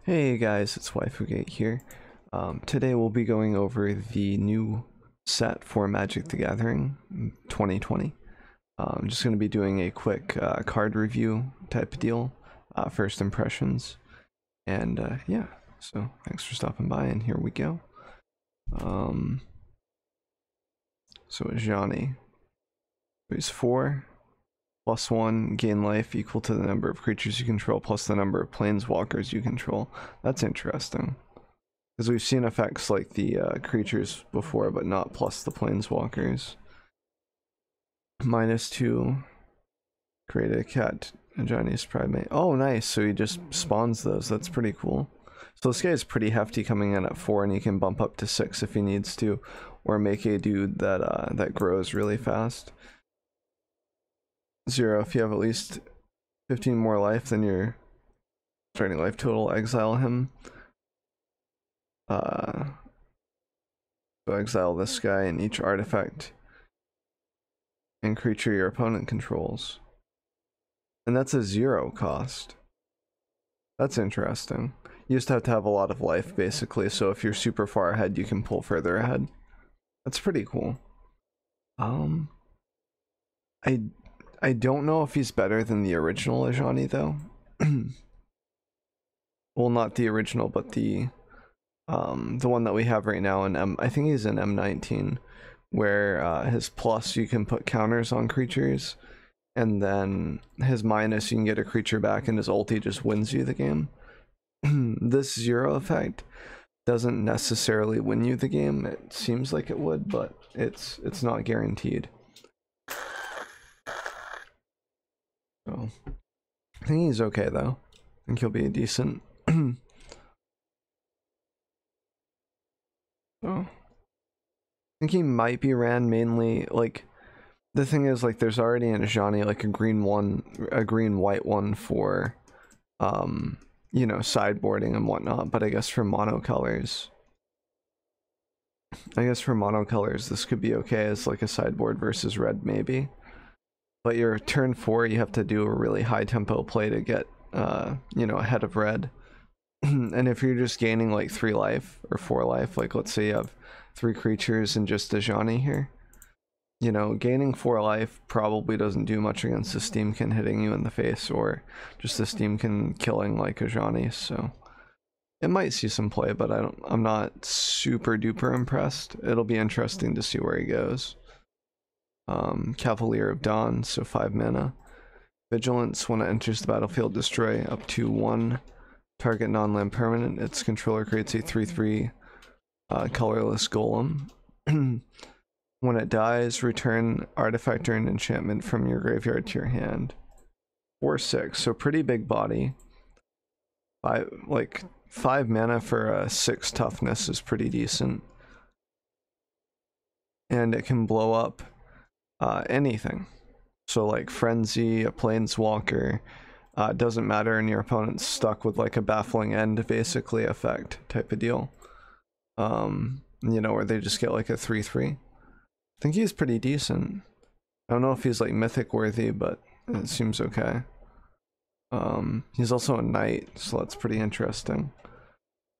Hey guys, it's Waifugate here. Today we'll be going over the new set for Magic the Gathering 2020. I'm just going to be doing a quick card review type of deal, first impressions, and yeah, so thanks for stopping by, and here we go. So Ajani, he's 4, +1, gain life equal to the number of creatures you control plus the number of planeswalkers you control. That's interesting. Because we've seen effects like the creatures before, but not plus the planeswalkers. -2, create a cat, a Chinese primate. Oh, nice. So he just spawns those. That's pretty cool. So this guy is pretty hefty coming in at 4, and he can bump up to 6 if he needs to, or make a dude that that grows really fast. 0, if you have at least 15 more life than your starting life total, exile him. So exile this guy and each artifact and creature your opponent controls. And that's a 0 cost. That's interesting. You just have to have a lot of life, basically, so if you're super far ahead, you can pull further ahead. That's pretty cool. I don't know if he's better than the original Ajani, though. Well, not the original, but the one that we have right now in I think he's in M19, where his plus you can put counters on creatures, and then his minus you can get a creature back, and his ulti just wins you the game. This 0 effect doesn't necessarily win you the game. It seems like it would, but it's not guaranteed. So I think he's okay though. I think he'll be a decent. Oh, I think he might be ran mainly, like, the thing is, like, there's already an Ajani, like a green white one for you know, sideboarding and whatnot, but I guess for monocolors this could be okay as like a sideboard versus red maybe. But your turn 4 you have to do a really high tempo play to get you know, ahead of red. And if you're just gaining like 3 life or 4 life, like let's say you have 3 creatures and just Ajani here, you know, gaining 4 life probably doesn't do much against the Steamkin hitting you in the face, or just the Steamkin killing like Ajani, so it might see some play, but I'm not super duper impressed. It'll be interesting to see where he goes. Cavalier of Dawn, so 5 mana. Vigilance, when it enters the battlefield, destroy up to 1 target non-land permanent. Its controller creates a 3/3 colorless golem. When it dies, return artifact or an enchantment from your graveyard to your hand. 4/6, so pretty big body. 5 mana for a 6 toughness is pretty decent. And it can blow up anything. So like Frenzy, a Planeswalker, doesn't matter, and your opponent's stuck with like a Baffling End basically effect type of deal. You know, where they just get like a 3/3. I think he's pretty decent. I don't know if he's like mythic worthy, but it seems okay. He's also a knight, so that's pretty interesting.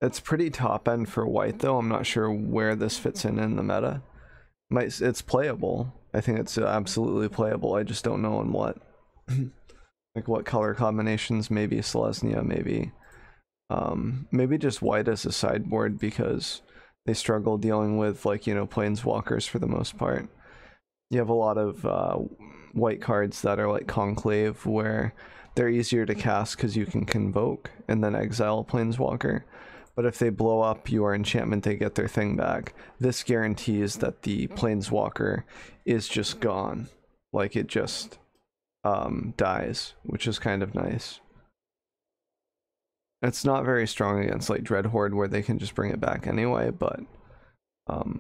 It's pretty top end for white though. I'm not sure where this fits in the meta. It's playable. I think it's absolutely playable. I just don't know in what. Like what color combinations, maybe Selesnya, maybe just white as a sideboard, because they struggle dealing with, like, you know, planeswalkers for the most part. You have a lot of white cards that are like Conclave, where they're easier to cast because you can convoke and then exile a planeswalker. But if they blow up your enchantment, they get their thing back. This guarantees that the planeswalker is just gone. Like, it just dies, which is kind of nice. It's not very strong against like Dreadhorde, where they can just bring it back anyway, but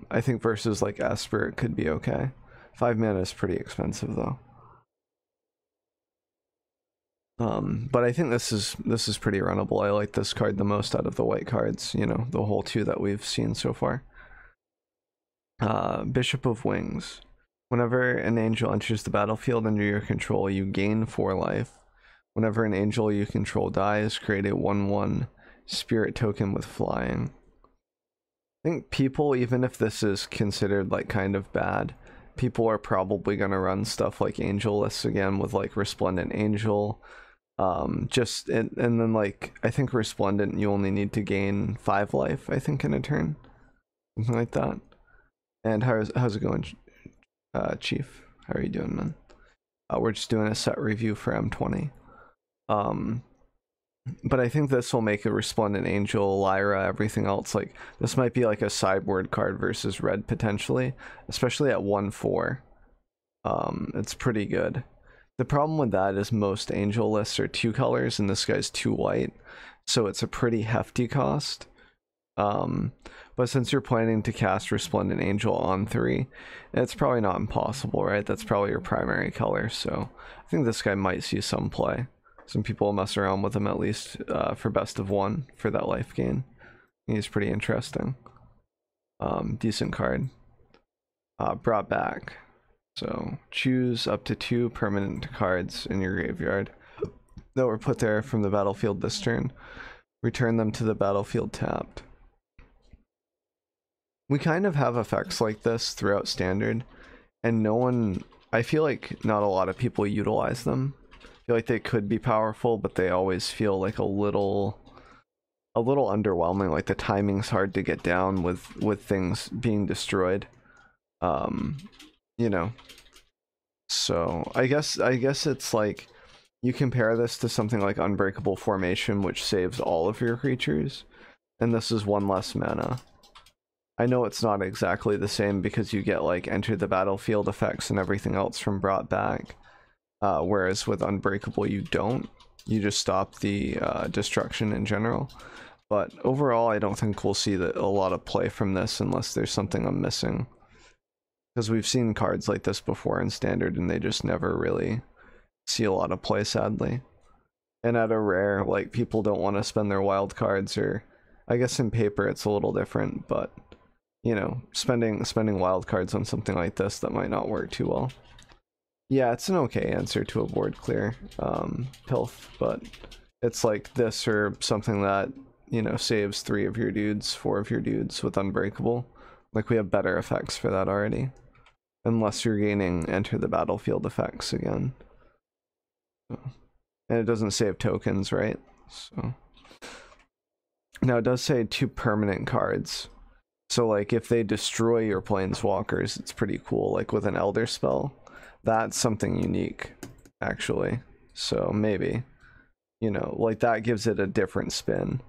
I think versus like Esper it could be okay. 5 mana is pretty expensive though. But I think this is pretty runnable. I like this card the most out of the white cards, you know, the whole 2 that we've seen so far. Bishop of Wings. Whenever an angel enters the battlefield under your control, you gain 4 life. Whenever an angel you control dies, create a 1/1 Spirit token with flying. I think people, even if this is considered like kind of bad, people are probably gonna run stuff like angel lists again with like Resplendent Angel. And then like I think Resplendent you only need to gain 5 life, I think, in a turn. Something like that. And how's it going, Chief? How are you doing, man? We're just doing a set review for M20. But I think this will make a Resplendent Angel, Lyra, everything else. Like, this might be like a sideboard card versus red, potentially. Especially at 1/4. It's pretty good. The problem with that is most Angel lists are 2 colors, and this guy's 2 white. So it's a pretty hefty cost. But since you're planning to cast Resplendent Angel on 3, it's probably not impossible, right? That's probably your primary color, so I think this guy might see some play. Some people will mess around with him at least for best of 1 for that life gain. He's pretty interesting. Decent card. Brought back. So choose up to 2 permanent cards in your graveyard that were put there from the battlefield this turn. Return them to the battlefield tapped. We kind of have effects like this throughout Standard, and no one, I feel like not a lot of people utilize them. I feel like they could be powerful, but they always feel like a little underwhelming. Like the timing's hard to get down with things being destroyed. You know. So I guess it's like you compare this to something like Unbreakable Formation, which saves all of your creatures, and this is 1 less mana. I know it's not exactly the same because you get like enter the battlefield effects and everything else from brought back, whereas with Unbreakable you don't. You just stop the destruction in general. But overall, I don't think we'll see a lot of play from this unless there's something I'm missing. Because we've seen cards like this before in Standard and they just never really see a lot of play, sadly. And at a rare, like, people don't want to spend their wild cards, or I guess in paper it's a little different, but you know, spending wild cards on something like this, that might not work too well. Yeah, it's an okay answer to a board clear, Pilf, but it's like this or something that, you know, saves 3 of your dudes, 4 of your dudes with Unbreakable. Like, we have better effects for that already. Unless you're gaining enter the battlefield effects again. So, and it doesn't save tokens, right? So now it does say 2 permanent cards. So like if they destroy your planeswalkers, it's pretty cool. Like with an Elder spell, that's something unique, actually. So maybe, you know, like that gives it a different spin,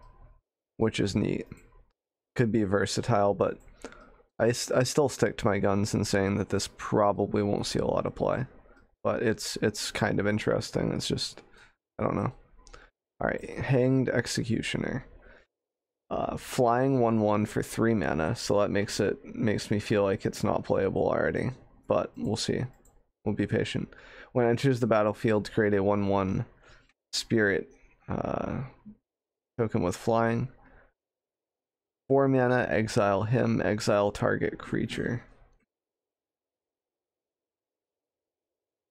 which is neat. Could be versatile, but I still stick to my guns in saying that this probably won't see a lot of play. But it's kind of interesting. It's just, I don't know. Alright, Hanged Executioner. Flying 1/1 for 3 mana, so that makes me feel like it's not playable already, but we'll see. We'll be patient. When it enters the battlefield, create a 1/1 spirit token with flying. 4 mana, exile him, exile target creature.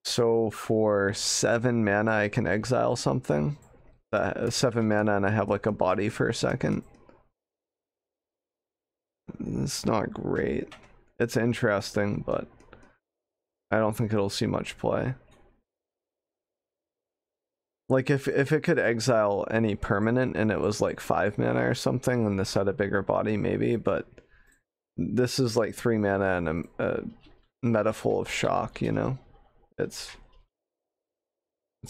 So for 7 mana I can exile something. 7 mana and I have like a body for a second. It's not great. It's interesting, but I don't think it'll see much play. Like if it could exile any permanent and it was like 5 mana or something, and this had a bigger body, maybe, but this is like 3 mana and a meta full of shock, you know? It's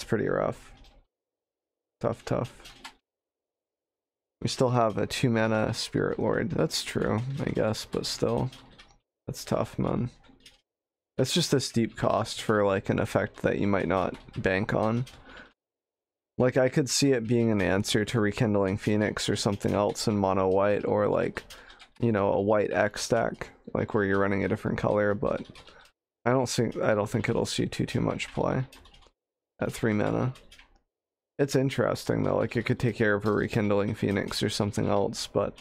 pretty rough. Tough. We still have a 2 mana Spirit Lord. That's true, I guess, but still. That's tough, man. It's just a steep cost for like an effect that you might not bank on. Like, I could see it being an answer to Rekindling Phoenix or something else in mono white, or like, you know, a white X deck, like where you're running a different color, but I don't think it'll see too much play at 3 mana. It's interesting though, like it could take care of a Rekindling Phoenix or something else, but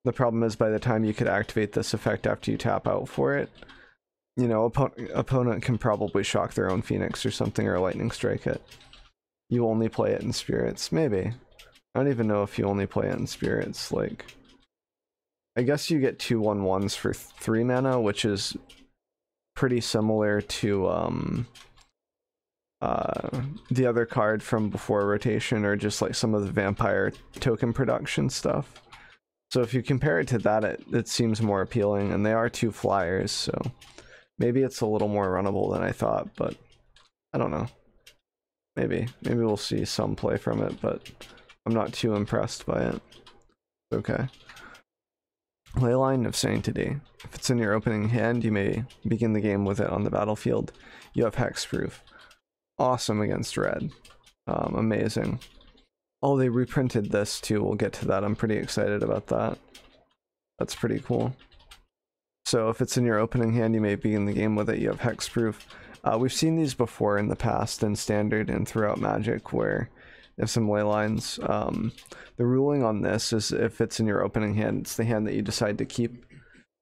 the problem is by the time you could activate this effect after you tap out for it, you know, opponent can probably shock their own Phoenix or something, or lightning strike it. You only play it in spirits, maybe. I don't even know if you only play in spirits. Like, I guess you get 2/1/1s for 3 mana, which is pretty similar to the other card from before rotation, or just like some of the vampire token production stuff. So if you compare it to that, it seems more appealing, and they are 2 flyers, so maybe it's a little more runnable than I thought, but I don't know. Maybe we'll see some play from it, but I'm not too impressed by it. Okay. Leyline of Sanctity. If it's in your opening hand, you may begin the game with it on the battlefield. You have hexproof. Awesome against red. Amazing. Oh, they reprinted this too. We'll get to that. I'm pretty excited about that. That's pretty cool. So if it's in your opening hand, you may begin the game with it. You have hexproof. We've seen these before in the past in Standard and throughout Magic, where there's some ley lines. The ruling on this is if it's in your opening hand, it's the hand that you decide to keep.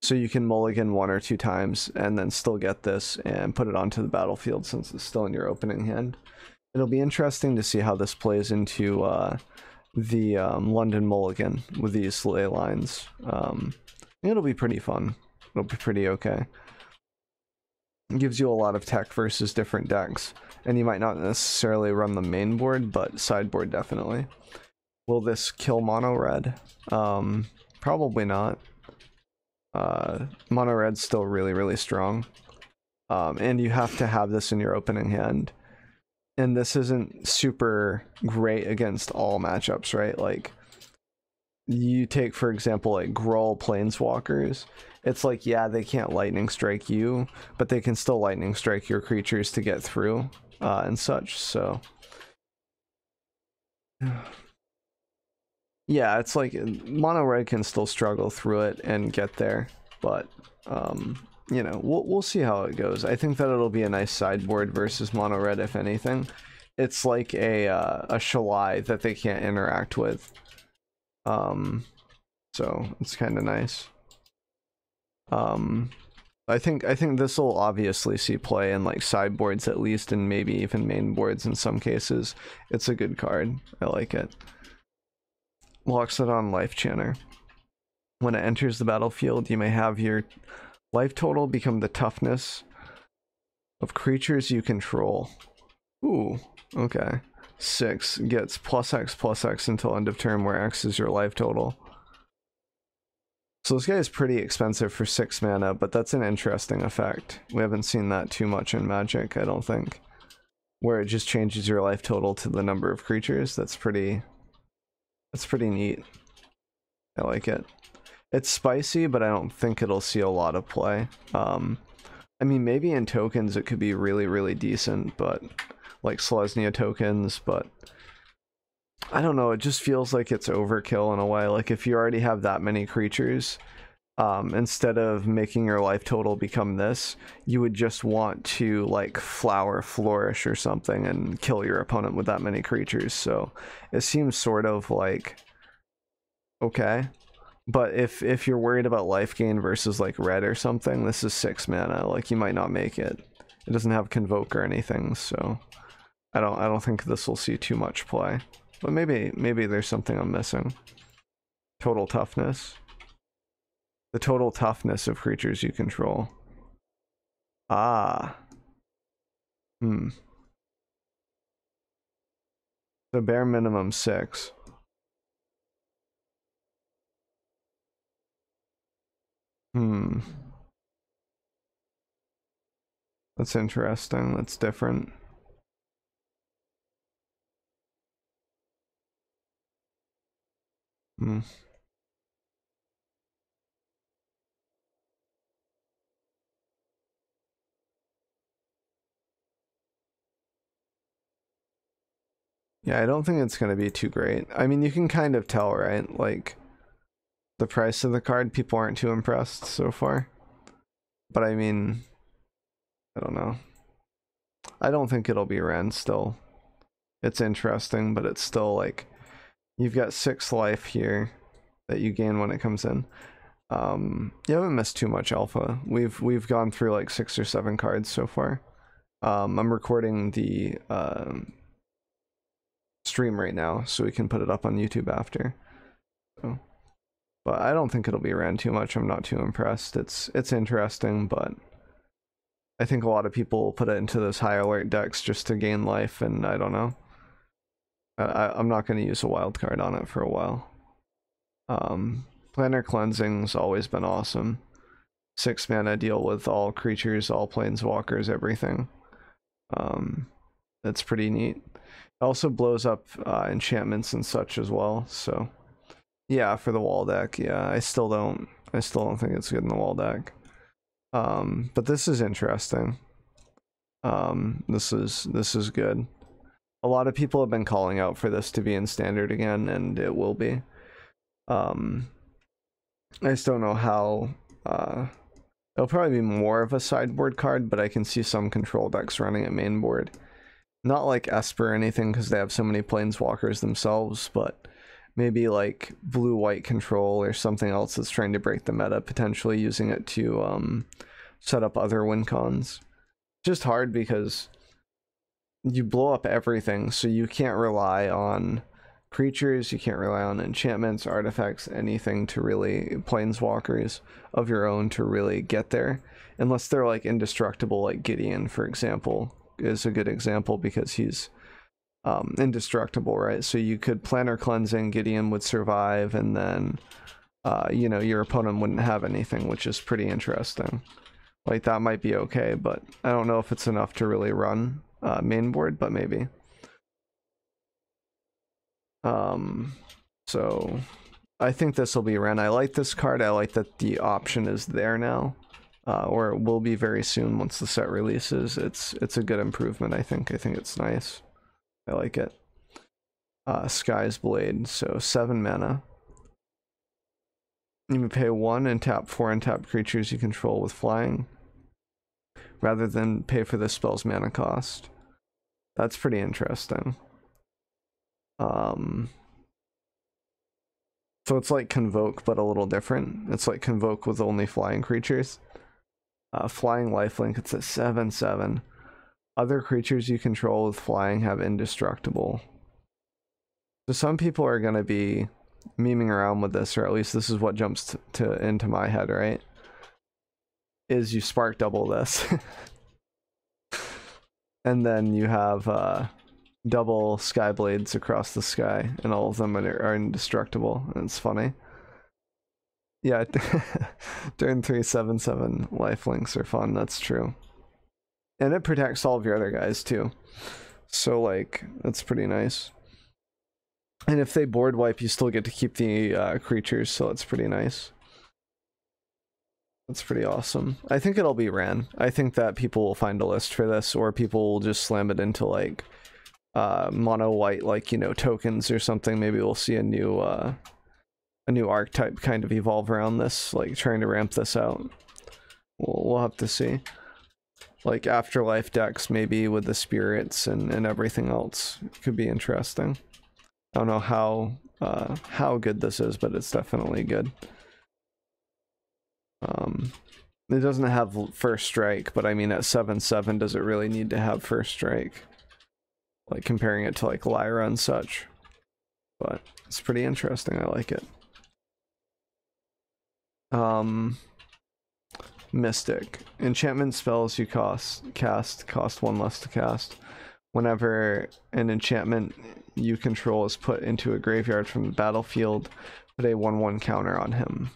So you can mulligan 1 or 2 times and then still get this and put it onto the battlefield since it's still in your opening hand. It'll be interesting to see how this plays into the London Mulligan with these ley lines. It'll be pretty fun. It'll be pretty okay. It gives you a lot of tech versus different decks, and you might not necessarily run the main board, but sideboard definitely. Will this kill mono red? Probably not. Mono red's still really strong, and you have to have this in your opening hand. And this isn't super great against all matchups, right? Like, you take, for example, like Gruul Planeswalkers. It's like, yeah, they can't lightning strike you, but they can still lightning strike your creatures to get through, and such, so... Yeah, it's like, mono red can still struggle through it and get there, but, you know, we'll see how it goes. I think that it'll be a nice sideboard versus mono red, if anything. It's like a Shalai that they can't interact with. So it's kind of nice. I think this will obviously see play in like sideboards at least, and maybe even main boards in some cases. It's a good card. I like it. Loxodon Life Chanter. When it enters the battlefield, you may have your life total become the toughness of creatures you control. Ooh, okay. 6 gets +X until end of turn, where X is your life total. So this guy is pretty expensive for 6 mana, but that's an interesting effect. We haven't seen that too much in Magic, I don't think. Where it just changes your life total to the number of creatures. That's pretty neat. I like it. It's spicy, but I don't think it'll see a lot of play. I mean, maybe in tokens it could be really decent, but like Selesnya tokens, but I don't know, it just feels like it's overkill in a way. Like, if you already have that many creatures, instead of making your life total become this, you would just want to like flourish or something and kill your opponent with that many creatures. So it seems sort of like okay. But if you're worried about life gain versus like red or something, this is 6 mana. Like, you might not make it. It doesn't have Convoke or anything, so I don't think this will see too much play. But maybe there's something I'm missing. Total toughness. The total toughness of creatures you control. Ah. So bare minimum 6. That's interesting. That's different. Yeah, I don't think it's going to be too great. I mean, you can kind of tell, right? Like, the price of the card, people aren't too impressed so far. But I mean, I don't know. I don't think it'll be Ren still. It's interesting, but it's still like, you've got 6 life here that you gain when it comes in. You haven't missed too much alpha. We've gone through like 6 or 7 cards so far. I'm recording the stream right now, so we can put it up on YouTube after. So, but I don't think it'll be ran too much. I'm not too impressed. It's interesting, but I think a lot of people put it into those high alert decks just to gain life, and I don't know. I'm not going to use a wild card on it for a while. Planar Cleansing's always been awesome. 6 mana, deal with all creatures, all planeswalkers, everything. That's pretty neat. It also blows up enchantments and such as well, so yeah, for the wall deck, yeah, I still don't think it's good in the wall deck. But this is interesting. This is good. A lot of people have been calling out for this to be in standard again, and it will be. I just don't know how. It'll probably be more of a sideboard card, but I can see some control decks running at main board. Not like Esper or anything, because they have so many planeswalkers themselves, but maybe like blue-white control or something else that's trying to break the meta, potentially using it to set up other win cons. Just hard because you blow up everything, so you can't rely on creatures, you can't rely on enchantments, artifacts, anything to really, planeswalkers of your own to really get there, unless they're like indestructible, like Gideon, for example, is a good example because he's indestructible, right? So you could Planar Cleansing, Gideon would survive, and then you know, your opponent wouldn't have anything, which is pretty interesting. Like, that might be okay, but I don't know if it's enough to really run main board, but maybe. So I think this will be ran. I like this card. I like that the option is there now, or it will be very soon once the set releases. It's a good improvement, I think. I think it's nice. I like it. Sky's Blade, so 7 mana. You may pay 1 and tap 4 untapped creatures you control with flying, rather than pay for the spell's mana cost. That's pretty interesting. So it's like Convoke, but a little different. It's like Convoke with only flying creatures. Flying lifelink, it's a 7/7. Other creatures you control with flying have indestructible. So some people are going to be memeing around with this, or at least this is what jumps into my head, right? Is you spark double this. And then you have double sky blades across the sky, and all of them are indestructible, and it's funny. Yeah, turn 3 7/7 lifelinks are fun, that's true. And it protects all of your other guys too. So like, that's pretty nice. And if they board wipe, you still get to keep the creatures, so it's pretty nice. That's pretty awesome. I think it'll be ran. I think that people will find a list for this, or people will just slam it into like mono white, like, you know, tokens or something. Maybe we'll see a new archetype kind of evolve around this, like trying to ramp this out. We'll have to see. Like afterlife decks maybe with the spirits and everything else. It could be interesting. I don't know how good this is, but it's definitely good. It doesn't have first strike, but I mean at 7/7, does it really need to have first strike? Like comparing it to like Lyra and such. But it's pretty interesting, I like it. Mystic. Enchantment spells you cast cost 1 less to cast. Whenever an enchantment you control is put into a graveyard from the battlefield, put a 1/1 counter on him.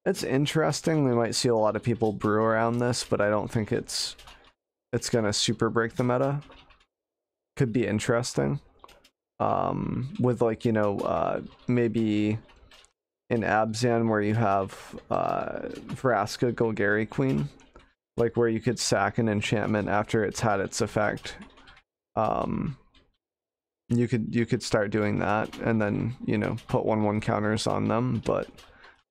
It's interesting. We might see a lot of people brew around this, but I don't think it's gonna super break the meta. Could be interesting. With like, you know, maybe in Abzan where you have Vraska Golgari Queen, like where you could sack an enchantment after it's had its effect. You could start doing that and then, you know, put 1/1 counters on them, but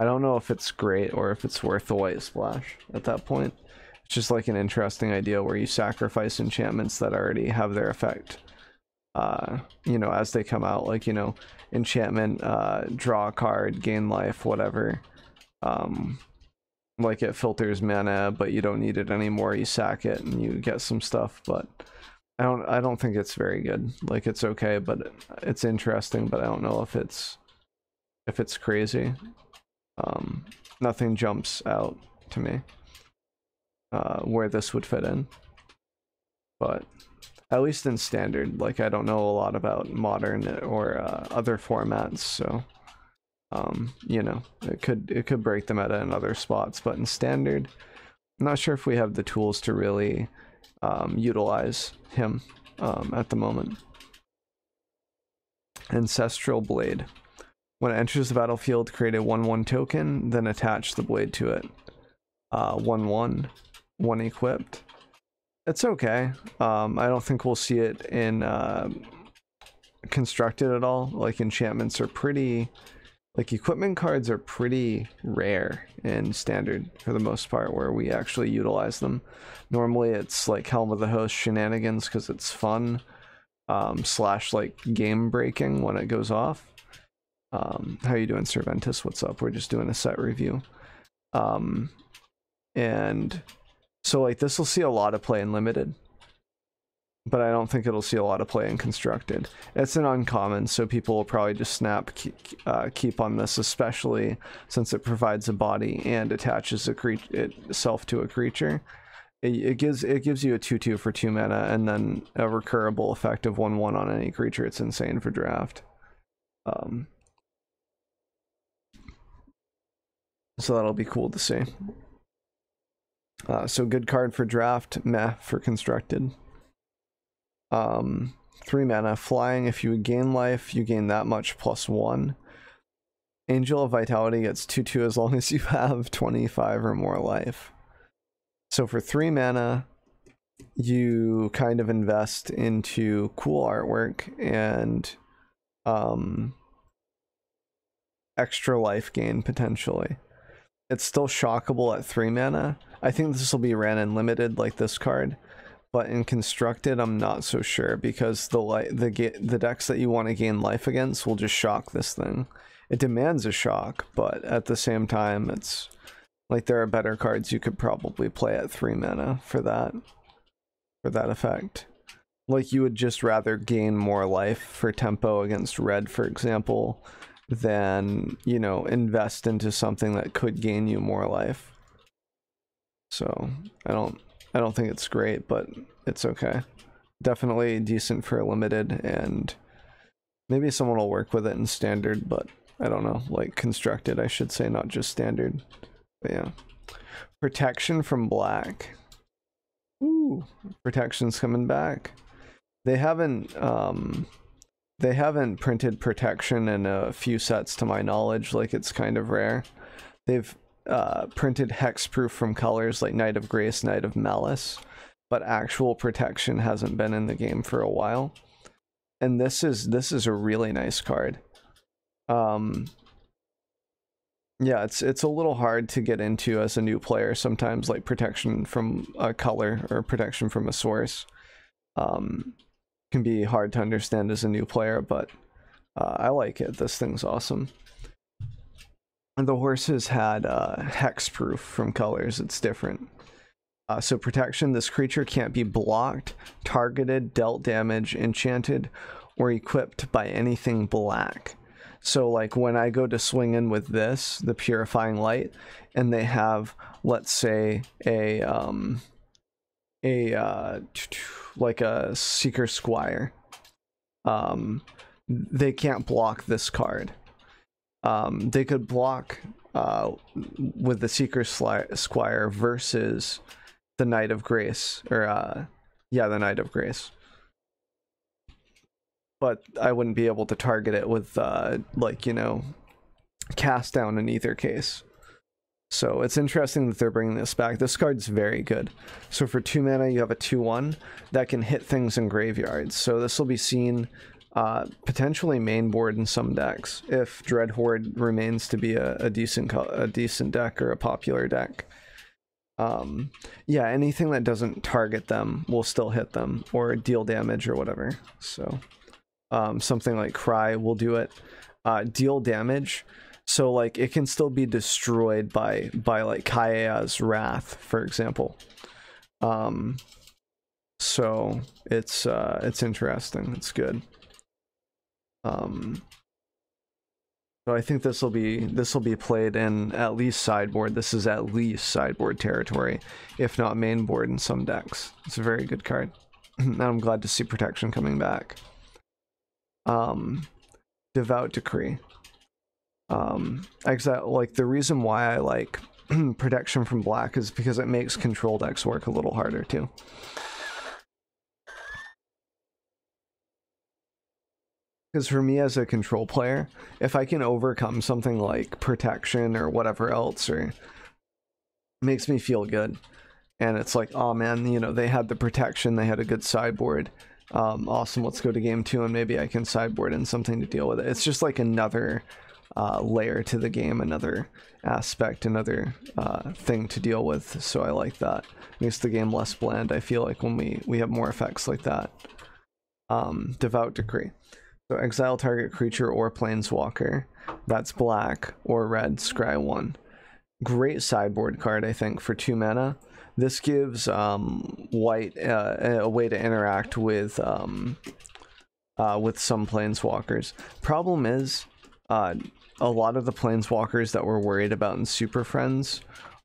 I don't know if it's great or if it's worth the white splash at that point. It's just like an interesting idea where you sacrifice enchantments that already have their effect, you know, as they come out, like, you know, enchantment, draw a card, gain life, whatever. Like it filters mana, but you don't need it anymore, you sack it and you get some stuff, but I don't think it's very good. Like, it's okay, but it's interesting, but I don't know if it's crazy. Nothing jumps out to me where this would fit in. But at least in standard, like, I don't know a lot about modern or other formats, so you know, it could break the meta in other spots, but in standard, I'm not sure if we have the tools to really utilize him at the moment. Ancestral Blade. When it enters the battlefield, create a 1/1 token, then attach the blade to it. 1/1, 1 equipped. It's okay. I don't think we'll see it in constructed at all. Like, enchantments are pretty, like, equipment cards are pretty rare in standard for the most part, where we actually utilize them. Normally it's like Helm of the Host shenanigans because it's fun, slash like game breaking when it goes off. How you doing, Cerventus? What's up? We're just doing a set review. And so, like, this will see a lot of play in limited, but I don't think it'll see a lot of play in constructed. It's an uncommon, so people will probably just keep on this, especially since it provides a body and attaches itself to a creature. It gives you a 2/2 for 2 mana, and then a recurable effect of 1/1 on any creature. It's insane for draft. So that'll be cool to see. So good card for draft, meh for constructed. 3 mana, flying. If you gain life, you gain that much +1. Angel of Vitality gets 2/2 as long as you have 25 or more life. So for 3 mana, you kind of invest into cool artwork and extra life gain potentially. It's still shockable at 3 mana. I think this will be ran in limited like this card, but in constructed I'm not so sure, because the decks that you want to gain life against will just shock this thing. It demands a shock, but at the same time it's like there are better cards you could probably play at 3 mana for that effect. Like, you would just rather gain more life for tempo against red, for example, than, you know, invest into something that could gain you more life. So I don't think it's great, but it's okay. Definitely decent for limited, and maybe someone will work with it in standard, but I don't know, like constructed I should say, not just standard. But yeah. Protection from black. Ooh, protection's coming back. They haven't printed protection in a few sets to my knowledge. Like, it's kind of rare. They've printed hexproof from colors like Knight of Grace, Knight of Malice, but actual protection hasn't been in the game for a while. And this is a really nice card. Yeah, it's a little hard to get into as a new player sometimes, like protection from a color or protection from a source. Can be hard to understand as a new player, but I like it. This thing's awesome. And the horses had hexproof from colors. It's different. So protection, this creature can't be blocked, targeted, dealt damage, enchanted, or equipped by anything black. So like when I go to swing in with this, the Purifying Light, and they have, let's say, like a Seeker Squire, they can't block this card. They could block with the Seeker Squire versus the Knight of Grace, or yeah, the Knight of Grace. But I wouldn't be able to target it with like, you know, cast down in either case. So it's interesting that they're bringing this back. This card's very good. So for 2 mana, you have a 2/1 that can hit things in graveyards. So this will be seen potentially main board in some decks if Dread Horde remains to be a decent deck or a popular deck. Yeah, anything that doesn't target them will still hit them or deal damage or whatever. So something like Cry will do it. Deal damage. So like it can still be destroyed by like Kaeya's Wrath, for example. So it's interesting. It's good. So I think this will be played in at least sideboard. This is at least sideboard territory, if not main board in some decks. It's a very good card. And I'm glad to see protection coming back. Devout Decree. Like the reason why I like protection from black is because it makes control decks work a little harder too. Because for me as a control player, if I can overcome something like protection or whatever else, or makes me feel good, and it's like, oh man, you know, they had the protection, they had a good sideboard, awesome, let's go to game 2 and maybe I can sideboard in something to deal with it. It's just like another layer to the game, another aspect, another thing to deal with, so I like that. Makes the game less bland, I feel like, when we have more effects like that. Devout Decree. So exile target creature or planeswalker that's black or red, scry 1. Great sideboard card, I think, for 2 mana. This gives white a way to interact with some planeswalkers. Problem is, a lot of the planeswalkers that we're worried about in Super Friends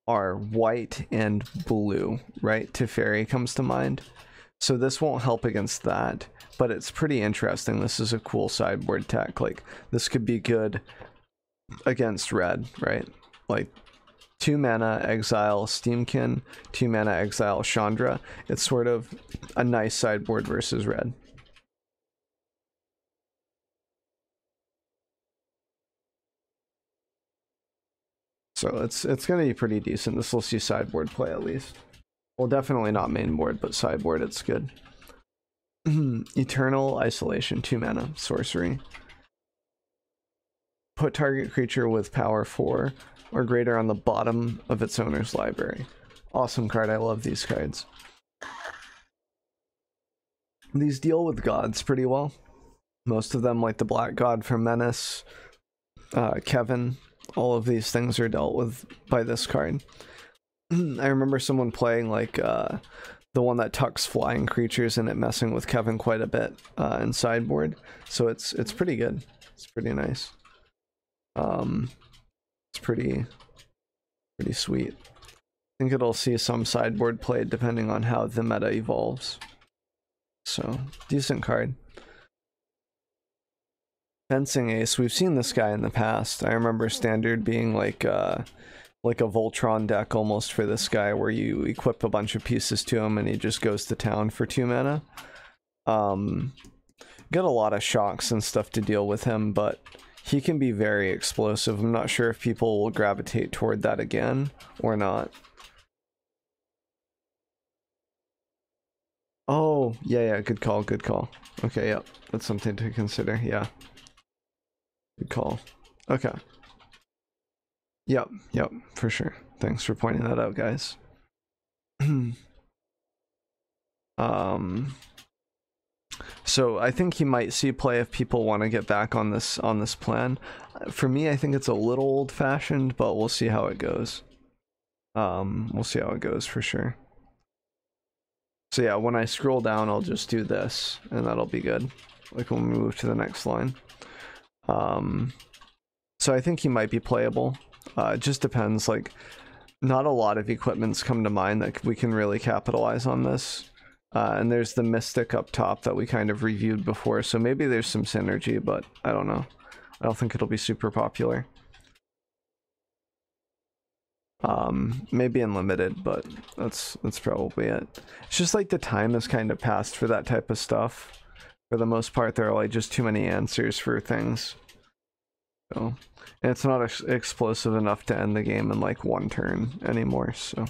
are white and blue, right? Teferi comes to mind. So this won't help against that, but it's pretty interesting. This is a cool sideboard tech. Like, this could be good against red, right? Like, 2 mana exile Steamkin, 2 mana exile Chandra. It's sort of a nice sideboard versus red. So it's gonna be pretty decent. This will see sideboard play at least. Well, definitely not main board, but sideboard it's good. Eternal Isolation, 2 mana, sorcery. Put target creature with power 4 or greater on the bottom of its owner's library. Awesome card, I love these cards. These deal with gods pretty well. Most of them, like the Black God from Menace, Kevin, all of these things are dealt with by this card. I remember someone playing like the one that tucks flying creatures and it messing with Kevin quite a bit in sideboard. So it's pretty good. It's pretty nice. It's pretty sweet. I think it'll see some sideboard play depending on how the meta evolves. So decent card. Fencing Ace, we've seen this guy in the past. I remember standard being like a Voltron deck almost for this guy, where you equip a bunch of pieces to him and he just goes to town for 2 mana. Got a lot of shocks and stuff to deal with him, but he can be very explosive. I'm not sure if people will gravitate toward that again or not. Oh, yeah, good call, good call. Okay, yep, that's something to consider, yeah. Good call. Okay. Yep, for sure. Thanks for pointing that out, guys. So I think he might see play if people want to get back on this plan. For me, I think it's a little old-fashioned, but we'll see how it goes. We'll see how it goes for sure. So yeah, when I scroll down, I'll just do this, and that'll be good. Like when we move to the next line. So I think he might be playable. It just depends. Like, not a lot of equipments come to mind that we can really capitalize on this. And there's the Mystic up top that we kind of reviewed before, so maybe there's some synergy, but I don't know. I don't think it'll be super popular. Maybe in limited, but that's probably it. It's just like the time has kind of passed for that type of stuff. For the most part, there are like just too many answers for things. So, and it's not explosive enough to end the game in like 1 turn anymore, so.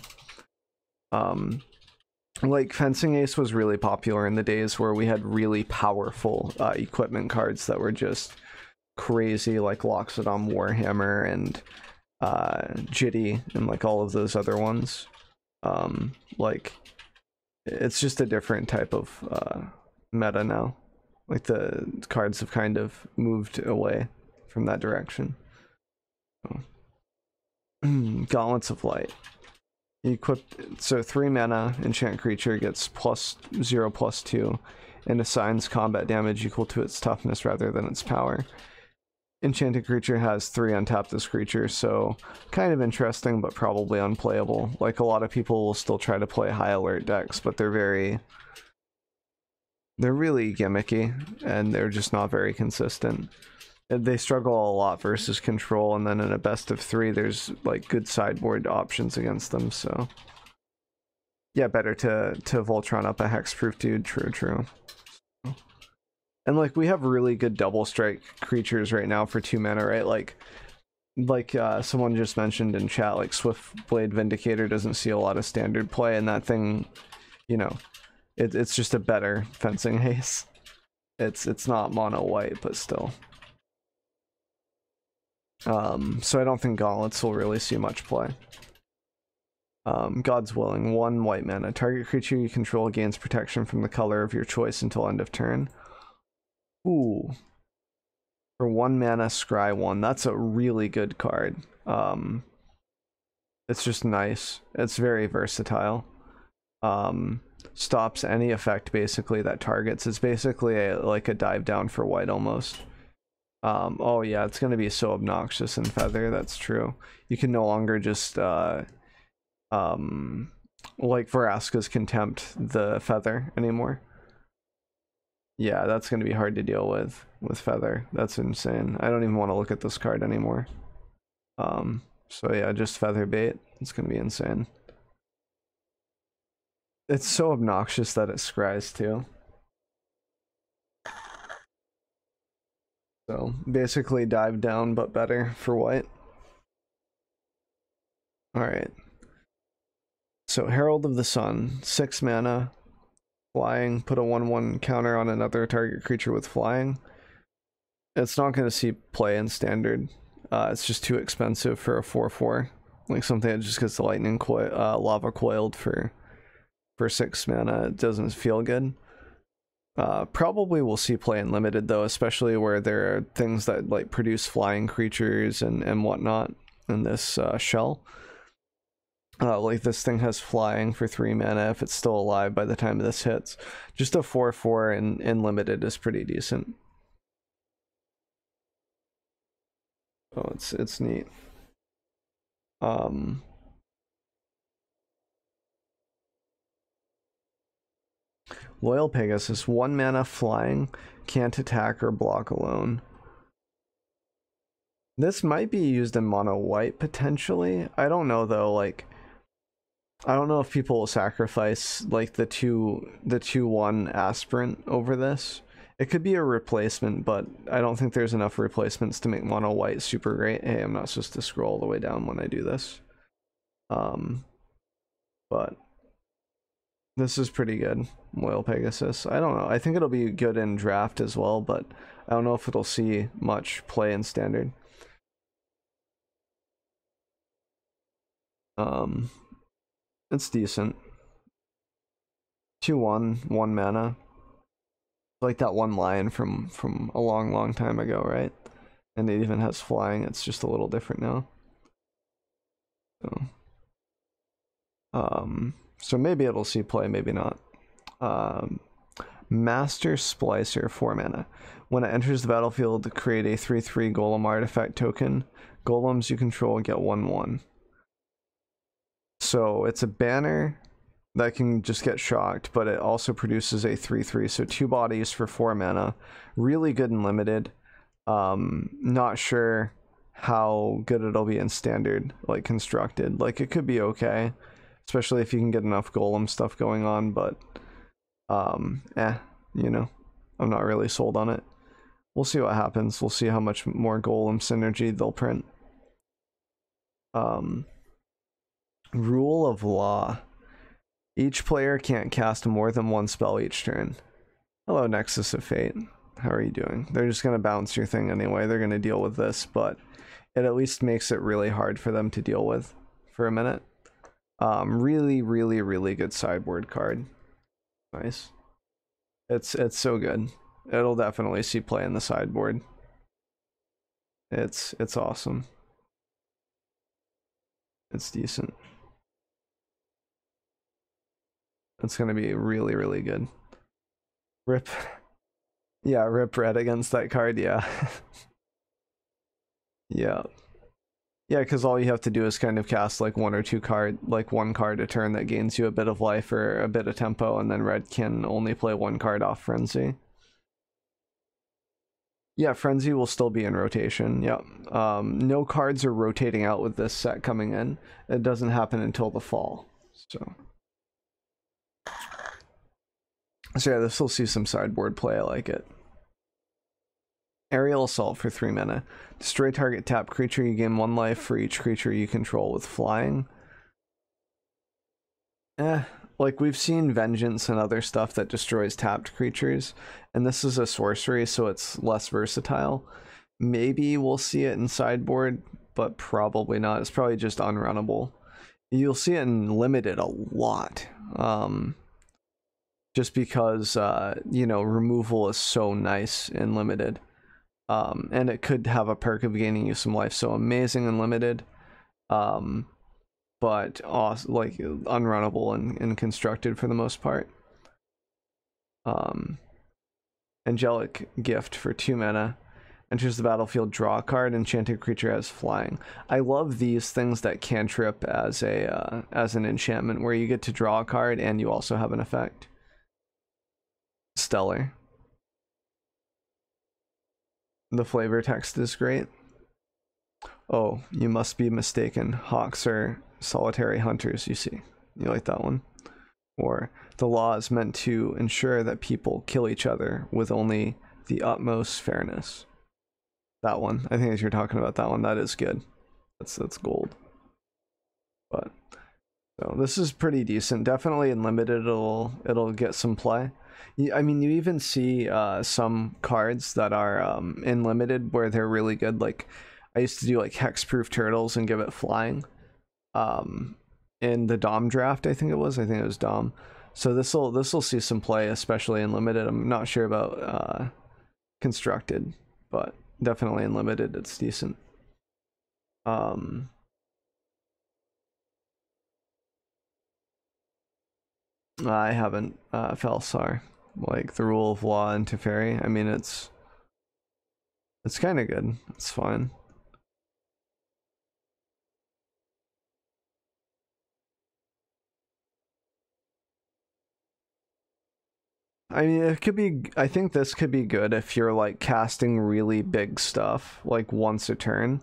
Like Fencing Ace was really popular in the days where we had really powerful equipment cards that were just crazy, like Loxodon Warhammer and Jitty and like all of those other ones. Like, it's just a different type of meta now. Like the cards have kind of moved away from that direction. So. Gauntlets of Light. You equip, so 3 mana, enchant creature gets +0/+2, and assigns combat damage equal to its toughness rather than its power. Enchanted creature has 3 untap this creature, so kind of interesting, but probably unplayable. Like, a lot of people will still try to play high alert decks, but they're really gimmicky, and they're just not very consistent. They struggle a lot versus control, and then in a best of 3, there's like good sideboard options against them, so yeah, better to Voltron up a hexproof dude. True. And like, we have really good double strike creatures right now for 2 mana, right? Like someone just mentioned in chat, like Swiftblade Vindicator doesn't see a lot of standard play, and that thing, you know, it's just a better fencing haste. It's not mono white, but still. So I don't think gauntlets will really see much play. God's Willing, 1 white mana. Target creature you control gains protection from the color of your choice until end of turn. Ooh. For 1 mana, scry 1. That's a really good card. It's just nice. It's very versatile. Stops any effect basically that targets. It's basically like a dive down for white almost. Oh yeah, it's gonna be so obnoxious in Feather, that's true. You can no longer just like Vraska's Contempt the Feather anymore. Yeah, that's gonna be hard to deal with Feather. That's insane. I don't even want to look at this card anymore. So yeah, just Feather Bait. It's gonna be insane. It's so obnoxious that it scries too. So basically dive down, but better for white. Alright. So Herald of the Sun, 6 mana, flying, put a 1/1 counter on another target creature with flying. It's not going to see play in standard. It's just too expensive for a 4/4. Like something that just gets the lightning lava coiled for 6 mana. It doesn't feel good. Probably we'll see play in limited though, especially where there are things that like produce flying creatures and whatnot in this shell. Like this thing has flying for 3 mana if it's still alive by the time this hits. Just a 4/4 in limited is pretty decent. Oh, it's neat. Loyal Pegasus, 1 mana flying, can't attack or block alone. This might be used in mono white potentially. I don't know though, like I don't know if people will sacrifice like the 2/1 aspirant over this. It could be a replacement, but I don't think there's enough replacements to make mono white super great. Hey, I'm not supposed to scroll all the way down when I do this. But this is pretty good. Loyal Pegasus. I don't know. I think it'll be good in draft as well, but I don't know if it'll see much play in standard. It's decent. 2/1, 1 mana. Like that one line from a long time ago, right? And it even has flying. It's just a little different now. So maybe it'll see play, maybe not. Master Splicer, 4 mana. When it enters the battlefield, create a 3/3 golem artifact token. Golems you control get 1/1. So it's a banner that can just get shocked, but it also produces a 3/3, so 2 bodies for 4 mana. Really good and limited. Not sure how good it'll be in standard, like constructed. Like it could be okay, especially if you can get enough golem stuff going on, but you know, I'm not really sold on it. We'll see what happens. We'll see how much more golem synergy they'll print. Rule of Law. Each player can't cast more than 1 spell each turn. Hello, Nexus of Fate. How are you doing? They're just going to bounce your thing anyway. They're going to deal with this, but it at least makes it really hard for them to deal with for a minute. Really good sideboard card. Nice. It's so good. It'll definitely see play in the sideboard. It's awesome. It's decent. It's gonna be really, really good. Rip. Yeah, rip red against that card, yeah. Yeah. Yeah, because all you have to do is kind of cast like one card a turn that gains you a bit of life or a bit of tempo, and then red can only play one card off Frenzy. Yeah, Frenzy will still be in rotation, yep. No cards are rotating out with this set coming in. It doesn't happen until the fall, so yeah, this will see some sideboard play, I like it. Aerial Assault for 3 mana. Destroy target tap creature, you gain 1 life for each creature you control with flying. Like we've seen Vengeance and other stuff that destroys tapped creatures, and this is a sorcery, so it's less versatile. Maybe we'll see it in sideboard, but probably not. It's probably just unrunnable. You'll see it in limited a lot. Just because, you know, removal is so nice in limited. And it could have a perk of gaining you some life, so amazing and limited, but awesome, like unrunnable and constructed for the most part. Angelic Gift for 2 mana. Enters the battlefield, draw a card, enchanted creature has flying. I love these things that cantrip as an enchantment where you get to draw a card and you also have an effect. Stellar. The flavor text is great. Oh, you must be mistaken. Hawks are solitary hunters, you see. You like that one? Or the law is meant to ensure that people kill each other with only the utmost fairness. That one. I think as you're talking about that one, that is good. That's gold. But so this is pretty decent. Definitely in limited it'll get some play. I mean, you even see some cards that are in limited where they're really good. Like I used to do like hexproof turtles and give it flying. In the Dom draft, I think it was Dom. So this will see some play, especially in limited. I'm not sure about constructed, but definitely in limited it's decent. I haven't Felsar. Like the rule of law and Teferi. I mean, it's kind of good. It's fine. I mean, it could be. I think this could be good if you're like casting really big stuff like once a turn,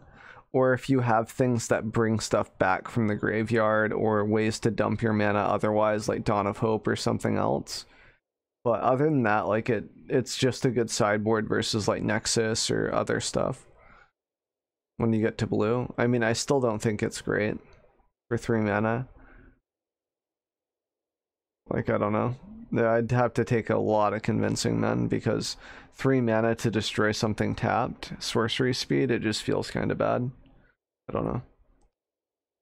or if you have things that bring stuff back from the graveyard, or ways to dump your mana otherwise, like Dawn of Hope or something else. But other than that, like it's just a good sideboard versus like Nexus or other stuff. When you get to blue, I mean, I still don't think it's great for 3 mana. Like, I don't know. I'd have to take a lot of convincing then, because 3 mana to destroy something tapped, sorcery speed, it just feels kind of bad. I don't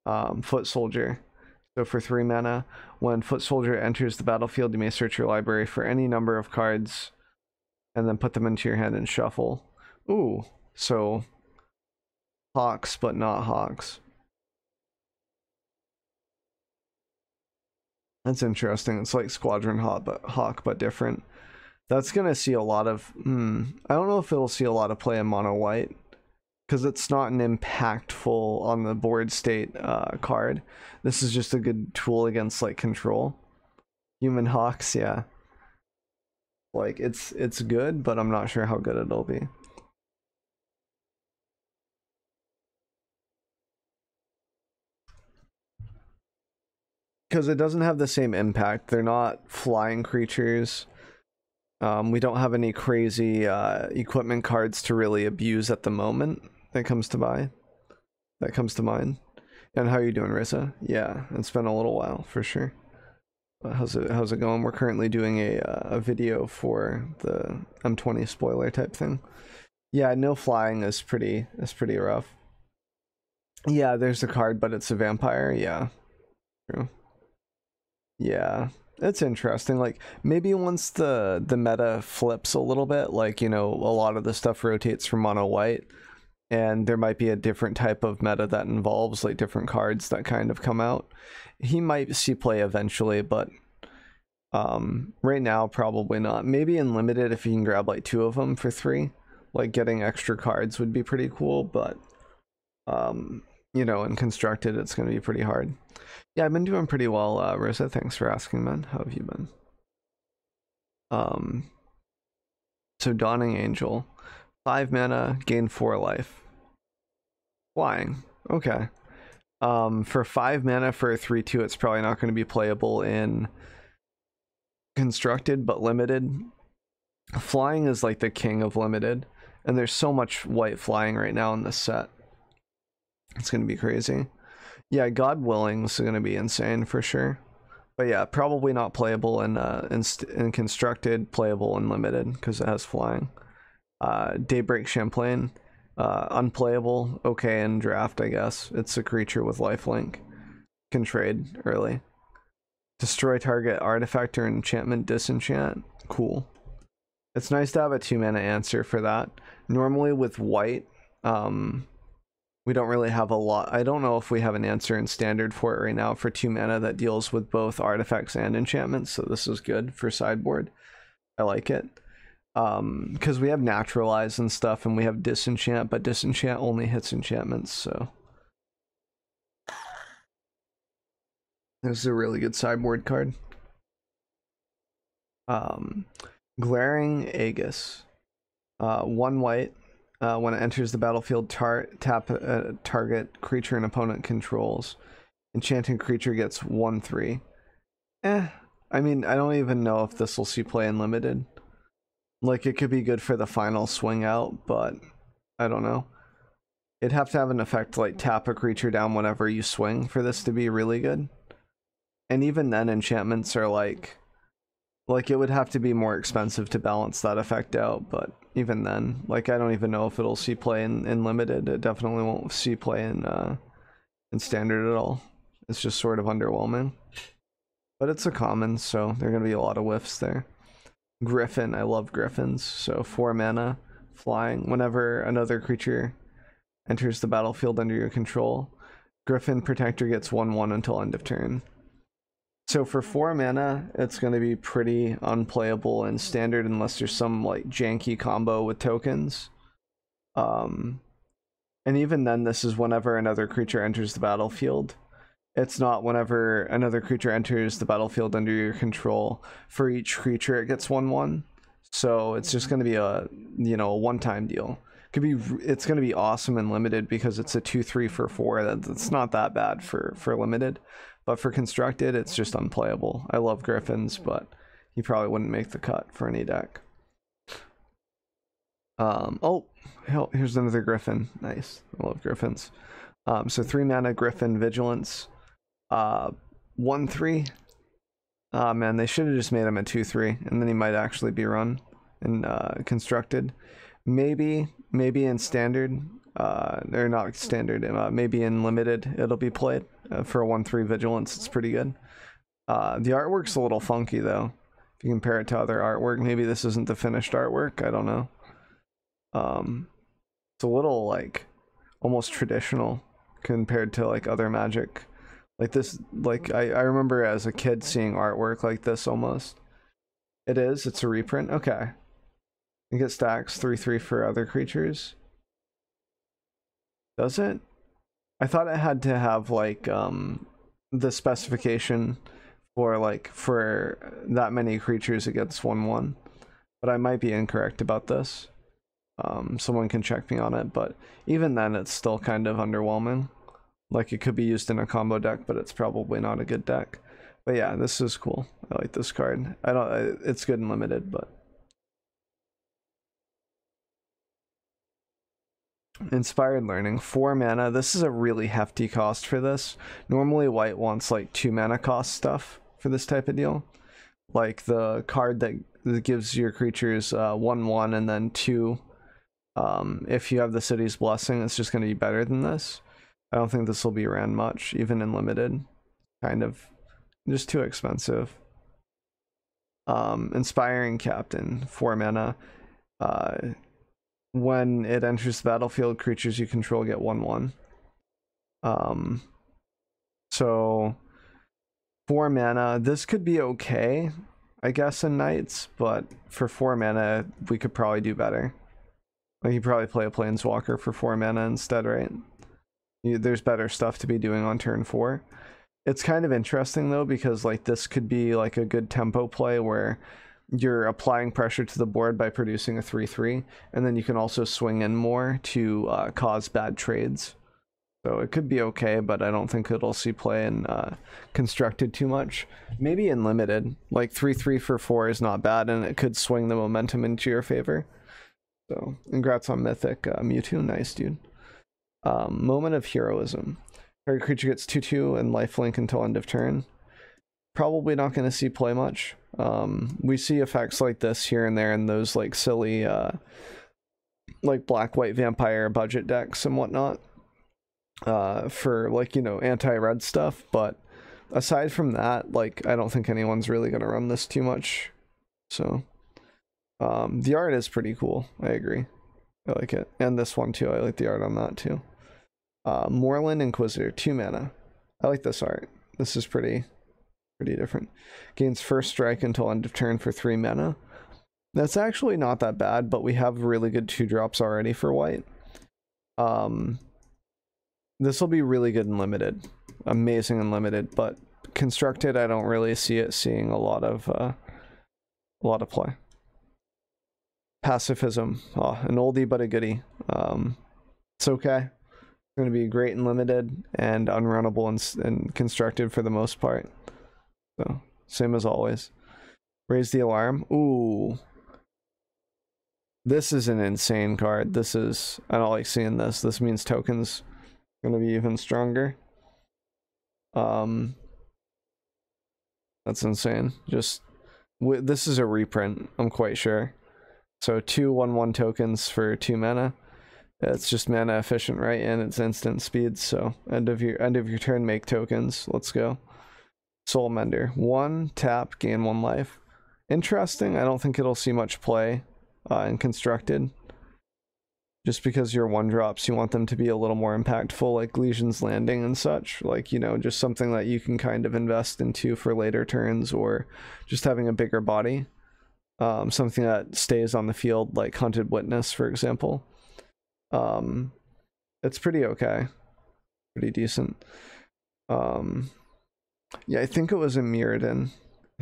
know. Foot Soldier. So for 3 mana, when Foot Soldier enters the battlefield, you may search your library for any number of cards and then put them into your hand and shuffle. Ooh, so Hawks, but not Hawks. That's interesting. It's like Squadron Hawk, but different. That's gonna see a lot of. I don't know if it'll see a lot of play in mono white, because it's not an impactful on the board state card. This is just a good tool against like control. Human Hawks, yeah. Like it's good, but I'm not sure how good it'll be. Because it doesn't have the same impact. They're not flying creatures. We don't have any crazy equipment cards to really abuse at the moment that comes to mind. And how are you doing, Rissa? Yeah, it's been a little while for sure. How's it going? We're currently doing a video for the M20 spoiler type thing. Yeah, no flying is pretty rough. Yeah, there's a card, but it's a vampire. Yeah, true. Yeah, it's interesting. Like maybe once the meta flips a little bit, like, you know, a lot of the stuff rotates from mono white, and there might be a different type of meta that involves like different cards that kind of come out. He might see play eventually, but Right now, probably not. Maybe in limited, if you can grab like 2 of them for 3, like getting extra cards would be pretty cool, but you know, in constructed, it's going to be pretty hard. Yeah, I've been doing pretty well, Rosa. Thanks for asking, man. How have you been? So Dawning Angel, 5 mana, gain 4 life. Flying. Okay. For 5 mana for a 3/2, it's probably not going to be playable in constructed, but limited. Flying is like the king of limited, and there's so much white flying right now in this set. It's going to be crazy. Yeah, God willing is going to be insane for sure. But yeah, probably not playable in constructed, playable in limited because it has flying. Daybreak Champlain, unplayable, okay in draft, I guess. It's a creature with lifelink. Can trade early. Destroy target artifact or enchantment, disenchant. Cool. It's nice to have a 2 mana answer for that. Normally with white, we don't really have a lot. I don't know if we have an answer in standard for it right now for 2 mana that deals with both artifacts and enchantments, so this is good for sideboard. I like it. Because we have naturalize and stuff, and we have disenchant, but disenchant only hits enchantments, so this is a really good sideboard card. Glaring Aegis. 1 white. When it enters the battlefield, tap a target creature an opponent controls. Enchanted creature gets 1/3. I mean, I don't even know if this will see play in limited. Like, it could be good for the final swing out, but I don't know. It'd have to have an effect like tap a creature down whenever you swing for this to be really good. And even then, enchantments are like it would have to be more expensive to balance that effect out, but even then, like, I don't even know if it'll see play in limited. It definitely won't see play in standard at all. It's just sort of underwhelming. But it's a common, so there are going to be a lot of whiffs there. Griffin, I love Griffins. So 4 mana, flying. Whenever another creature enters the battlefield under your control, Griffin Protector gets 1/1 until end of turn. So for 4 mana, it's going to be pretty unplayable in standard unless there's some like janky combo with tokens. And even then, this is whenever another creature enters the battlefield. It's not whenever another creature enters the battlefield under your control. For each creature, it gets 1/1. So it's just going to be a, you know, a one-time deal. It's going to be awesome and limited because it's a 2/3 for 4. That's not that bad for limited. But for constructed, it's just unplayable. I love Griffins, but he probably wouldn't make the cut for any deck. Oh, hell, here's another Griffin. Nice. I love Griffins. So 3 mana Griffin Vigilance. 1/3. Man, they should have just made him a 2/3, and then he might actually be run in constructed. Maybe in standard. They're not standard. Maybe in limited it'll be played for a 1/3 vigilance. It's pretty good. The artwork's a little funky though. If you compare it to other artwork, maybe this isn't the finished artwork. I don't know. It's a little like almost traditional compared to like other Magic. Like this, like I remember as a kid seeing artwork like this almost. It is. It's a reprint. Okay. You get stacks 3/3 for other creatures. Does it? I thought it had to have like the specification for like for that many creatures it gets 1/1, but I might be incorrect about this. Someone can check me on it, but even then it's still kind of underwhelming. Like, it could be used in a combo deck, but it's probably not a good deck. But yeah, this is cool. I like this card. It's good and limited, but Inspired Learning, 4 mana. This is a really hefty cost for this. Normally white wants like 2 mana cost stuff for this type of deal. Like the card that gives your creatures 1/1 and then 2. If you have the City's Blessing, it's just going to be better than this. I don't think this will be ran much, even in limited. Kind of just too expensive. Inspiring Captain, 4 mana. When it enters the battlefield, creatures you control get 1/1. So 4 mana. This could be okay. I guess, in Knights, but for 4 mana, we could probably do better. Like, you probably play a Planeswalker for 4 mana instead, right? There's better stuff to be doing on turn 4. It's kind of interesting, though, because, like, this could be, like, a good tempo play where you're applying pressure to the board by producing a 3/3, and then you can also swing in more to cause bad trades. So it could be okay, but I don't think it'll see play in constructed too much. Maybe in limited. Like 3/3 for 4 is not bad, and it could swing the momentum into your favor. So, congrats on Mythic, Mewtwo. Nice, dude. Moment of Heroism. Every creature gets 2/2 and lifelink until end of turn. Probably not going to see play much. We see effects like this here and there in those like silly like black-white vampire budget decks and whatnot. For like, you know, anti-red stuff, but aside from that, like, I don't think anyone's really gonna run this too much. So the art is pretty cool. I agree. I like it. And this one too. I like the art on that too. Moreland Inquisitor, 2 mana. I like this art. This is pretty different. Gains first strike until end of turn for 3 mana. That's actually not that bad, but we have really good 2-drops already for white. This will be really good in limited. Amazing in limited, but constructed, I don't really see it seeing a lot of play. Pacifism. Oh, an oldie but a goodie. It's okay. It's going to be great in limited and unrunnable and constructed for the most part. So, same as always. Raise the alarm. Ooh. This is an insane card. This is... I don't like seeing this. This means tokens going to be even stronger. That's insane. Just... this is a reprint, I'm quite sure. So 2 1/1 tokens for 2 mana. It's just mana efficient, right? And it's instant speed. So end of your turn, make tokens. Let's go. Soul Mender. 1 tap, gain 1 life. Interesting. I don't think it'll see much play in constructed. Just because your 1-drops, you want them to be a little more impactful, like Legion's Landing and such. Like, you know, just something that you can kind of invest into for later turns, or just having a bigger body. Something that stays on the field, like Hunted Witness, for example. It's pretty okay. Pretty decent. Yeah, I think it was a Mirrodin.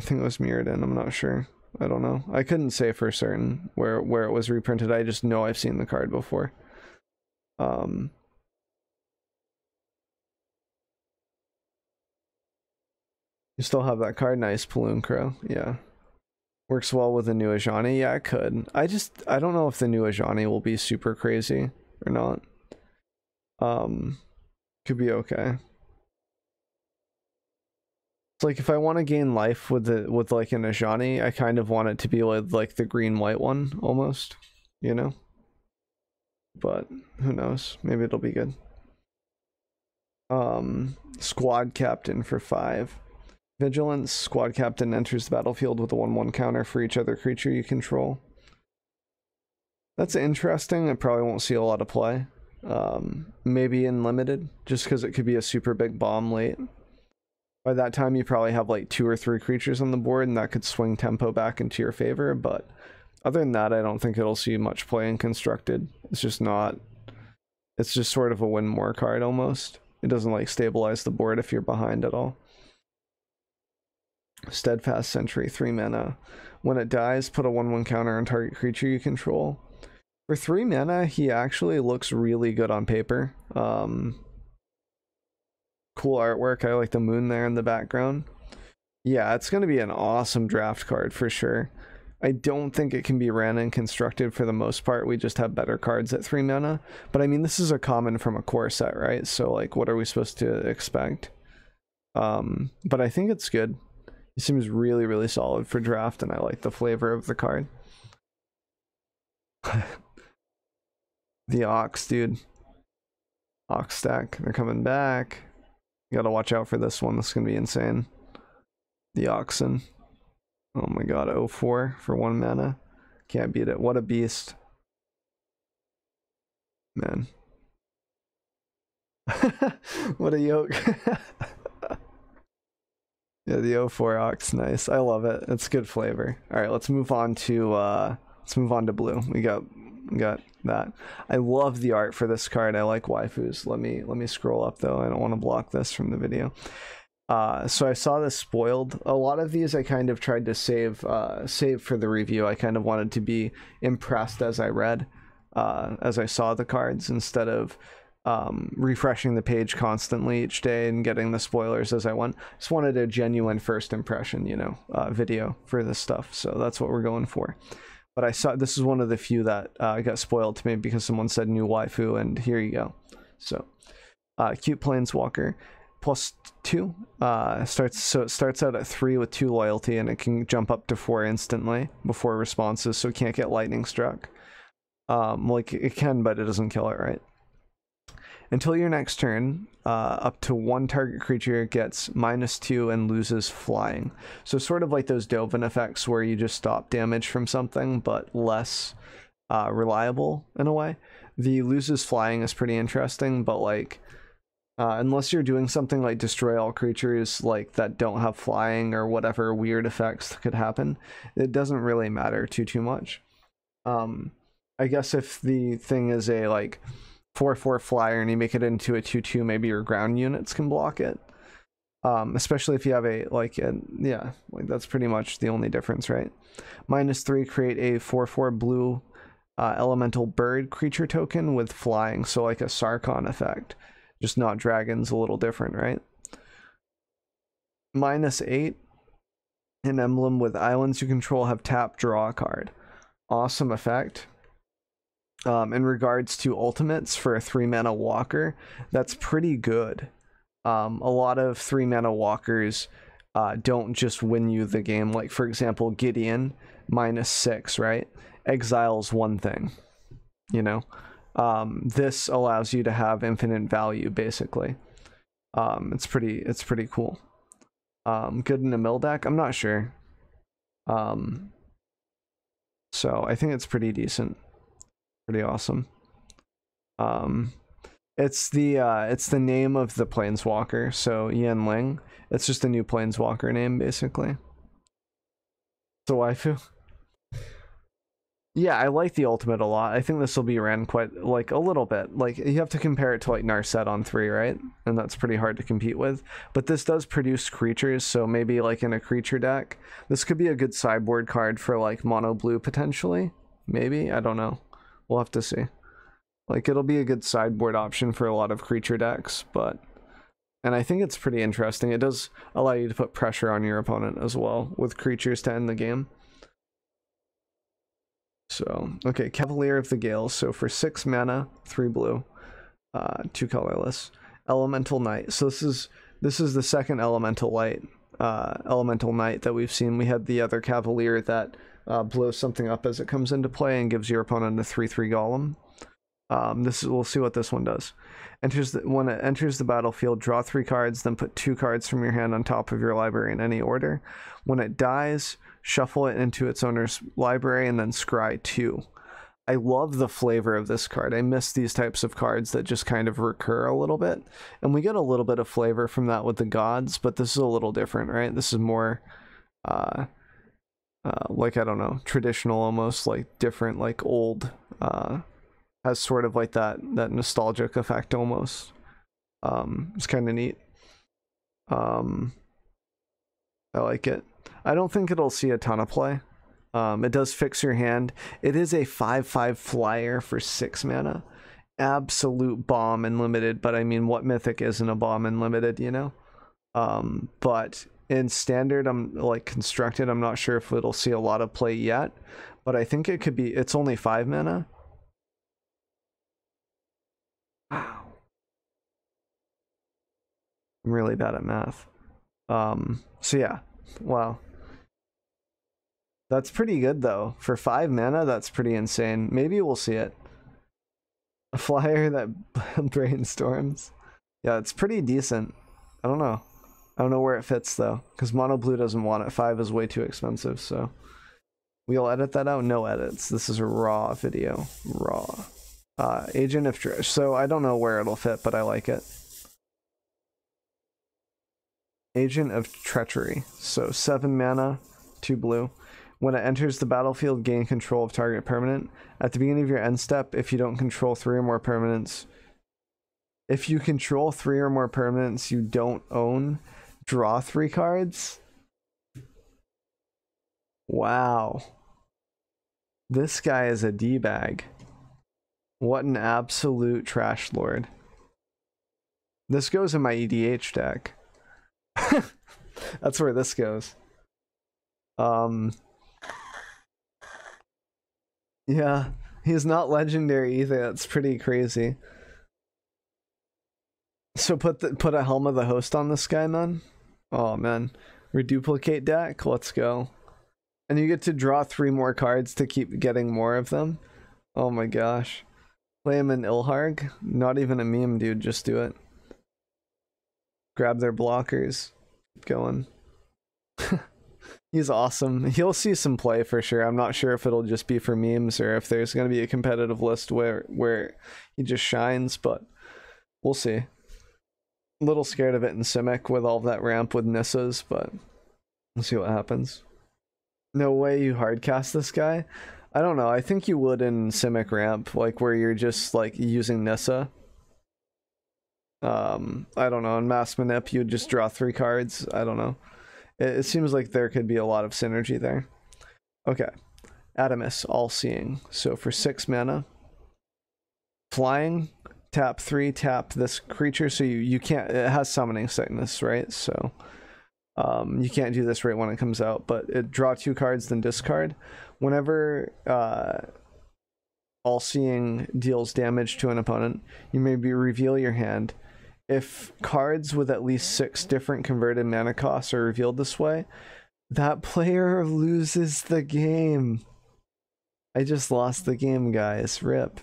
I'm not sure. I don't know. I couldn't say for certain where it was reprinted. I just know I've seen the card before. You still have that card. Nice, Paloon Crow. Yeah. Works well with the new Ajani. Yeah, it could. I don't know if the new Ajani will be super crazy or not. Could be okay. It's like if I want to gain life with like an Ajani, I kind of want it to be with like the green-white one almost, you know? But who knows? Maybe it'll be good. Squad Captain for 5. Vigilance. Squad Captain enters the battlefield with a 1/1 counter for each other creature you control. That's interesting. I probably won't see a lot of play. Maybe in limited, just because it could be a super big bomb late. By that time, you probably have like 2 or 3 creatures on the board, and that could swing tempo back into your favor. But other than that, I don't think it'll see much play in constructed. It's just not. It's just sort of a win more card almost. It doesn't like stabilize the board if you're behind at all. Steadfast Sentry, 3 mana. When it dies, put a 1/1 counter on target creature you control. For 3 mana, he actually looks really good on paper. Cool artwork. I like the moon there in the background. Yeah, it's going to be an awesome draft card for sure. I don't think it can be ran and constructed for the most part. We just have better cards at 3 mana. But I mean, this is a common from a core set, right? So like, what are we supposed to expect? But I think it's good. It seems really, really solid for draft, and I like the flavor of the card. The Ox, dude. Ox stack. They're coming back. You gotta watch out for this one. This is gonna be insane. The Oxen. Oh my god, 0/4 for 1 mana. Can't beat it. What a beast. Man. What a yoke. Yeah, the O4 Ox, nice. I love it. It's good flavor. All right, let's move on to blue. We got that. I love the art for this card. I like waifus. Let me scroll up though. I don't want to block this from the video. So I saw this spoiled. A lot of these I kind of tried to save for the review. I kind of wanted to be impressed as I read, as I saw the cards, instead of refreshing the page constantly each day and getting the spoilers as I went. Just wanted a genuine first impression, you know, video for this stuff. So that's what we're going for. But I saw this is one of the few that got spoiled to me because someone said new waifu, and here you go. So cute planeswalker. +2 it starts out at 3 with 2 loyalty, and it can jump up to 4 instantly before responses, so it can't get lightning struck. Like it can, but it doesn't kill it, right? Until your next turn, up to 1 target creature gets -2 and loses flying. So sort of like those Dovin effects where you just stop damage from something, but less reliable in a way. The loses flying is pretty interesting, but like unless you're doing something like destroy all creatures like that don't have flying or whatever weird effects could happen, it doesn't really matter too much. I guess if the thing is a like 4/4 flyer and you make it into a 2/2, maybe your ground units can block it. Especially if you have a yeah, like that's pretty much the only difference, right? -3, create a 4/4 blue elemental bird creature token with flying, so like a Sarkon effect, just not dragons, a little different, right? -8, an emblem with islands you control have tap, draw a card. Awesome effect. In regards to ultimates for a 3-mana walker, that's pretty good. A lot of 3-mana walkers don't just win you the game. Like, for example, Gideon, -6, right? Exiles one thing, you know? This allows you to have infinite value, basically. It's pretty cool. Good in a mill deck? I'm not sure. So I think it's pretty decent. Pretty awesome. It's the name of the planeswalker, so Yan Ling. It's just a new planeswalker name, basically. So waifu. Yeah, I like the ultimate a lot. I think this will be ran quite like a little bit. Like you have to compare it to like Narset on 3, right? And that's pretty hard to compete with. But this does produce creatures, so maybe like in a creature deck, this could be a good sideboard card for like mono blue potentially. Maybe, I don't know. We'll have to see. Like it'll be a good sideboard option for a lot of creature decks, and I think it's pretty interesting. It does allow you to put pressure on your opponent as well with creatures to end the game. So, okay, Cavalier of the Gales. So for 6 mana, 3 blue, 2 colorless. Elemental Knight. So this is the second Elemental Knight that we've seen. We had the other Cavalier that blows something up as it comes into play and gives your opponent a 3/3 golem. We'll see what this one does. When it enters the battlefield, draw 3 cards, then put 2 cards from your hand on top of your library in any order. When it dies, shuffle it into its owner's library and then scry 2. I love the flavor of this card. I miss these types of cards that just kind of recur a little bit, and we get a little bit of flavor from that with the gods, but this is a little different, right? This is more like, I don't know, traditional, almost like different, like old, has sort of like that nostalgic effect almost. It's kind of neat. I like it. I don't think it'll see a ton of play. It does fix your hand. It is a 5/5 flyer for 6 mana. Absolute bomb in limited, but I mean, what mythic isn't a bomb in limited, you know? But in standard, I'm like constructed, I'm not sure if it'll see a lot of play yet, but I think it could be. It's only 5 mana. Wow. I'm really bad at math. So yeah, wow. That's pretty good though. For 5 mana, that's pretty insane. Maybe we'll see it. A flyer that brainstorms. Yeah, it's pretty decent. I don't know. I don't know where it fits though, because mono blue doesn't want it. 5 is way too expensive, so we'll edit that out. No edits. This is a raw video. Raw. Agent of Trish. So I don't know where it'll fit, but I like it. Agent of Treachery. So 7 mana, 2 blue. When it enters the battlefield, gain control of target permanent. At the beginning of your end step, if you don't control 3 or more permanents, if you control 3 or more permanents you don't own, draw 3 cards. Wow. This guy is a D-bag. What an absolute trash lord. This goes in my EDH deck. That's where this goes. Yeah, he's not legendary either. That's pretty crazy. So put a Helm of the Host on this guy, man. Oh man, reduplicate deck. Let's go. And you get to draw 3 more cards to keep getting more of them. Oh my gosh. Play him in Ilharg. Not even a meme, dude. Just do it. Grab their blockers. Keep going. He's awesome. He'll see some play for sure. I'm not sure if it'll just be for memes or if there's going to be a competitive list where he just shines, but we'll see. A little scared of it in Simic with all of that ramp with Nissas, but we'll see what happens. No way you hardcast this guy? I don't know. I think you would in Simic ramp, like where you're just like using Nissa. I don't know. In Mass Manip, you'd just draw 3 cards. I don't know. It seems like there could be a lot of synergy there. Okay. Adamus, All-Seeing. So for 6 mana, flying, tap 3, tap this creature. So you can't, it has Summoning Sickness, right? So you can't do this right when it comes out, but it draw 2 cards, then discard. Whenever All-Seeing deals damage to an opponent, you may reveal your hand. If cards with at least 6 different converted mana costs are revealed this way, that player loses the game. I just lost the game, guys. RIP.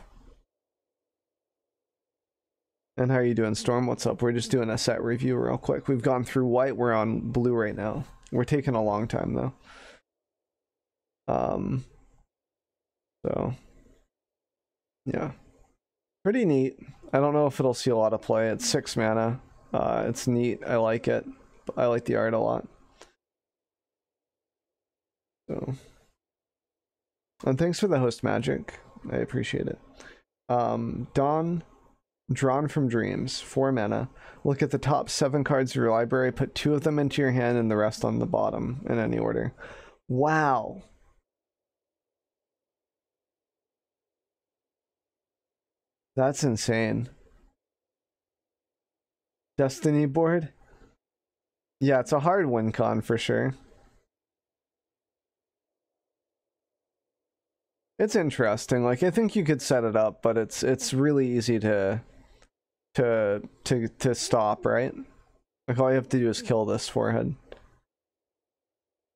And how are you doing, Storm? What's up? We're just doing a set review real quick. We've gone through white. We're on blue right now. We're taking a long time, though. So, yeah. Pretty neat. I don't know if it'll see a lot of play. It's 6 mana. It's neat. I like it. I like the art a lot. So, and thanks for the host magic. I appreciate it. Dawn, Drawn from Dreams, 4 mana. Look at the top 7 cards of your library. Put 2 of them into your hand and the rest on the bottom in any order. Wow. That's insane. Destiny board? Yeah, it's a hard win con for sure. It's interesting. Like, I think you could set it up, but it's really easy to stop, right? Like, all you have to do is kill this forehead.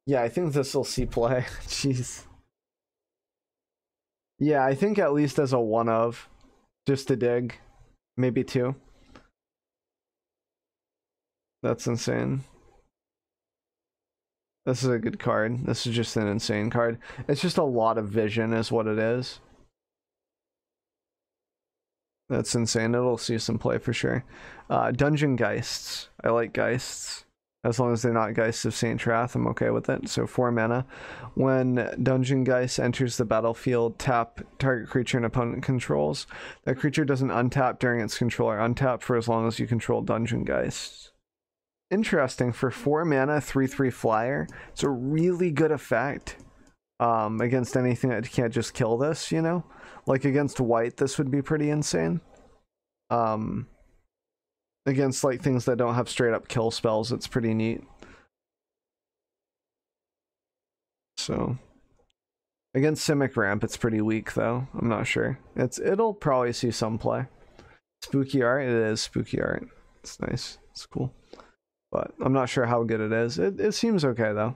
Yeah, I think this will see play. Jeez. Yeah, I think at least as a one of. Just to dig. Maybe 2. That's insane. This is a good card. This is just an insane card. It's just a lot of vision is what it is. That's insane. It'll see some play for sure. Dungeon Geists. I like Geists. As long as they're not Geists of Saint Trath, I'm okay with it. So 4 mana. When Dungeon Geist enters the battlefield, tap target creature and opponent controls. That creature doesn't untap during its control or untap for as long as you control Dungeon Geist. Interesting. For 4 mana, 3/3 flyer. It's a really good effect against anything that can't just kill this, you know? Like against white, this would be pretty insane. Against like things that don't have straight up kill spells, it's pretty neat. So against Simic Ramp, it's pretty weak though. I'm not sure. It'll probably see some play. Spooky art, it is spooky art. It's nice. It's cool. But I'm not sure how good it is. It seems okay though.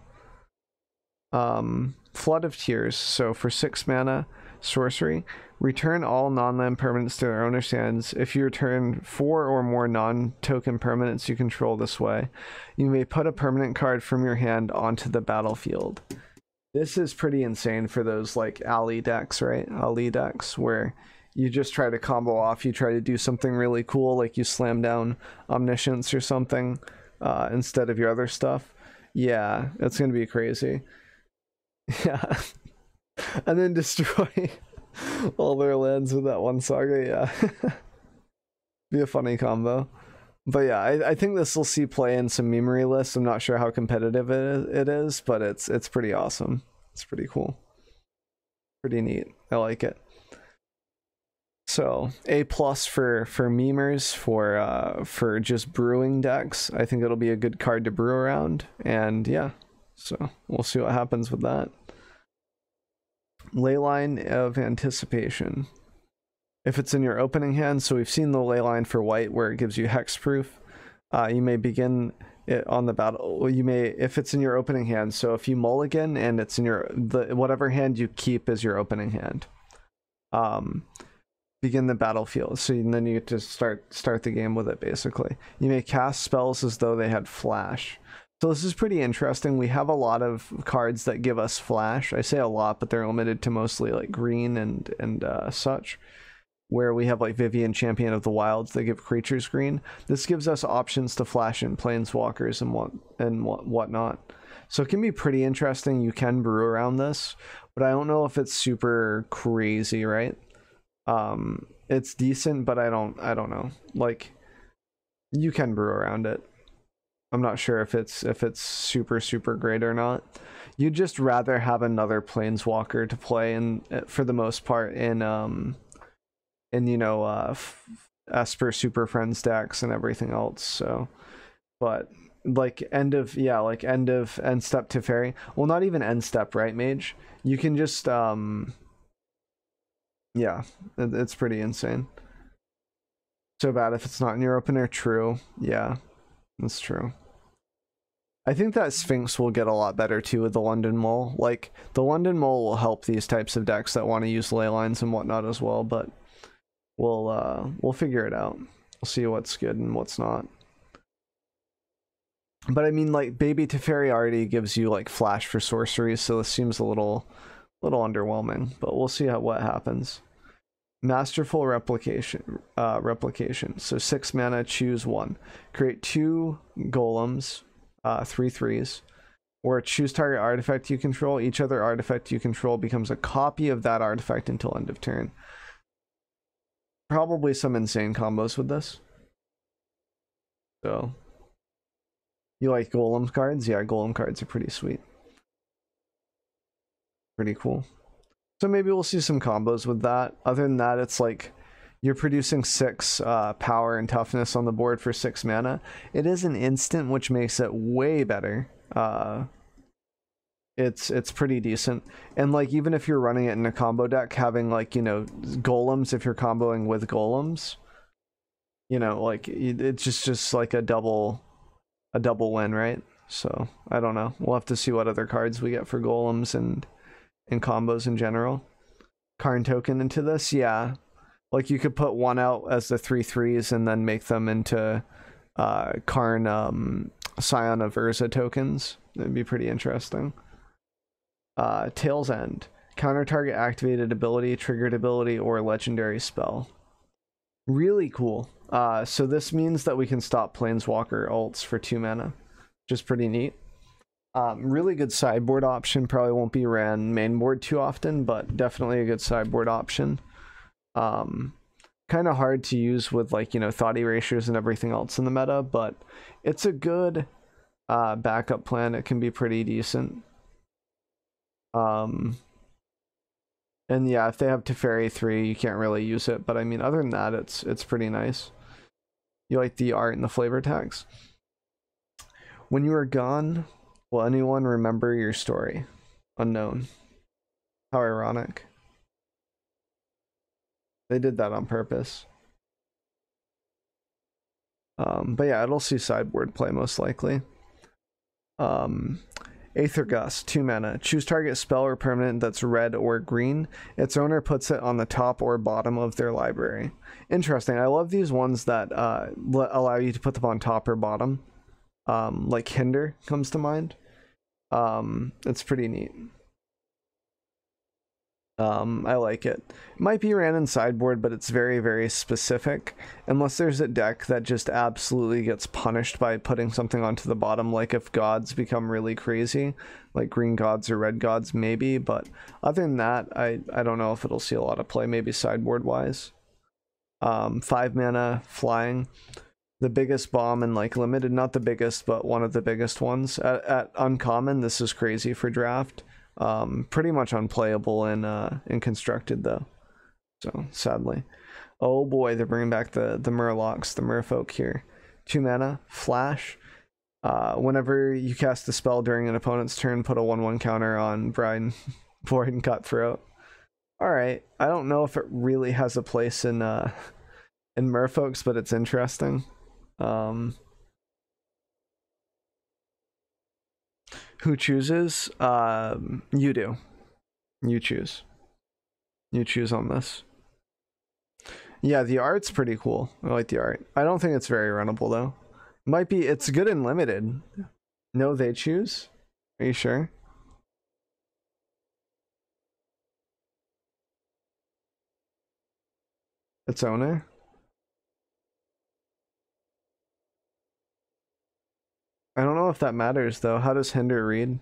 Flood of Tears. So for 6 mana, sorcery, return all non-land permanents to their owner's hands. If you return 4 or more non-token permanents you control this way, you may put a permanent card from your hand onto the battlefield. This is pretty insane for those like Ali decks, right? Ali decks where you just try to combo off, you try to do something really cool, like you slam down Omniscience or something. instead of your other stuff. Yeah, it's gonna be crazy. Yeah. And then destroy all their lands with that one saga, yeah. Be a funny combo. But yeah, I think this will see play in some memory lists. I'm not sure how competitive it is, but it's pretty awesome. It's pretty cool. Pretty neat. I like it. So A+ for memers for just brewing decks. I think it'll be a good card to brew around, and yeah, so we'll see what happens with that. Leyline of Anticipation. If it's in your opening hand, so we've seen the Leyline for white where it gives you hexproof. You may begin it on the battle. You may, if it's in your opening hand. So if you mulligan and it's in whatever hand you keep as your opening hand. Begin the battlefield, so then you get to start the game with it. Basically, you may cast spells as though they had flash. So this is pretty interesting. We have a lot of cards that give us flash. I say a lot, but they're limited to mostly like green and such, where we have like Vivian, Champion of the Wilds, that give creatures green. This gives us options to flash in planeswalkers and whatnot. So it can be pretty interesting. You can brew around this, but I don't know if it's super crazy, right? It's decent, but I don't know. Like, you can brew around it. I'm not sure if it's super great or not. You'd just rather have another planeswalker to play in, for the most part, in you know, Esper Super Friends decks and everything else. So, but like end step Teferi. Well, not even end step, right, Mage? You can just yeah, it's pretty insane. So bad if it's not in your opener. True. Yeah, that's true. I think that Sphinx will get a lot better too with the London Mole. Like, the London Mole will help these types of decks that want to use ley lines and whatnot as well, but we'll figure it out. We'll see what's good and what's not. But I mean, like, Baby Teferi already gives you like flash for sorceries, so this seems a little underwhelming, but we'll see what happens. Masterful Replication. So 6 mana, choose one. Create 2 golems, 3/3s, or choose target artifact you control. Each other artifact you control becomes a copy of that artifact until end of turn. Probably some insane combos with this. So, you like golem cards? Yeah, golem cards are pretty sweet. Pretty cool. So maybe we'll see some combos with that. Other than that, it's like you're producing 6 power and toughness on the board for 6 mana. It is an instant, which makes it way better. It's pretty decent. And like, even if you're running it in a combo deck, having like, you know, golems, if you're comboing with golems, you know, like, it's just like a double win, right? So I don't know. We'll have to see what other cards we get for golems and combos in general. Karn token into this, yeah. Like, you could put one out as the 3/3s and then make them into Karn Scion of Urza tokens. That'd be pretty interesting. Tail's End. Counter target activated ability, triggered ability, or legendary spell. Really cool. So this means that we can stop Planeswalker ults for 2 mana. Just pretty neat. Really good sideboard option. Probably won't be ran main board too often, but definitely a good sideboard option. Kind of hard to use with, like, you know, thought erasures and everything else in the meta, but it's a good backup plan. It can be pretty decent. And yeah, if they have Teferi 3, you can't really use it, but I mean, other than that, it's pretty nice. You like the art and the flavor tags? When you are gone, will anyone remember your story? Unknown. How ironic. They did that on purpose. But yeah, it'll see sideboard play most likely. Aether Gust, 2 mana. Choose target spell or permanent that's red or green. Its owner puts it on the top or bottom of their library. Interesting. I love these ones that allow you to put them on top or bottom. Like Hinder comes to mind. It's pretty neat. I like it. It might be ran in sideboard, but it's very, very specific. Unless there's a deck that just absolutely gets punished by putting something onto the bottom, like if gods become really crazy, like green gods or red gods, maybe. But other than that, I don't know if it'll see a lot of play, maybe sideboard-wise. 5 mana, flying. The biggest bomb in like limited, not the biggest, but one of the biggest ones. At uncommon, this is crazy for draft. Pretty much unplayable in constructed though. So sadly, oh boy, they're bringing back the Murlocs, the Merfolk here. 2 mana, flash. Whenever you cast a spell during an opponent's turn, put a 1/1 counter on Brine, Void, and Cutthroat. All right, I don't know if it really has a place in Merfolks, but it's interesting. Who chooses? You do. You choose. You choose on this. Yeah, the art's pretty cool. I like the art. I don't think it's very runnable though. Might be. It's good and limited. No, they choose. Are you sure? Its owner. I don't know if that matters though. How does Hinder read?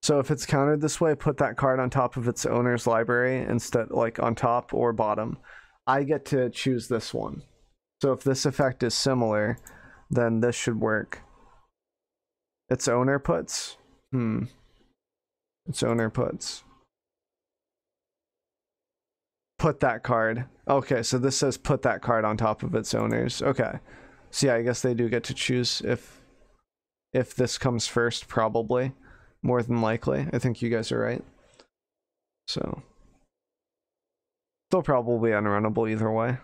So if it's countered this way, put that card on top of its owner's library instead, like on top or bottom. I get to choose this one. So if this effect is similar, then this should work. Its owner puts? Its owner puts. Put that card. Okay, so this says put that card on top of its owners. Okay. So yeah, I guess they do get to choose if this comes first, probably. More than likely. I think you guys are right. So still probably unrunnable either way.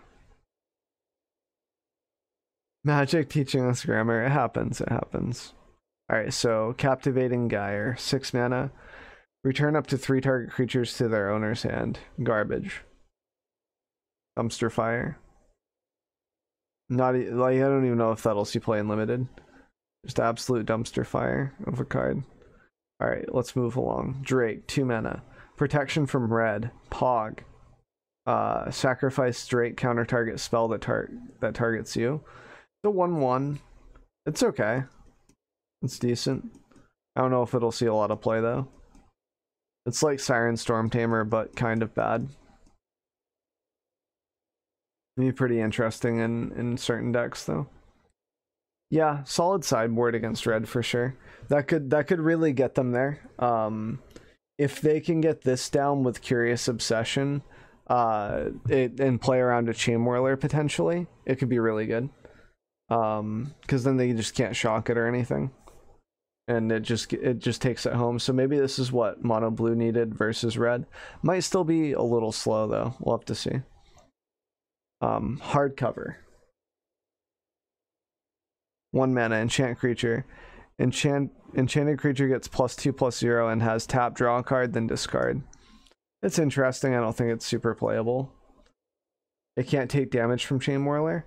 Magic teaching us grammar. It happens. It happens. Alright, so Captivating Gyre. 6 mana. Return up to 3 target creatures to their owner's hand. Garbage. Dumpster fire. Not like I don't even know if that'll see play in limited. Just absolute dumpster fire of a card. Alright, let's move along. Drake, 2 mana. Protection from red. Pog. Sacrifice Drake, counter target spell that targets you. The 1/1. It's okay. It's decent. I don't know if it'll see a lot of play though. It's like Siren Storm Tamer, but kind of bad. Be pretty interesting in certain decks though. Yeah, solid sideboard against red for sure. That could really get them there. If they can get this down with Curious Obsession, and play around a Chain Whirler potentially, it could be really good. Because then they just can't shock it or anything, and it just takes it home. So maybe this is what mono blue needed versus red. Might still be a little slow though. We'll have to see. Hardcover. 1 mana, enchant creature. Enchanted creature gets +2/+0 and has tap, draw a card, then discard. It's interesting. I don't think it's super playable. It can't take damage from Chain Whirler.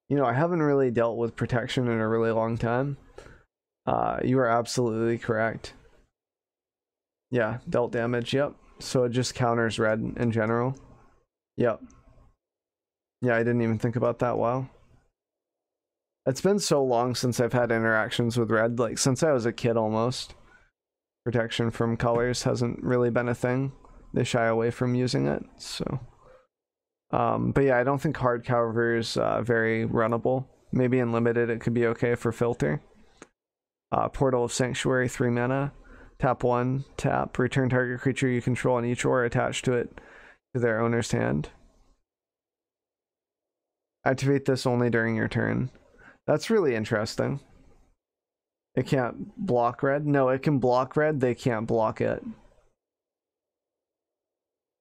You know, I haven't really dealt with protection in a really long time. You are absolutely correct. Yeah, dealt damage, yep. So it just counters red in general. Yep. Yeah, I didn't even think about that. Wow. It's been so long since I've had interactions with red, like since I was a kid almost. Protection from colors hasn't really been a thing. They shy away from using it, so. But yeah, I don't think hardcover is very runnable. Maybe in limited it could be okay for filter. Portal of Sanctuary, 3 mana. Tap 1, tap, return target creature you control on each aura attached to it to their owner's hand. Activate this only during your turn. That's really interesting. It can't block red? No, it can block red, they can't block it.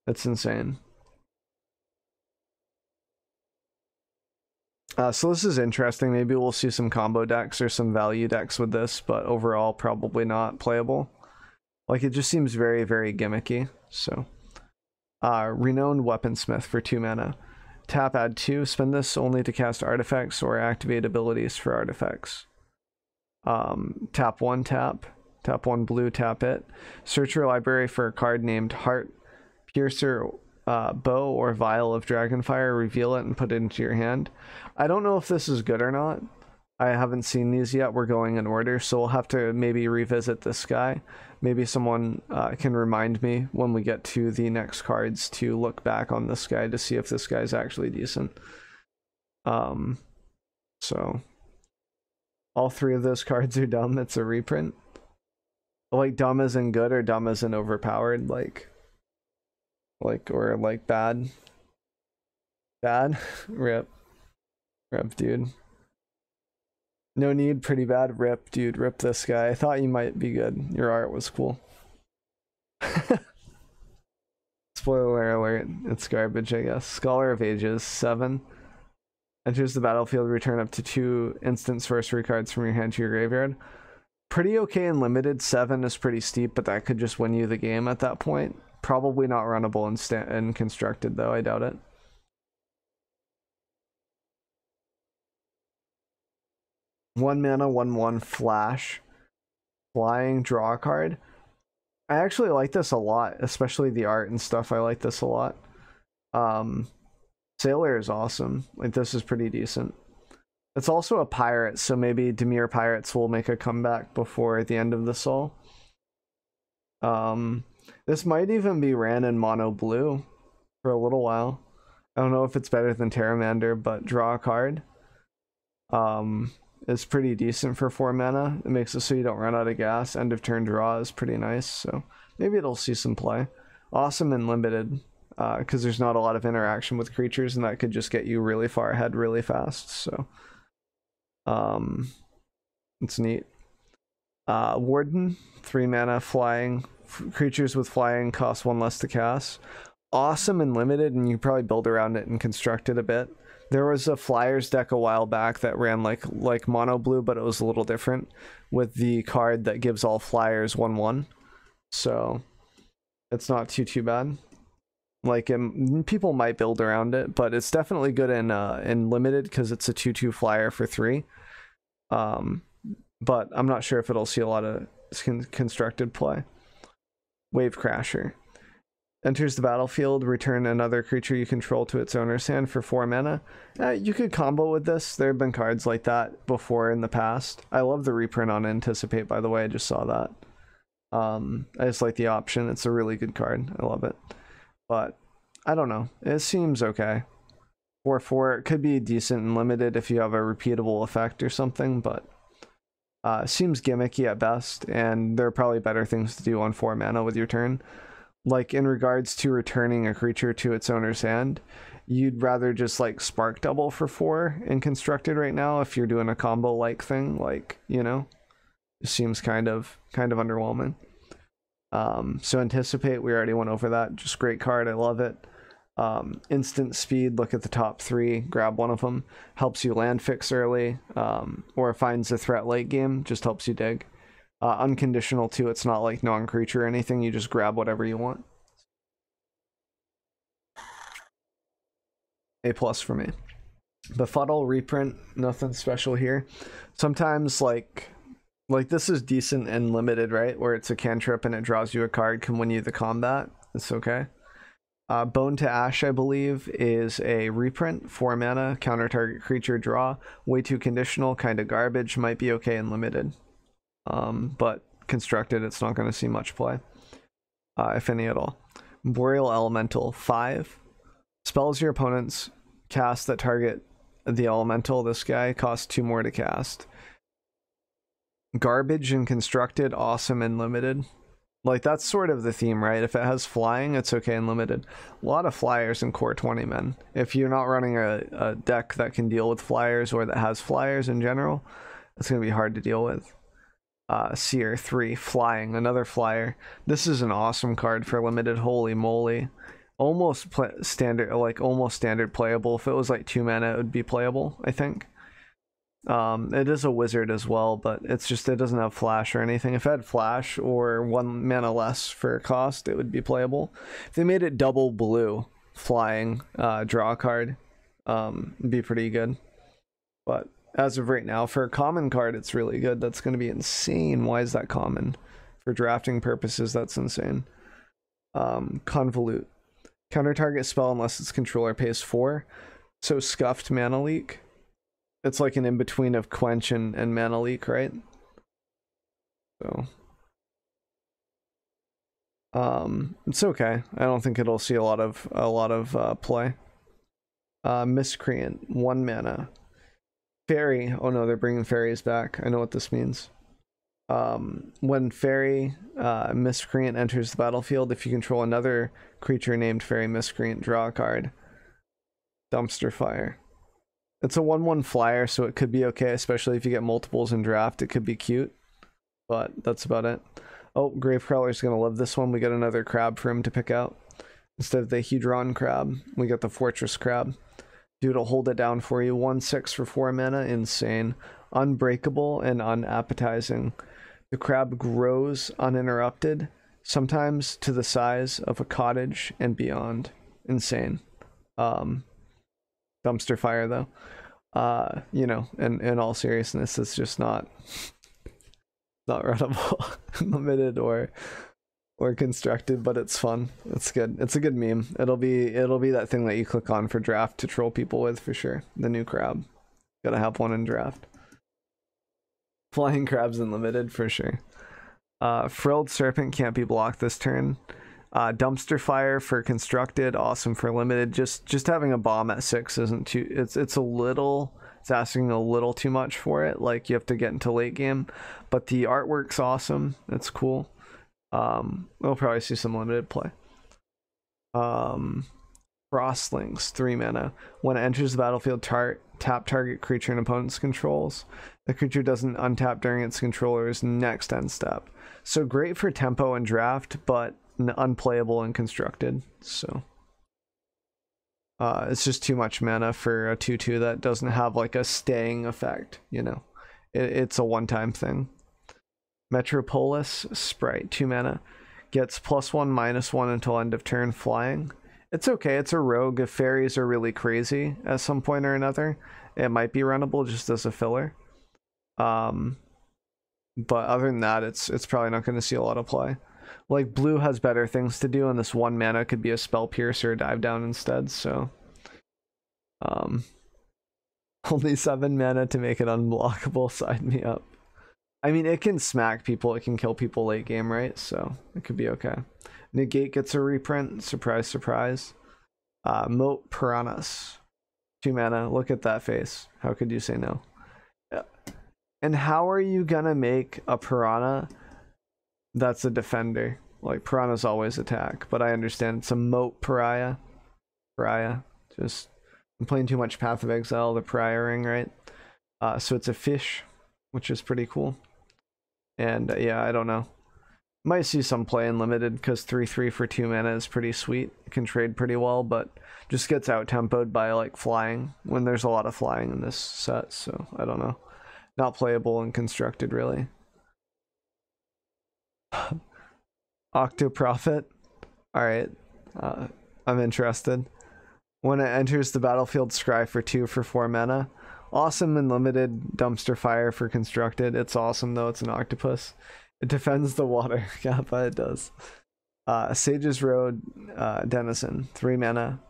That's insane. So this is interesting. Maybe we'll see some combo decks or some value decks with this, but overall probably not playable. Like, it just seems very, very gimmicky. So, Renowned Weaponsmith for 2 mana. tap, add 2. Spend this only to cast artifacts or activate abilities for artifacts. Tap 1, tap 1 blue, tap it. Search your library for a card named Heart Piercer, Bow, or Vial of Dragonfire. Reveal it and put it into your hand. I don't know if this is good or not. I haven't seen these yet. We're going in order, so we'll have to maybe revisit this guy. Maybe someone can remind me when we get to the next cards to look back on this guy to see if this guy's actually decent. So all 3 of those cards are dumb. It's a reprint. Like dumb as in good or dumb as in overpowered, like or like bad. Rip, dude. No need, pretty bad. Rip, dude. Rip this guy. I thought you might be good. Your art was cool. Spoiler alert, it's garbage, I guess. Scholar of Ages, 7. Enters the battlefield, return up to 2 instant sorcery cards from your hand to your graveyard. Pretty okay in limited. 7 is pretty steep, but that could just win you the game at that point. Probably not runnable in constructed, though. I doubt it. One mana, 1/1 flash. Flying, draw a card. I actually like this a lot, especially the art and stuff. I like this a lot. Sailor is awesome. Like, this is pretty decent. It's also a pirate, so maybe Dimir Pirates will make a comeback before the end of the Sol. This might even be ran in mono blue for a little while. I don't know if it's better than Terramander, but draw a card. Is pretty decent for 4 mana. It makes it so you don't run out of gas. End of turn draw is pretty nice, so maybe it'll see some play. Awesome and limited, because there's not a lot of interaction with creatures, and that could just get you really far ahead really fast, so it's neat. Warden, 3 mana, flying. Creatures with flying cost 1 less to cast. Awesome and limited, and you probably build around it and construct it a bit. There was a Flyers deck a while back that ran like mono blue, but it was a little different with the card that gives all Flyers 1/1. So it's not too bad. Like, people might build around it, but it's definitely good in limited because it's a 2/2 flyer for 3. But I'm not sure if it'll see a lot of constructed play. Wave Crasher. Enters the battlefield, return another creature you control to its owner's hand for 4 mana. You could combo with this. There have been cards like that before in the past. I love the reprint on Anticipate, by the way. I just saw that. I just like the option. It's a really good card. I love it. But I don't know. It seems okay. 4/4, it could be decent and limited if you have a repeatable effect or something, but seems gimmicky at best, and there are probably better things to do on 4 mana with your turn. Like, in regards to returning a creature to its owner's hand, you'd rather just like spark double for 4 in constructed right now if you're doing a combo like thing, like, you know, it seems kind of underwhelming. So Anticipate, we already went over that. Just great card. I love it. Instant speed, look at the top 3, grab one of them. Helps you land fix early, or finds a threat late game, just helps you dig. Unconditional too, it's not like non-creature or anything, you just grab whatever you want. A+ for me. Befuddle, reprint, nothing special here. Sometimes like this is decent and limited, right? Where it's a cantrip and it draws you a card, can win you the combat. It's okay. Bone to Ash, I believe, is a reprint, 4 mana, counter target creature, draw. Way too conditional, kind of garbage, might be okay and limited. But constructed, it's not going to see much play, if any at all. Boreal Elemental, 5. Spells your opponents cast that target the elemental. This guy costs 2 more to cast. Garbage and constructed, awesome and limited. Like, that's sort of the theme, right? If it has flying, it's okay and limited. A lot of flyers in core 20, men. If you're not running a deck that can deal with flyers or that has flyers in general, it's going to be hard to deal with. Seer, 3, flying, another flyer. This is an awesome card for limited, holy moly. Almost standard playable. If it was like 2 mana, it would be playable, I think. It is a wizard as well, but it's just, it doesn't have flash or anything. If it had flash or 1 mana less for cost, it would be playable. If they made it double blue, flying, draw a card, Be pretty good. But as of right now, for a common card, it's really good. That's going to be insane. Why is that common? For drafting purposes, that's insane. Convolute. Counter target spell unless its controller pays 4. So Scuffed Mana Leak. It's like an in-between of Quench and Mana Leak, right? So it's okay. I don't think it'll see a lot of play. Miscreant, 1 mana. Fairy. Oh no, they're bringing fairies back. I know what this means. When Fairy Miscreant enters the battlefield, if you control another creature named Fairy Miscreant, draw a card. Dumpster Fire. It's a 1/1 flyer, so it could be okay, especially if you get multiples in draft. It could be cute, but that's about it. Oh, Gravecrawler's gonna love this one. We got another crab for him to pick out. Instead of the Hedron crab, we got the Fortress crab. Dude will hold it down for you. 1/6 for 4 mana. Insane. Unbreakable and unappetizing. The crab grows uninterrupted, sometimes to the size of a cottage and beyond. Insane. Dumpster fire though. You know, in all seriousness, it's just not runnable, limited or constructed, but it's fun. It's good. It's a good meme. It'll be that thing that you click on for draft to troll people with for sure. The new crab. Gotta have one in draft. Flying crabs in limited for sure. Frilled Serpent can't be blocked this turn. Dumpster Fire for constructed, awesome for limited. Just having a bomb at 6 isn't too. It's asking a little too much for it. Like you have to get into late game, but the artwork's awesome. It's cool. We'll probably see some limited play. Frostlings, 3 mana. When it enters the battlefield, tap target creature and opponent's controls. The creature doesn't untap during its controller's next end step. So great for tempo and draft, but unplayable and constructed. So it's just too much mana for a 2/2 that doesn't have like a staying effect, you know. It's a one-time thing. Metropolis Sprite, 2 mana. Gets +1/-1 until end of turn, flying. It's okay, it's a rogue. If fairies are really crazy at some point or another, it might be runnable just as a filler. But other than that, it's probably not going to see a lot of play. Like blue has better things to do, and this 1 mana could be a spell piercer or dive down instead, so only 7 mana to make it unblockable. Sign me up. I mean, it can smack people, it can kill people late game, right? So it could be okay. Negate gets a reprint. Surprise, surprise. Moat Piranhas, 2 mana. Look at that face. How could you say no? Yeah. And how are you gonna make a piranha that's a defender? Like, piranhas always attack, but I understand it's a moat pariah. Just, I'm playing too much Path of Exile, the pariah ring, right? So it's a fish, which is pretty cool. And yeah, I don't know. Might see some play in limited because 3/3 for 2 mana is pretty sweet. It can trade pretty well, but just gets out tempoed by like flying when there's a lot of flying in this set. So I don't know. Not playable and constructed really. Octoprofit. Alright. I'm interested. When it enters the battlefield, scry for 2 for 4 mana. Awesome and limited. Dumpster Fire for constructed. It's awesome though, it's an octopus. It defends the water. Yeah, but it does. Sage's Road, Denizen, 3 mana.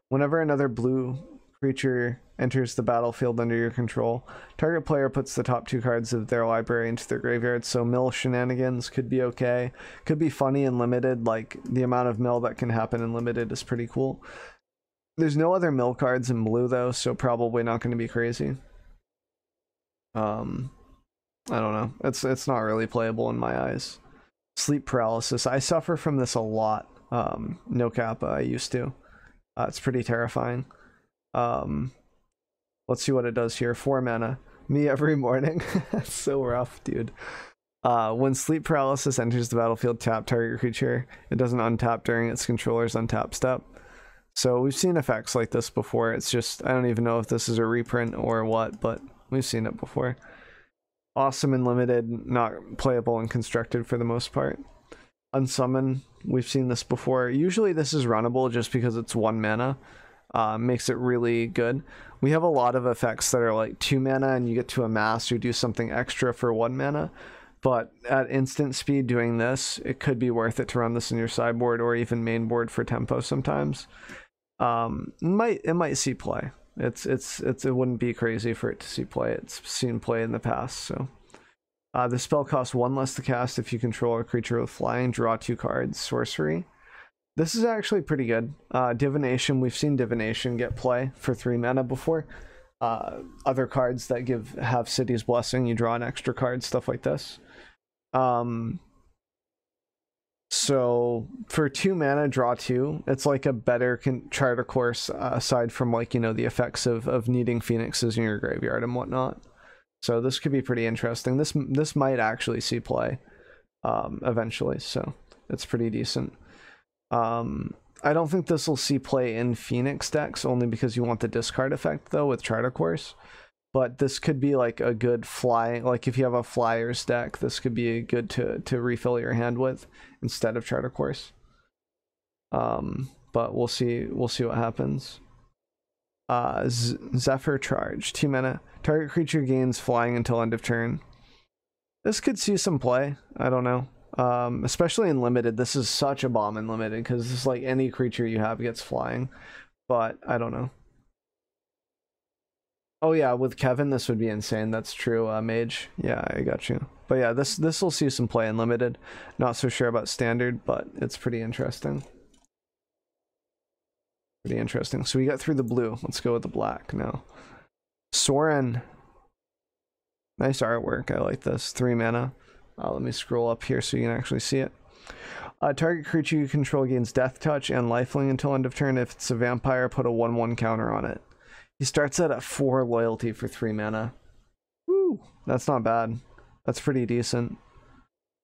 Whenever another blue creature enters the battlefield under your control, target player puts the top 2 cards of their library into their graveyard. So mill shenanigans could be okay. Could be funny and limited. Like the amount of mill that can happen in limited is pretty cool. There's no other mill cards in blue though, so probably not going to be crazy. I don't know. It's not really playable in my eyes. Sleep paralysis. I suffer from this a lot. No kappa. I used to. It's pretty terrifying. Let's see what it does here. 4 mana. Me every morning. That's so rough, dude. When sleep paralysis enters the battlefield, tap target creature. It doesn't untap during its controller's untap step. So we've seen effects like this before. It's just, I don't even know if this is a reprint or what, but we've seen it before. Awesome and limited, not playable and constructed for the most part. Unsummon, we've seen this before. Usually this is runnable just because it's 1 mana. makes it really good. We have a lot of effects that are like 2 mana and you get to amass or do something extra for 1 mana. But at instant speed doing this, it could be worth it to run this in your sideboard or even main board for tempo sometimes. It might see play. It wouldn't be crazy for it to see play. It's seen play in the past, so. The spell costs 1 less to cast if you control a creature with flying. Draw 2 cards. Sorcery. This is actually pretty good. Divination. We've seen Divination get play for 3 mana before. Other cards that have City's Blessing, you draw an extra card, stuff like this. So for 2 mana, draw 2. It's like a better Charter Course, aside from like, you know, the effects of needing Phoenixes in your graveyard and whatnot. So this could be pretty interesting. This might actually see play eventually, so it's pretty decent. I don't think this will see play in Phoenix decks, only because you want the discard effect though with Charter Course. But this could be like a good flying, like if you have a Flyers deck, this could be good to refill your hand with instead of Charter Course. But we'll see what happens. Zephyr Charge, 2 mana. Target creature gains flying until end of turn. This could see some play. I don't know. Especially in limited. This is such a bomb in limited because it's like any creature you have gets flying. But I don't know. Oh yeah, with Kevin this would be insane. That's true. Mage. Yeah, I got you. But yeah, this will see some play in limited. Not so sure about standard, but it's pretty interesting. Pretty interesting. So we got through the blue. Let's go with the black now. Sorin. Nice artwork. I like this. 3 mana. Let me scroll up here so you can actually see it. Target creature you control gains Death Touch and Lifelink until end of turn. If it's a vampire, put a 1/1 counter on it. He starts out at 4 loyalty for 3 mana. Woo! That's not bad. That's pretty decent.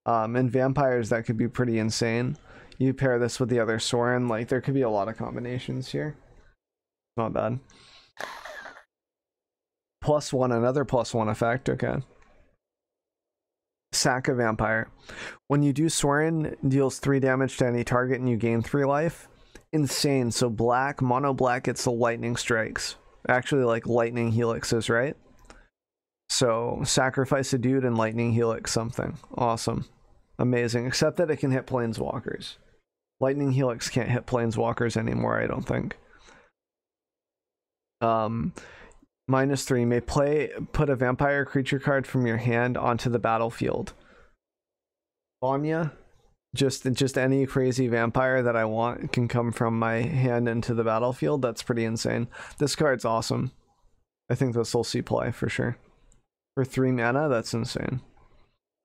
In vampires, that could be pretty insane. You pair this with the other Sorin, like there could be a lot of combinations here. Not bad. +1, another +1 effect, okay. Sack a vampire. When you do Sorin, deals 3 damage to any target and you gain 3 life. Insane. So black, mono black gets the lightning strikes. Actually like lightning helixes, right? So sacrifice a dude and lightning helix something. Awesome. Amazing. Except that it can hit planeswalkers. Lightning Helix can't hit planeswalkers anymore, I don't think. -3 may put a vampire creature card from your hand onto the battlefield. Vanya, just any crazy vampire that I want can come from my hand into the battlefield. That's pretty insane. This card's awesome. I think this will see play for sure. For 3 mana, that's insane.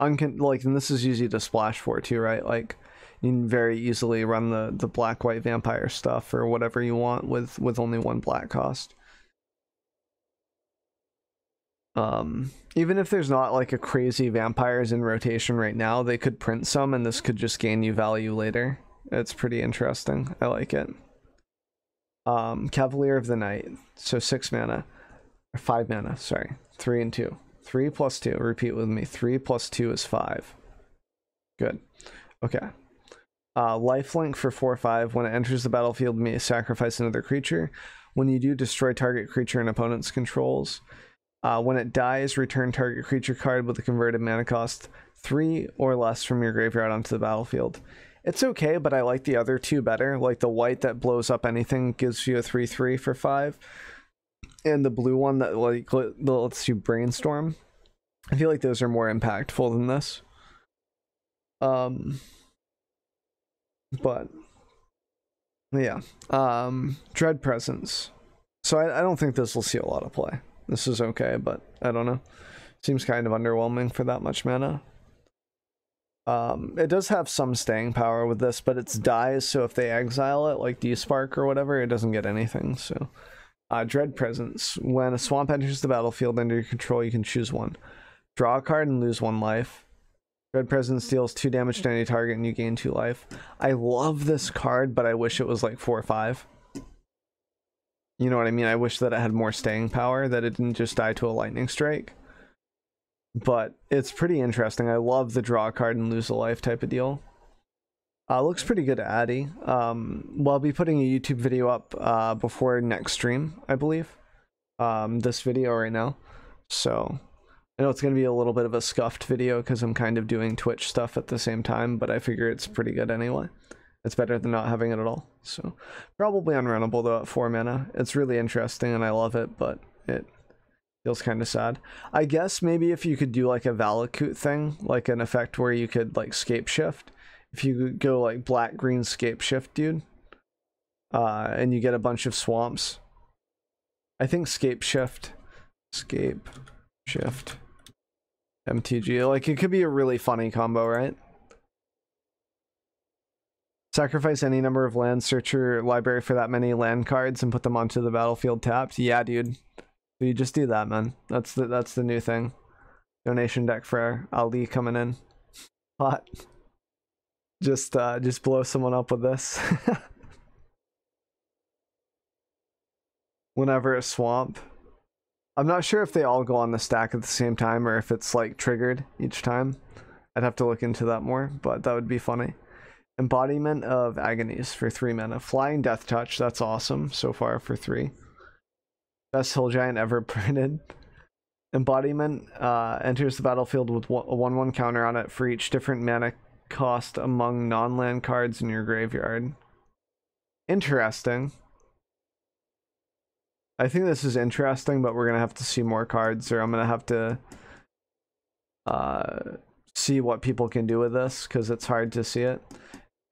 Like, and this is easy to splash for too, right? Like, you can very easily run the black-white vampire stuff or whatever you want with only 1 black cost. Even if there's not like a crazy vampires in rotation right now, they could print some and this could just gain you value later. It's pretty interesting. I like it. Cavalier of the Night. So 6 mana. Or 5 mana, sorry. 3 and 2. 3 + 2. Repeat with me. 3 + 2 is 5. Good. Okay. Lifelink for 4/5. When it enters the battlefield, may sacrifice another creature. When you do, destroy target creature and opponent's controls. When it dies, return target creature card with a converted mana cost 3 or less from your graveyard onto the battlefield. It's okay, but I like the other 2 better. Like the white that blows up anything gives you a 3/3 for 5. And the blue one that like lets you brainstorm. I feel like those are more impactful than this. But yeah. Dread Presence. So I don't think this will see a lot of play. This is okay, but I don't know. Seems kind of underwhelming for that much mana. It does have some staying power with this, but it's dies, so if they exile it, like D-Spark or whatever, it doesn't get anything, so... Dread Presence. When a swamp enters the battlefield under your control, you can choose 1. Draw a card and lose 1 life. Dread Presence deals 2 damage to any target and you gain 2 life. I love this card, but I wish it was like 4 or 5. You know what I mean? I wish that it had more staying power, that it didn't just die to a lightning strike. But it's pretty interesting. I love the draw a card and lose a life type of deal. Looks pretty good, Addy. Well, I'll be putting a YouTube video up before next stream, I believe. This video right now. So I know it's going to be a little bit of a scuffed video because I'm kind of doing Twitch stuff at the same time, but I figure it's pretty good anyway. It's better than not having it at all. So probably unrunnable though at 4 mana. It's really interesting and I love it, but it feels kind of sad. I guess maybe if you could do like a Valakut thing, like an effect where you could like scape shift. If you could go like black green scape shift, dude, and you get a bunch of swamps. I think scape shift, MTG, like it could be a really funny combo, right? Sacrifice any number of lands, search your library for that many land cards and put them onto the battlefield tapped. Yeah, dude. You just do that, man. That's the new thing. Donation deck for Ali coming in. Hot. Just blow someone up with this. Whenever a swamp. I'm not sure if they all go on the stack at the same time or if it's like triggered each time. I'd have to look into that more, but that would be funny. Embodiment of Agonies for 3 mana. Flying Death Touch, that's awesome so far for 3. Best Hill Giant ever printed. Embodiment enters the battlefield with a 1/1 counter on it for each different mana cost among non-land cards in your graveyard. Interesting. I think this is interesting, but we're gonna have to see more cards, or I'm gonna have to see what people can do with this because it's hard to see it.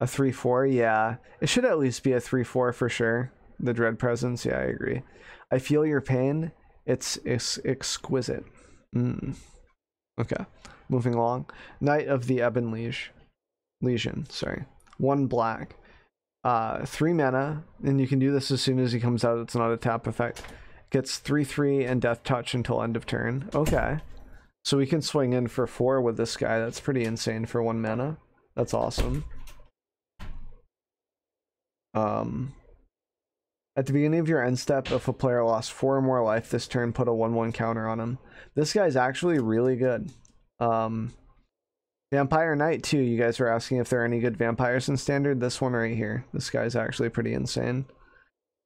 A 3/4, yeah. It should at least be a 3/4 for sure. The Dread Presence, yeah, I agree. I feel your pain. It's exquisite. Okay, moving along. Knight of the Ebon Legion, sorry. 1 black. 3 mana, and you can do this as soon as he comes out. It's not a tap effect. Gets 3/3 and Death Touch until end of turn. Okay. So we can swing in for 4 with this guy. That's pretty insane for 1 mana. That's awesome. At the beginning of your end step, if a player lost 4 or more life this turn, put a 1/1 counter on him. This guy's actually really good. Vampire Knight too. You guys were asking if there are any good vampires in Standard. This one right here. This guy's actually pretty insane.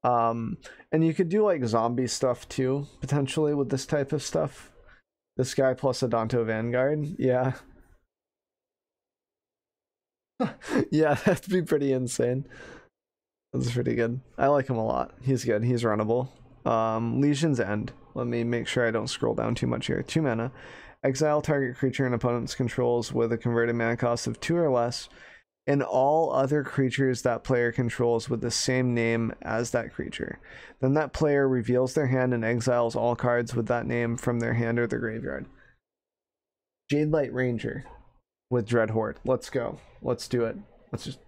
And you could do like zombie stuff too, potentially with this type of stuff. This guy plus a Danto Vanguard. Yeah. Yeah, that'd be pretty insane. That's pretty good. I like him a lot. He's good. He's runnable. Legion's End. Let me make sure I don't scroll down too much here. 2 mana. Exile target creature and opponent's controls with a converted mana cost of 2 or less, and all other creatures that player controls with the same name as that creature. Then that player reveals their hand and exiles all cards with that name from their hand or their graveyard. Jadelight Ranger with Dread Horde. Let's go. Let's do it. Let's just...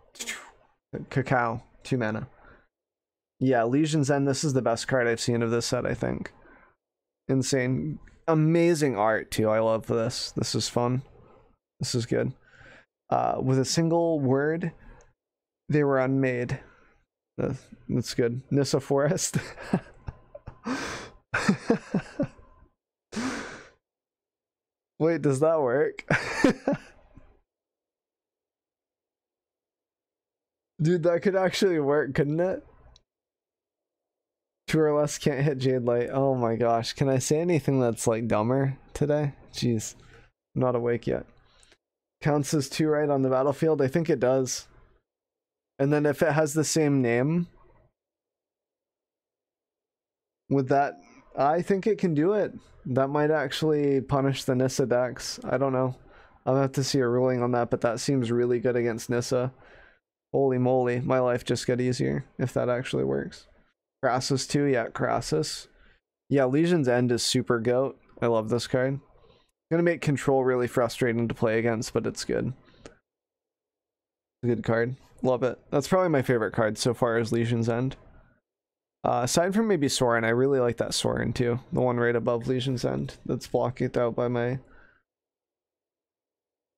Cacao. 2 mana. Yeah, Legion's End. This is the best card I've seen of this set, I think. Insane. Amazing art, too. I love this. This is fun. This is good. With a single word, they were unmade. That's good. Nissa Forest. Wait, does that work? Dude, that could actually work, couldn't it? 2 or less can't hit Jadelight. Oh my gosh. Can I say anything that's like dumber today? Jeez. I'm not awake yet. Counts as 2 right on the battlefield? I think it does. And then if it has the same name with that, I think it can do it. That might actually punish the Nissa decks. I don't know. I'll have to see a ruling on that, but that seems really good against Nissa. Holy moly, my life just got easier if that actually works. Crassus too, yeah, Crassus. Yeah, Legion's End is super goat. I love this card. Gonna make control really frustrating to play against, but it's good. Good card. Love it. That's probably my favorite card so far is Legion's End. Aside from maybe Sorin, I really like that Sorin too. The one right above Legion's End that's blocked out by my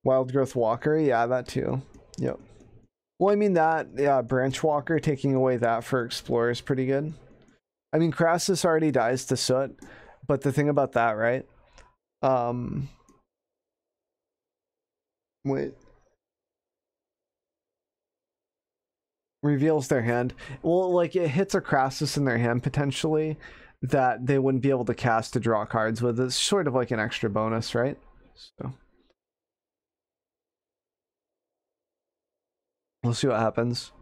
Wild Growth Walker. Yeah, that too. Yep. Well, I mean that, yeah, Branch Walker, taking away that for Explorer is pretty good. I mean, Crassus already dies to Soot, but the thing about that, right? Wait. Reveals their hand. Well, like it hits a Crassus in their hand potentially that they wouldn't be able to cast to draw cards with. It's sort of like an extra bonus, right? So we'll see what happens.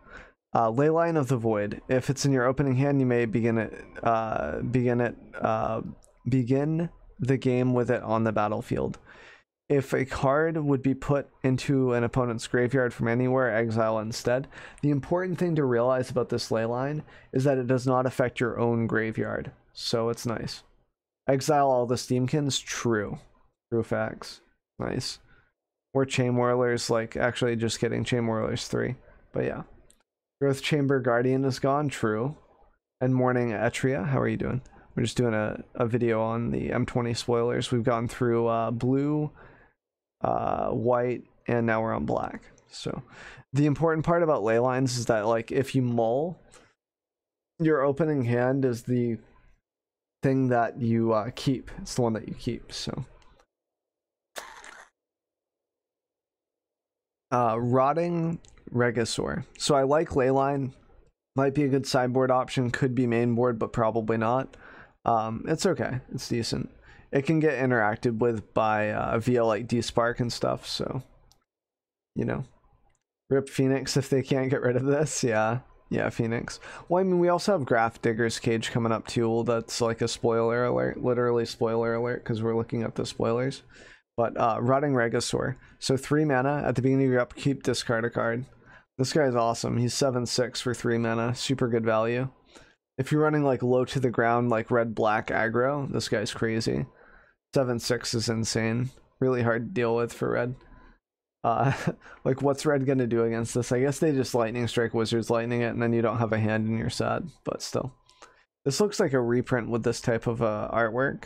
Leyline of the Void. If it's in your opening hand, you may begin the game with it on the battlefield. If a card would be put into an opponent's graveyard from anywhere, exile instead. The important thing to realize about this leyline is that it does not affect your own graveyard, so it's nice. Exile all the Steamkins, true facts, nice. Or Chain Whirlers, like, actually just kidding, Chain Whirlers 3, but yeah. Growth Chamber Guardian is gone, true. And Morning Etria, how are you doing? We're just doing a video on the M20 spoilers. We've gone through blue, white, and now we're on black. So the important part about ley lines is that, like, if you mull, your opening hand is the thing that you keep. It's the one that you keep. So Rotting Regisaur. So I like Leyline. Might be a good sideboard option. Could be main board, but probably not. It's okay. It's decent. It can get interacted with by via like D-Spark and stuff. So, you know, rip Phoenix if they can't get rid of this. Yeah, Phoenix. Well, I mean, we also have Graph Digger's Cage coming up too. That's like a spoiler alert, literally spoiler alert, because we're looking at the spoilers. But Rotting Regisaur. So 3 mana at the beginning of your upkeep, discard a card. This guy's awesome. He's 7/6 for 3 mana. Super good value. If you're running like low to the ground, like red-black aggro, this guy's crazy. 7/6 is insane. Really hard to deal with for red. Like, what's red gonna do against this? I guess they just Lightning Strike Wizard's Lightning it, and then you don't have a hand in your set. But still, this looks like a reprint with this type of artwork.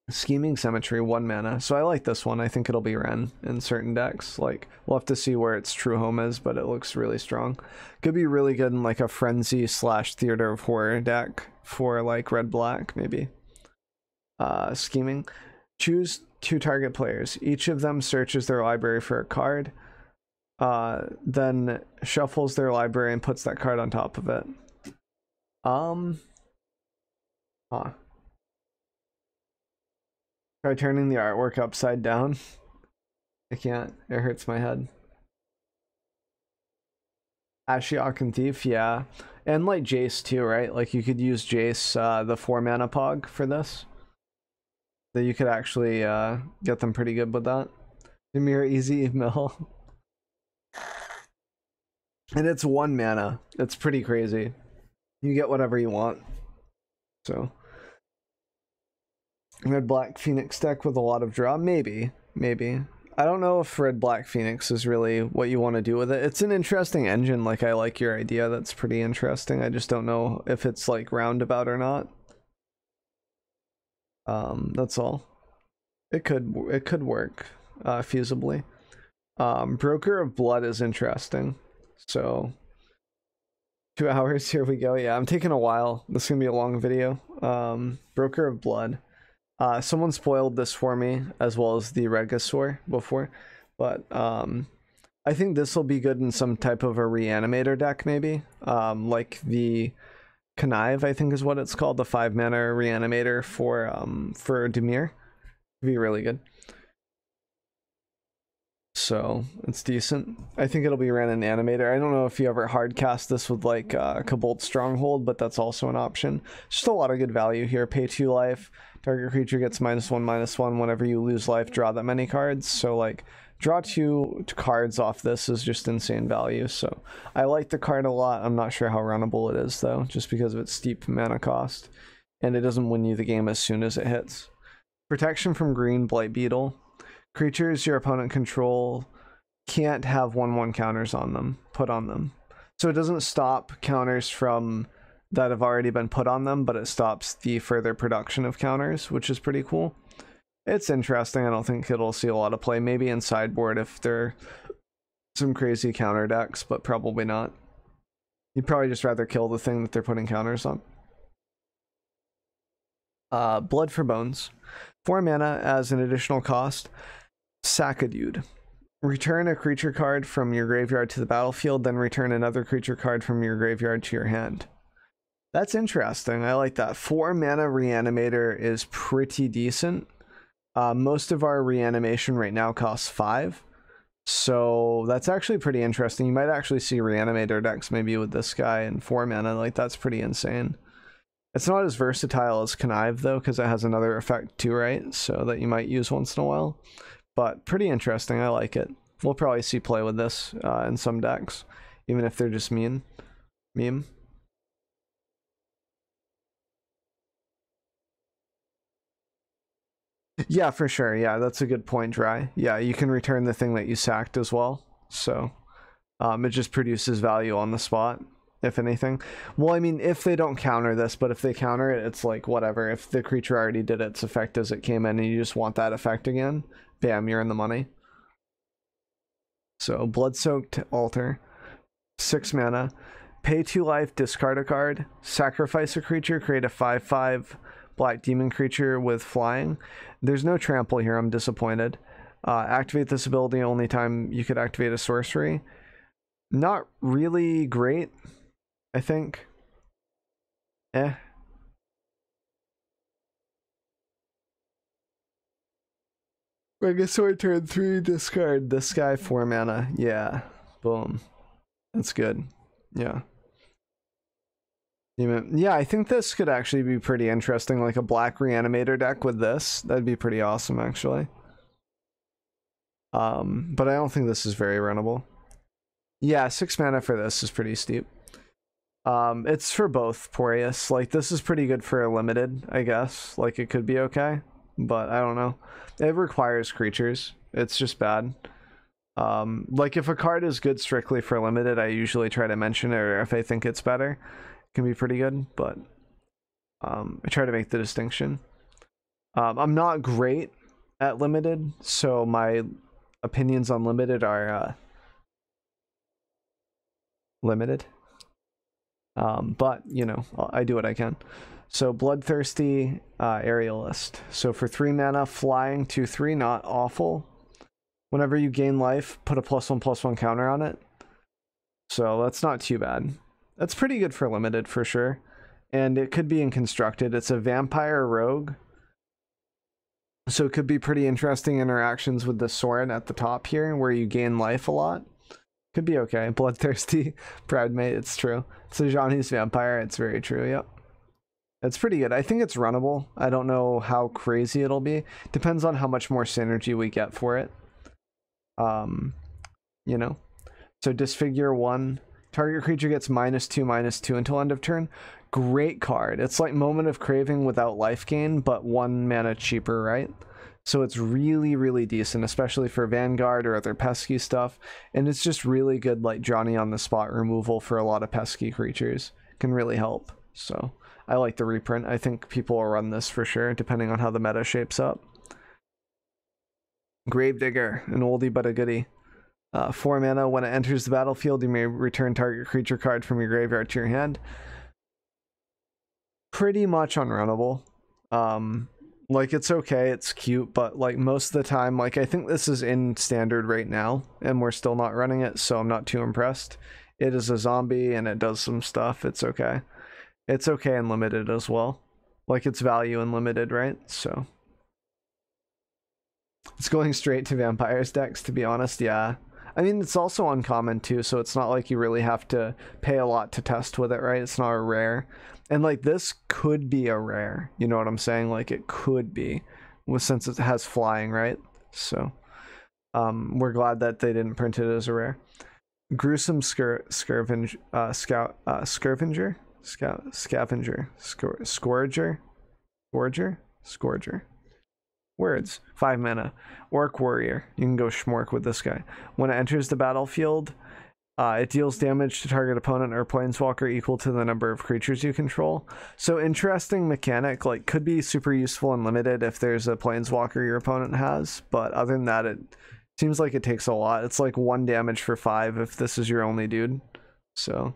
Scheming Symmetry, 1 mana. So I like this one. I think it'll be Ren in certain decks. Like, we'll have to see where its true home is, but it looks really strong. Could be really good in like a Frenzy / Theater of Horror deck for like red-black, maybe. Scheming. Choose 2 target players. Each of them searches their library for a card, then shuffles their library and puts that card on top of it. Try turning the artwork upside down. I can't. It hurts my head. Ashiok and Thief, yeah. And like Jace too, right? Like you could use Jace, the 4 mana Pog for this. That you could actually get them pretty good with that. Dimir Easy Mill. And it's 1 mana. It's pretty crazy. You get whatever you want. So red-black Phoenix deck with a lot of draw? Maybe. I don't know if red-black Phoenix is really what you want to do with it. It's an interesting engine. Like, I like your idea. That's pretty interesting. I just don't know if it's like roundabout or not. That's all. It could work feasibly. Broker of Blood is interesting. So 2 hours, here we go. Yeah, I'm taking a while. This is gonna be a long video. Broker of Blood. Someone spoiled this for me, as well as the Regisaur before, but I think this will be good in some type of a reanimator deck, maybe. Like the Connive, I think is what it's called, the 5 mana reanimator for Dimir. It'd be really good. So it's decent. I think it'll be ran in Animator. I don't know if you ever hard cast this with like Kobold Stronghold, but that's also an option. Just a lot of good value here. Pay 2 life. Target creature gets -1/-1 whenever you lose life. Draw that many cards. So like draw 2 cards off this is just insane value. So I like the card a lot. I'm not sure how runnable it is though, just because of its steep mana cost, and it doesn't win you the game as soon as it hits. Protection from Green Blight Beetle. Creatures your opponent control can't have 1/1 counters on them, put on them. So it doesn't stop counters from that have already been put on them, but it stops the further production of counters, which is pretty cool. It's interesting. I don't think it'll see a lot of play. Maybe in sideboard if there are some crazy counter decks, but probably not. You'd probably just rather kill the thing that they're putting counters on. Blood for Bones. 4 mana as an additional cost. Sack a dude. Return a creature card from your graveyard to the battlefield, then return another creature card from your graveyard to your hand. That's interesting. I like that. 4 mana Reanimator is pretty decent. Most of our reanimation right now costs 5. So that's actually pretty interesting. You might actually see Reanimator decks maybe with this guy and 4 mana. Like, that's pretty insane. It's not as versatile as Connive, though, because it has another effect too, right? So that you might use once in a while. But pretty interesting. I like it. We'll probably see play with this in some decks, even if they're just meme. Yeah, for sure. Yeah, that's a good point, Dry. Yeah, you can return the thing that you sacked as well. So it just produces value on the spot, if anything. Well, I mean, if they don't counter this, but if they counter it, it's like, whatever. If the creature already did its effect as it came in and you just want that effect again, bam, you're in the money. So, Blood-Soaked Altar, 6 mana. Pay 2 life, discard a card, sacrifice a creature, create a 5/5 black demon creature with flying. There's no trample here, I'm disappointed. Activate this ability only time you could activate a sorcery. Not really great, I think. I guess so I turn 3, discard this guy, 4 mana. Yeah, boom. That's good. Yeah. Yeah, I think this could actually be pretty interesting, like a black Reanimator deck with this. That'd be pretty awesome, actually. But I don't think this is very runnable. Yeah, 6 mana for this is pretty steep. It's for both, Poreus. Like, this is pretty good for a limited, I guess. Like, it could be okay, but I don't know. It requires creatures. It's just bad. Like, if a card is good strictly for limited, I usually try to mention it, or if I think it's better. Can be pretty good, but I try to make the distinction. I'm not great at limited, so my opinions on limited are limited. But you know, I do what I can. So Bloodthirsty Aerialist. So for 3 mana, flying 2/3, not awful. Whenever you gain life, put a +1/+1 counter on it. So that's not too bad. That's pretty good for limited for sure. And it could be in constructed. It's a vampire rogue. So it could be pretty interesting interactions with the Sorin at the top here, where you gain life a lot. Could be okay. Bloodthirsty Proudmate, it's true. It's a Johnny's vampire, it's very true, yep. It's pretty good. I think it's runnable. I don't know how crazy it'll be. Depends on how much more synergy we get for it. You know. So disfigure 1. Target creature gets -2/-2 until end of turn. Great card. It's like Moment of Craving without life gain, but 1 mana cheaper, right? So it's really, really decent, especially for Vanguard or other pesky stuff. And it's just really good, like Johnny on the spot removal for a lot of pesky creatures. Can really help. So I like the reprint. I think people will run this for sure, depending on how the meta shapes up. Gravedigger, an oldie but a goodie. 4 mana, when it enters the battlefield, you may return target creature card from your graveyard to your hand. Pretty much unrunnable. Like, it's okay, it's cute, but like most of the time, like I think this is in standard right now, and we're still not running it, so I'm not too impressed. It is a zombie, and it does some stuff, it's okay. It's okay in limited as well. Like, it's value in limited, right? So it's going straight to vampires decks, to be honest, yeah. I mean, it's also uncommon too, so it's not like you really have to pay a lot to test with it, right? It's not a rare. And like, this could be a rare, you know what I'm saying? Like, it could be, since it has flying, right? So we're glad that they didn't print it as a rare. Gruesome Scavenger, Scourger. Words. 5 mana. Orc Warrior. You can go Schmork with this guy. When it enters the battlefield, it deals damage to target opponent or planeswalker equal to the number of creatures you control. So interesting mechanic, like could be super useful and limited if there's a planeswalker your opponent has, but other than that, it seems like it takes a lot. It's like 1 damage for 5 if this is your only dude. So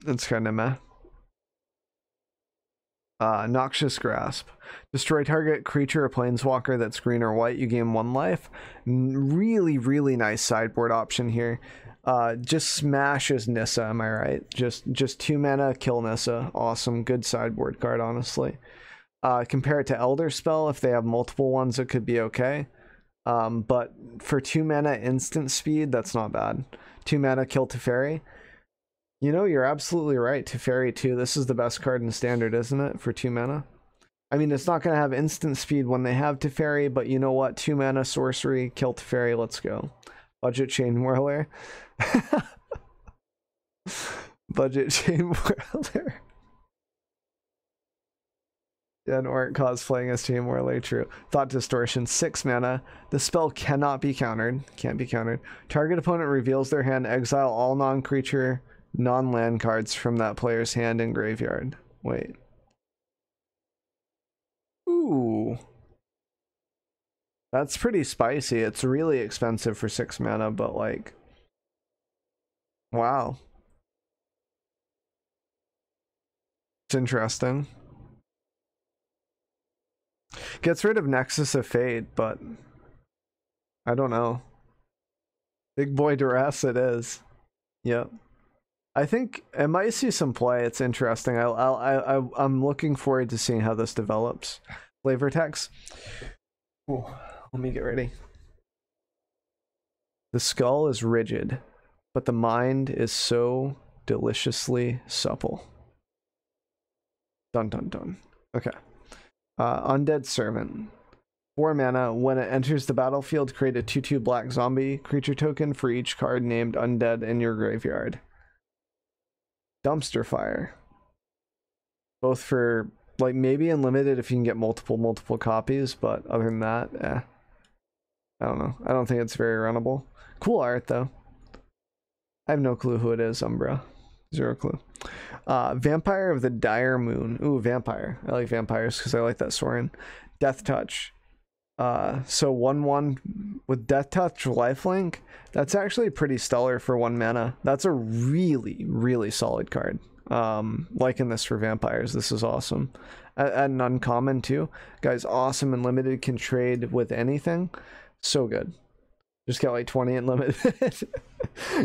it's kind of meh. Noxious Grasp. Destroy target creature or planeswalker that's green or white. You gain 1 life. Really, really nice sideboard option here. Just smashes Nissa, am I right? Just 2 mana, kill Nissa. Awesome, good sideboard card, honestly. Compare it to Elder Spell. If they have multiple ones, it could be okay. But for 2 mana instant speed, that's not bad. 2 mana, kill Teferi. You know, you're absolutely right. Teferi 2, this is the best card in Standard, isn't it? For 2 mana. I mean, it's not going to have instant speed when they have Teferi, but you know what? 2 mana, sorcery, kill Teferi, let's go. Budget Chain Whirler. Budget Chain Whirler. Yeah, and Orc cosplaying as Chain Whirler, true. Thought Distortion, 6 mana. The spell cannot be countered. Can't be countered. Target opponent reveals their hand, exile all non-creature, non-land cards from that player's hand and graveyard. Wait. Ooh. That's pretty spicy. It's really expensive for 6 mana, but like... Wow. It's interesting. Gets rid of Nexus of Fate, but... I don't know. Big boy duress it is. Yep. I think it might see some play. It's interesting. I'm looking forward to seeing how this develops. Flavor text. Ooh, let me get ready. The skull is rigid, but the mind is so deliciously supple. Dun dun dun. Okay. Undead Servant. 4 mana. When it enters the battlefield, create a 2/2 black zombie creature token for each card named Undead in your graveyard. Dumpster Fire. Both for, like, maybe unlimited if you can get multiple copies, but other than that, I don't know. I don't think it's very runnable. Cool art, though. I have no clue who it is, Umbra. 0 clue. Vampire of the Dire Moon. Ooh, vampire. I like vampires because I like that Sorin. Death Touch. So 1/1 with Death Touch lifelink. That's actually pretty stellar for 1 mana. That's a really, really solid card. Liking this for vampires. This is awesome. And uncommon too. Guys, awesome and limited, can trade with anything. So good. Just get like 20 and limited.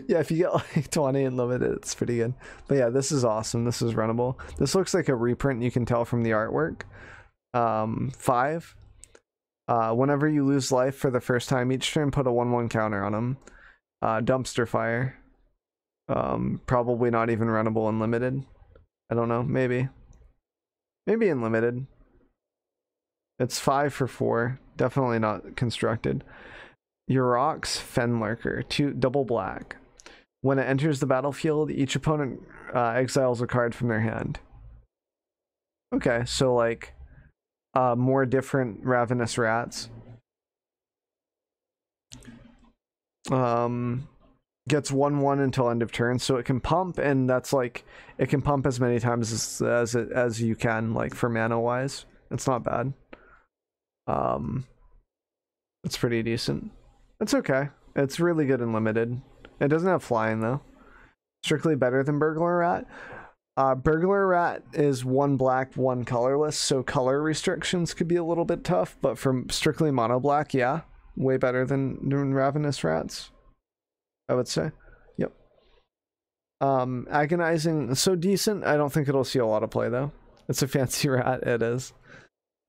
Yeah, if you get like 20 and limited, it's pretty good. But yeah, this is awesome. This is runnable. This looks like a reprint, you can tell from the artwork. 5. Whenever you lose life for the first time each turn, put a 1/1 counter on them. Dumpster Fire. Probably not even runnable in limited. I don't know, maybe. Maybe in limited. It's 5 for 4. Definitely not constructed. Yurok's Fenlurker, 2 double black. When it enters the battlefield, each opponent exiles a card from their hand. Okay, so like more different Ravenous Rats. Gets 1/1 until end of turn, so it can pump, and that's like it can pump as many times as you can, like for mana wise. It's not bad. It's pretty decent. It's okay. It's really good and limited. It doesn't have flying though. Strictly better than Burglar Rat. Burglar Rat is 1 black, 1 colorless, so color restrictions could be a little bit tough, but from strictly mono black, yeah, way better than Ravenous Rats, I would say. Yep. Agonizing, so decent. I don't think it'll see a lot of play though. It's a fancy rat, it is.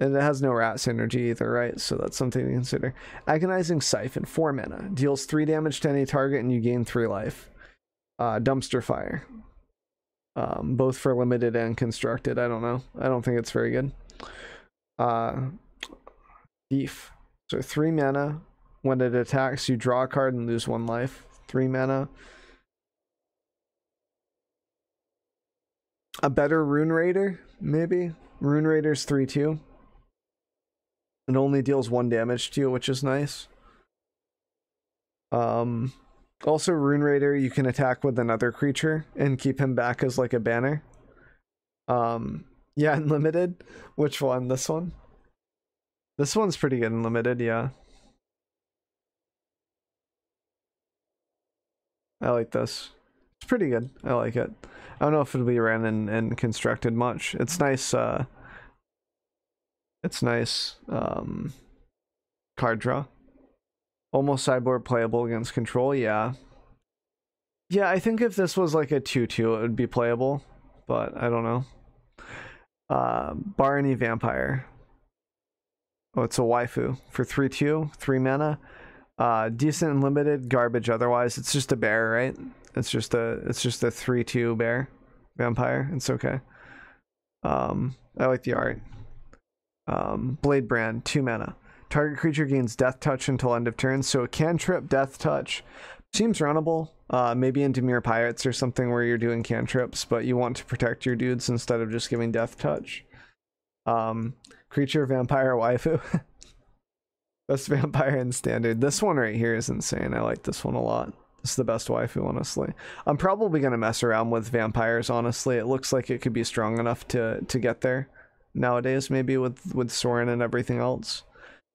And it has no rat synergy either, right? So that's something to consider. Agonizing Siphon, 4 mana. Deals 3 damage to any target and you gain 3 life. Dumpster Fire. Both for limited and constructed. I don't know. I don't think it's very good. Thief. So 3 mana. When it attacks, you draw a card and lose 1 life. 3 mana. A better Rune Raider, maybe. Rune Raider's 3/2. It only deals 1 damage to you, which is nice. Also, Rune Raider, you can attack with another creature and keep him back as like a banner. Yeah, unlimited. Which one? This one? This one's pretty good in limited, yeah. I like this. It's pretty good. I like it. I don't know if it'll be ran and constructed much. It's nice It's nice. Card draw. Almost sideboard playable against control, yeah. Yeah, I think if this was like a 2/2, it would be playable, but I don't know. Barney Vampire. Oh, it's a waifu for 3/2, 3 mana. Decent and limited, garbage otherwise. It's just a bear, right? It's just a 3/2 bear vampire. It's okay. I like the art. Blade Brand, 2 mana. Target creature gains Death Touch until end of turn, so it can trip Death Touch. Seems runnable. Maybe in Dimir Pirates or something where you're doing cantrips, but you want to protect your dudes instead of just giving Death Touch. Creature Vampire Waifu. Best vampire in standard. This one right here is insane. I like this one a lot. This is the best waifu, honestly. I'm probably going to mess around with vampires, honestly. It looks like it could be strong enough to get there nowadays, maybe with Sorin and everything else.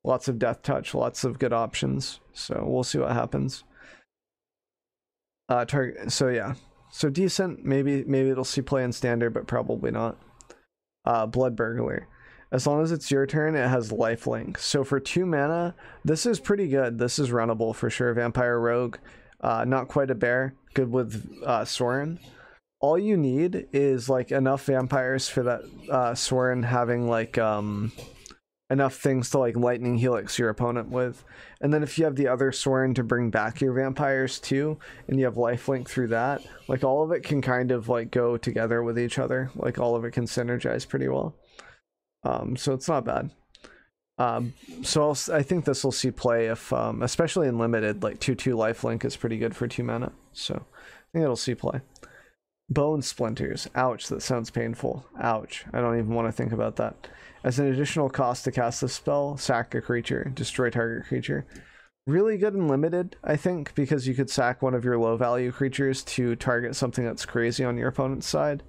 Lots of Death Touch, lots of good options. So we'll see what happens. So yeah. So decent. Maybe it'll see play in standard, but probably not. Blood Burglar. As long as it's your turn, it has lifelink. So for 2 mana, this is pretty good. This is runnable for sure. Vampire Rogue, not quite a bear. Good with Sorin. All you need is like enough vampires for that Sorin having like enough things to like lightning helix your opponent with. And then if you have the other Sorin to bring back your vampires too, and you have lifelink through that, like all of it can kind of like go together with each other. Like all of it can synergize pretty well. So it's not bad. So I think this will see play if, especially in limited, like 2/2 lifelink is pretty good for 2 mana. So I think it'll see play. Bone Splinters. Ouch, that sounds painful. Ouch. I don't even want to think about that. As an additional cost to cast this spell, sack a creature, destroy target creature. Really good and limited, I think, because you could sack one of your low value creatures to target something that's crazy on your opponent's side.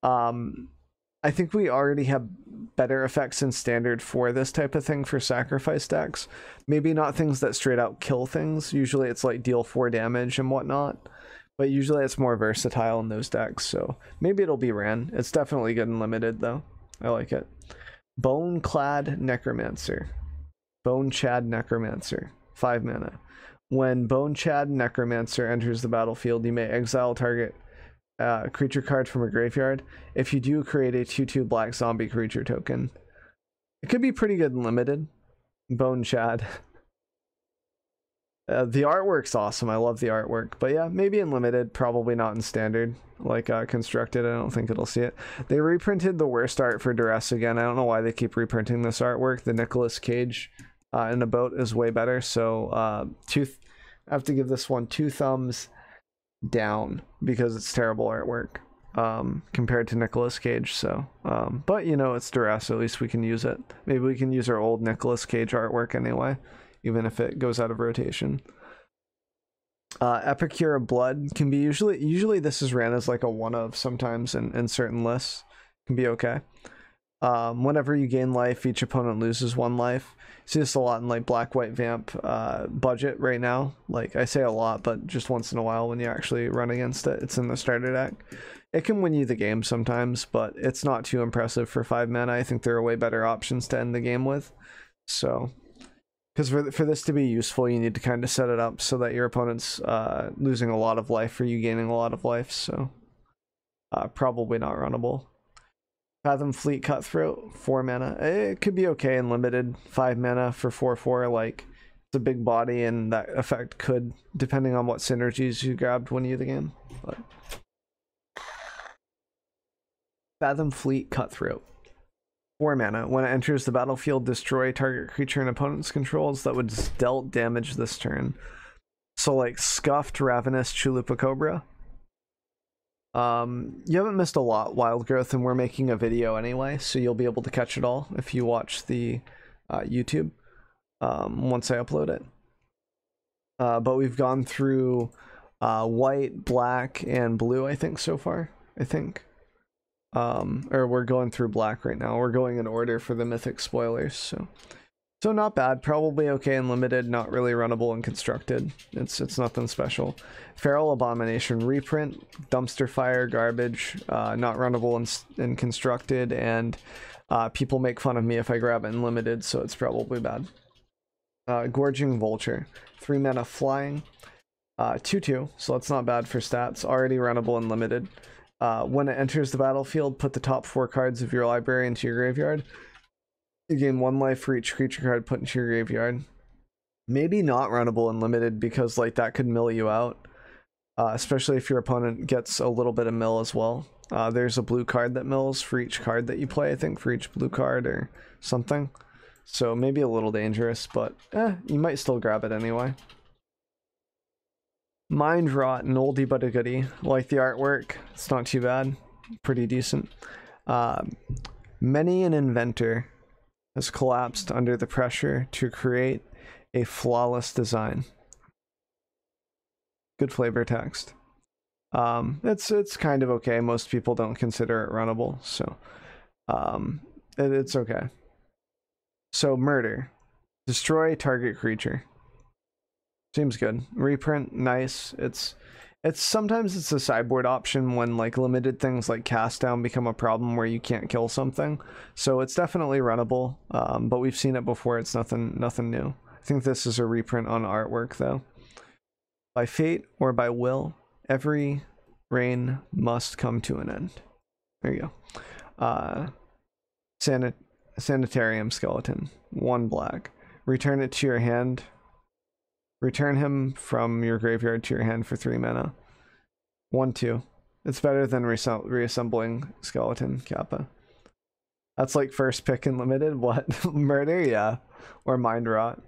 I think we already have better effects in standard for this type of thing for sacrifice decks. Maybe not things that straight out kill things. Usually it's like deal 4 damage and whatnot. But usually it's more versatile in those decks, so maybe it'll be ran. It's definitely good and limited, though. I like it. Bone-clad Necromancer. Bone-chad Necromancer. 5 mana. When Bone-chad Necromancer enters the battlefield, you may exile target creature card from a graveyard. If you do, create a 2/2 black zombie creature token. It could be pretty good and limited. Bone-chad. The artwork's awesome. I love the artwork. But yeah, maybe in limited, probably not in standard. Like constructed, I don't think it'll see it. They reprinted the worst art for Duress again. I don't know why they keep reprinting this artwork. The Nicolas Cage in a boat is way better. So I have to give this one 2 thumbs down because it's terrible artwork compared to Nicolas Cage. So but you know, it's Duress, at least we can use it. Maybe we can use our old Nicolas Cage artwork anyway, even if it goes out of rotation. Epicure of Blood can be usually this is ran as like a one of sometimes in certain lists. Can be okay. Whenever you gain life, each opponent loses 1 life. See this a lot in like black white vamp budget right now. Like I say a lot, but just once in a while when you actually run against it, it's in the starter deck. It can win you the game sometimes, but it's not too impressive for 5 mana. I think there are way better options to end the game with. So, because for this to be useful, you need to kind of set it up so that your opponent's losing a lot of life or you gaining a lot of life. So, probably not runnable. Fathom Fleet Cutthroat, 4 mana. It could be okay in limited. 5 mana for 4/4. Like, it's a big body, and that effect could, depending on what synergies you grabbed, win you the game. But Fathom Fleet Cutthroat, 4 mana. When it enters the battlefield, destroy target creature and opponent's controls that would dealt damage this turn. So, like, Scuffed Ravenous Chalupa Cobra. You haven't missed a lot, Wild Growth, and we're making a video anyway, so you'll be able to catch it all if you watch the YouTube once I upload it. But we've gone through white, black, and blue, I think, so far. I think. Or we're going through black right now. We're going in order for the mythic spoilers, so not bad. Probably okay and limited, not really runnable and constructed. It's nothing special. Feral Abomination reprint, Dumpster Fire, garbage, not runnable and constructed, and People make fun of me if I grab it in limited, so it's probably bad. Gorging Vulture, 3 mana flying, 2/2, so that's not bad for stats. Already runnable and limited. When it enters the battlefield, put the top 4 cards of your library into your graveyard. You gain 1 life for each creature card put into your graveyard. Maybe not runnable and limited because like that could mill you out, especially if your opponent gets a little bit of mill as well. There's a blue card that mills for each card that you play, I think, for each blue card or something. So maybe a little dangerous, but you might still grab it anyway. Mind Rot, an oldie but a goodie. Like the artwork, it's not too bad. Pretty decent. Many an inventor has collapsed under the pressure to create a flawless design. Good flavor text. It's kind of okay. Most people don't consider it runnable, so it's okay. So murder, destroy target creature. Seems good. Reprint, nice. It's sometimes it's a sideboard option when like limited things like cast down become a problem where you can't kill something. So it's definitely runnable. But we've seen it before. It's nothing new. I think this is a reprint on artwork though. By fate or by will, every reign must come to an end. There you go. Sanitarium Skeleton, 1 black. Return it to your hand. Return him from your graveyard to your hand for 3 mana. 1/2. It's better than reassembling Skeleton Kappa. That's like first pick in limited. What? Murder? Yeah. Or Mind Rot.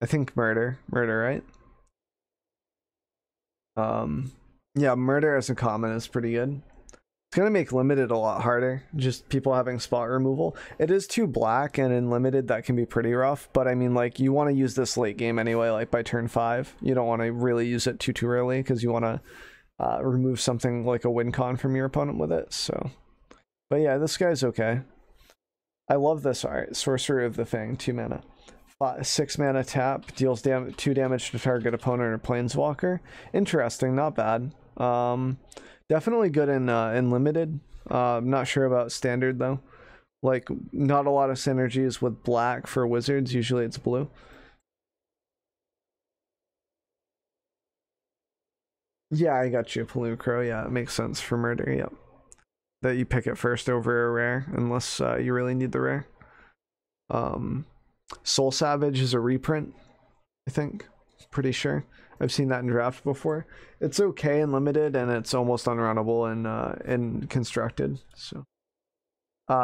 I think murder. Murder, right? Yeah, murder as a common is pretty good. It's gonna make limited a lot harder, just people having spot removal. It is 2 black, and in limited that can be pretty rough, but I mean, like, you want to use this late game anyway, like by turn 5. You don't want to really use it too early, because you want to remove something like a win con from your opponent with it, so. But yeah, this guy's okay. I love this art. Sorcerer of the Fang, 2 mana. 6 mana tap, deals 2 damage to target opponent or planeswalker. Interesting, not bad. Definitely good in limited. I'm not sure about standard though. Like, not a lot of synergies with black for wizards. Usually it's blue. Yeah, I got you, Palukro. Yeah, it makes sense for murder. Yep. That you pick it first over a rare, unless you really need the rare. Soul Savage is a reprint, I think. Pretty sure. I've seen that in draft before. It's okay in limited, and it's almost unrunnable in constructed. So,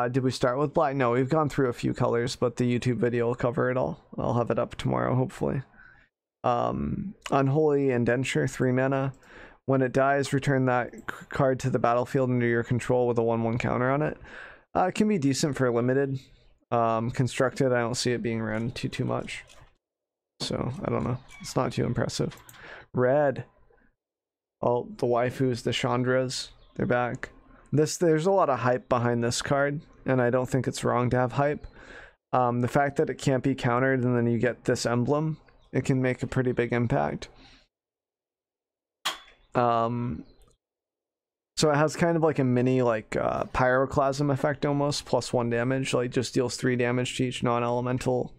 did we start with black? No, we've gone through a few colors, but the YouTube video will cover it all. I'll have it up tomorrow, hopefully. Unholy Indenture, 3 mana. When it dies, return that card to the battlefield under your control with a 1/1 counter on it. It can be decent for limited. Constructed, I don't see it being ran too much. So, I don't know. It's not too impressive. Red. Oh, the waifus, the Chandras, they're back. There's a lot of hype behind this card, and I don't think it's wrong to have hype. The fact that it can't be countered and then you get this emblem, it can make a pretty big impact. So it has kind of like a mini like pyroclasm effect almost, +1 damage, like just deals 3 damage to each non-elemental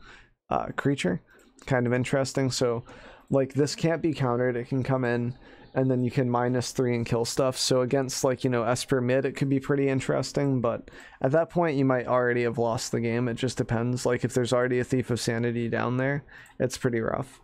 creature. Kind of interesting. So like this can't be countered, it can come in and then you can -3 and kill stuff. So against like, you know, Esper mid, it could be pretty interesting, but at that point you might already have lost the game. It just depends. Like if there's already a Thief of Sanity down there, it's pretty rough.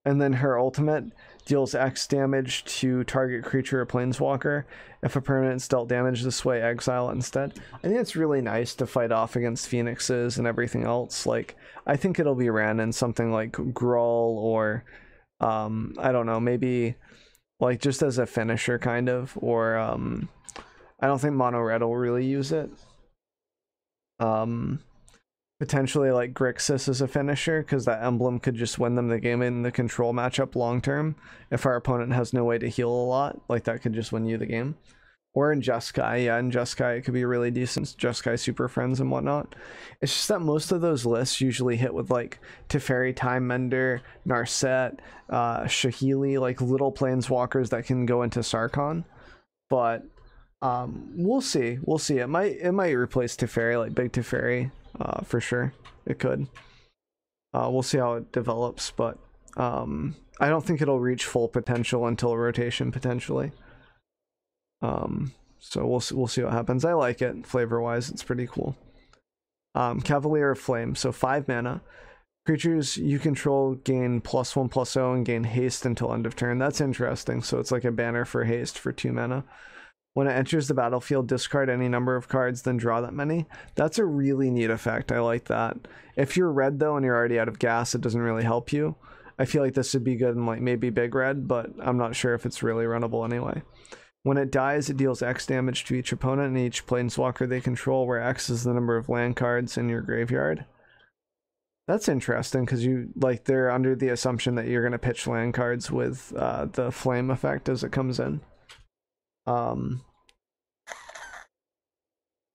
And then her ultimate deals X damage to target creature or planeswalker. If a permanent's dealt damage this way, exile it instead. I think it's really nice to fight off against phoenixes and everything else. Like, I think it'll be ran in something like Grawl or, I don't know, maybe like just as a finisher kind of, or I don't think mono red will really use it. Potentially like Grixis as a finisher, because that emblem could just win them the game in the control matchup long term. If our opponent has no way to heal a lot, like that could just win you the game. Or in Jeskai, yeah, in Jeskai it could be really decent. Jeskai Super Friends and whatnot. It's just that most of those lists usually hit with like Teferi Time Mender, Narset, Shahili, like little planeswalkers that can go into Sarkhan. But We'll see. We'll see. It might replace Teferi, like big Teferi, for sure. It could. We'll see how it develops, but I don't think it'll reach full potential until rotation potentially. So we'll see what happens. I like it flavor wise. It's pretty cool. Cavalier of Flame. So 5 mana. Creatures you control gain +1/+0 and gain haste until end of turn. That's interesting. So it's like a banner for haste for 2 mana. When it enters the battlefield, discard any number of cards, then draw that many. That's a really neat effect. I like that. If you're red, though, and you're already out of gas, it doesn't really help you. I feel like this would be good in like maybe big red, but I'm not sure if it's really runnable anyway. When it dies, it deals X damage to each opponent and each planeswalker they control, where X is the number of land cards in your graveyard. That's interesting, because they're under the assumption that you're going to pitch land cards with the flame effect as it comes in.